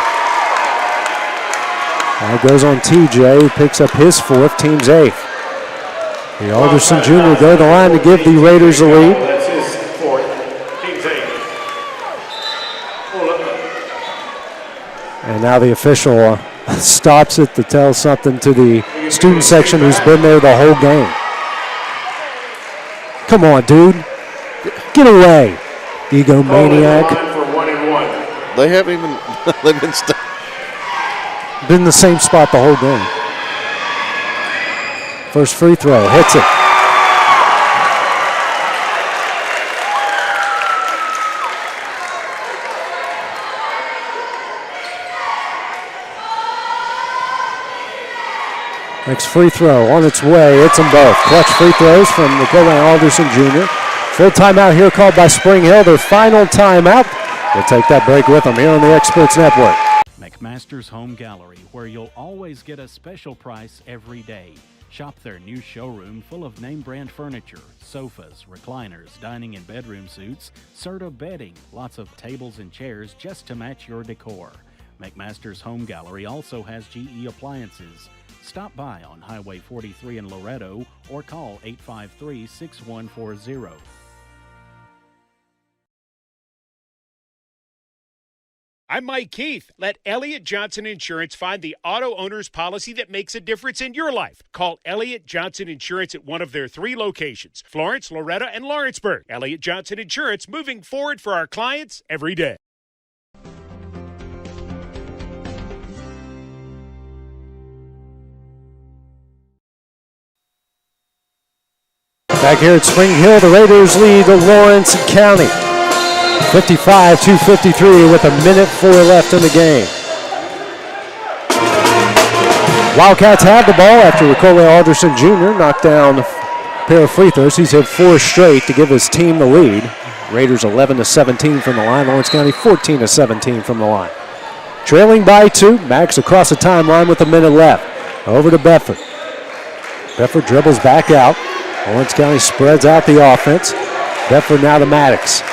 [SPEAKER 28] That goes on TJ, who picks up his 4th, team's 8th. The Alderson Jr. go to the line to give the Raiders the lead.
[SPEAKER 7] That's his 4th, team's 8th.
[SPEAKER 28] And now the official stops it to tell something to the student section who's been there the whole game. Come on, dude. Get away, egomaniac.
[SPEAKER 6] They haven't even, they've been
[SPEAKER 28] been in the same spot the whole game. First free throw, hits it. Next free throw on its way. It's them both. Clutch free throws from Nicole Alderson Jr. Full timeout here called by Spring Hill. Their final timeout. We'll take that break with them here on the Experts Network.
[SPEAKER 1] McMaster's Home Gallery, where you'll always get a special price every day. Shop their new showroom full of name brand furniture, sofas, recliners, dining and bedroom suites, Serta bedding, lots of tables and chairs just to match your decor. McMaster's Home Gallery also has GE appliances. Stop by on Highway 43 in Loretto or call 853-6140.
[SPEAKER 15] I'm Mike Keith. Let Elliott Johnson Insurance find the auto owner's policy that makes a difference in your life. Call Elliott Johnson Insurance at one of their 3 locations, Florence, Loretto, and Lawrenceburg. Elliott Johnson Insurance, moving forward for our clients every day.
[SPEAKER 28] Back here at Spring Hill, the Raiders lead Lawrence County. 55-53 with 1:04 left in the game. Wildcats have the ball after Nicole Alderson Jr. knocked down a pair of free throws. He's hit 4 straight to give his team the lead. Raiders 11-17 from the line. Lawrence County 14-17 from the line. Trailing by 2. Max across the timeline with 1 minute left. Over to Bedford. Bedford dribbles back out. Lawrence County spreads out the offense. Bedford now to Maddox.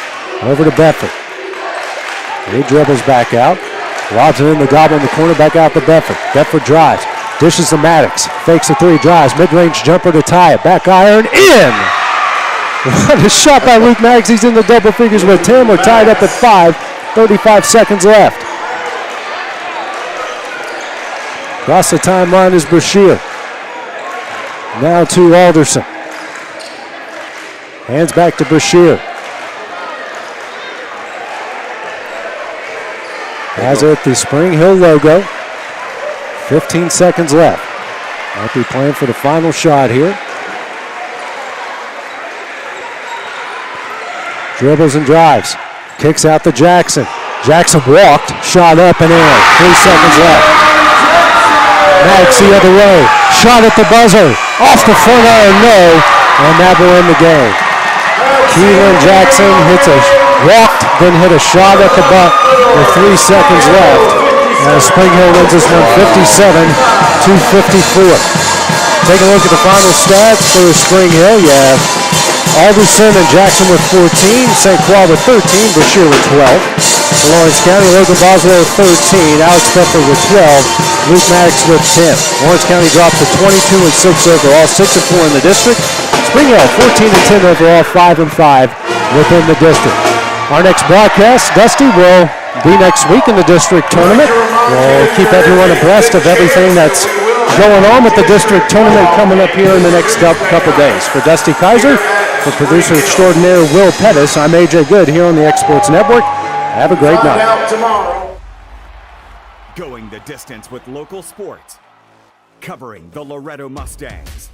[SPEAKER 28] Over to Bedford. He dribbles back out. Lobs it in the gobble in the corner, back out to Bedford. Bedford drives. Dishes to Maddox. Fakes a 3, drives. Mid-range jumper to tie it. Back iron, in! What a shot by Luke Maddox. He's in the double figures with 10. We're tied up at 5. 35 seconds left. Across the timeline is Brashear. Now to Alderson. Hands back to Brashear. Has it the Spring Hill logo. 15 seconds left. Might be playing for the final shot here. Dribbles and drives. Kicks out to Jackson. Jackson walked, shot up and in. 3 seconds left. Maddox the other way. Shot at the buzzer. Off the front iron, no. And that will end the game. Keelan Jackson hits a walked, then hit a shot at the butt with 3 seconds left. As Spring Hill wins this one 57-54. Take a look at the final stats for Spring Hill. You have Alderson and Jackson with 14, St. Croix with 13, Brashear with 12. For Lawrence County, Logan Boswell with 13, Alex Bedford with 12, Luke Maddox with 10. Lawrence County dropped to 22-6 overall, 6-4 in the district. Spring Hill 14-10 overall, 5-5 within the district. Our next broadcast, Dusty, will be next week in the district tournament. We'll keep everyone abreast of everything that's going on with the district tournament coming up here in the next couple days. For Dusty Kaiser, for producer extraordinaire Will Pettis, I'm AJ Good here on the Exports Network. Have a great night.
[SPEAKER 3] Going the distance with local sports. Covering the Loretto Mustangs,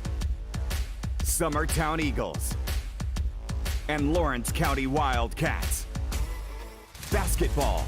[SPEAKER 3] Summertown Eagles, and Lawrence County Wildcats. Basketball,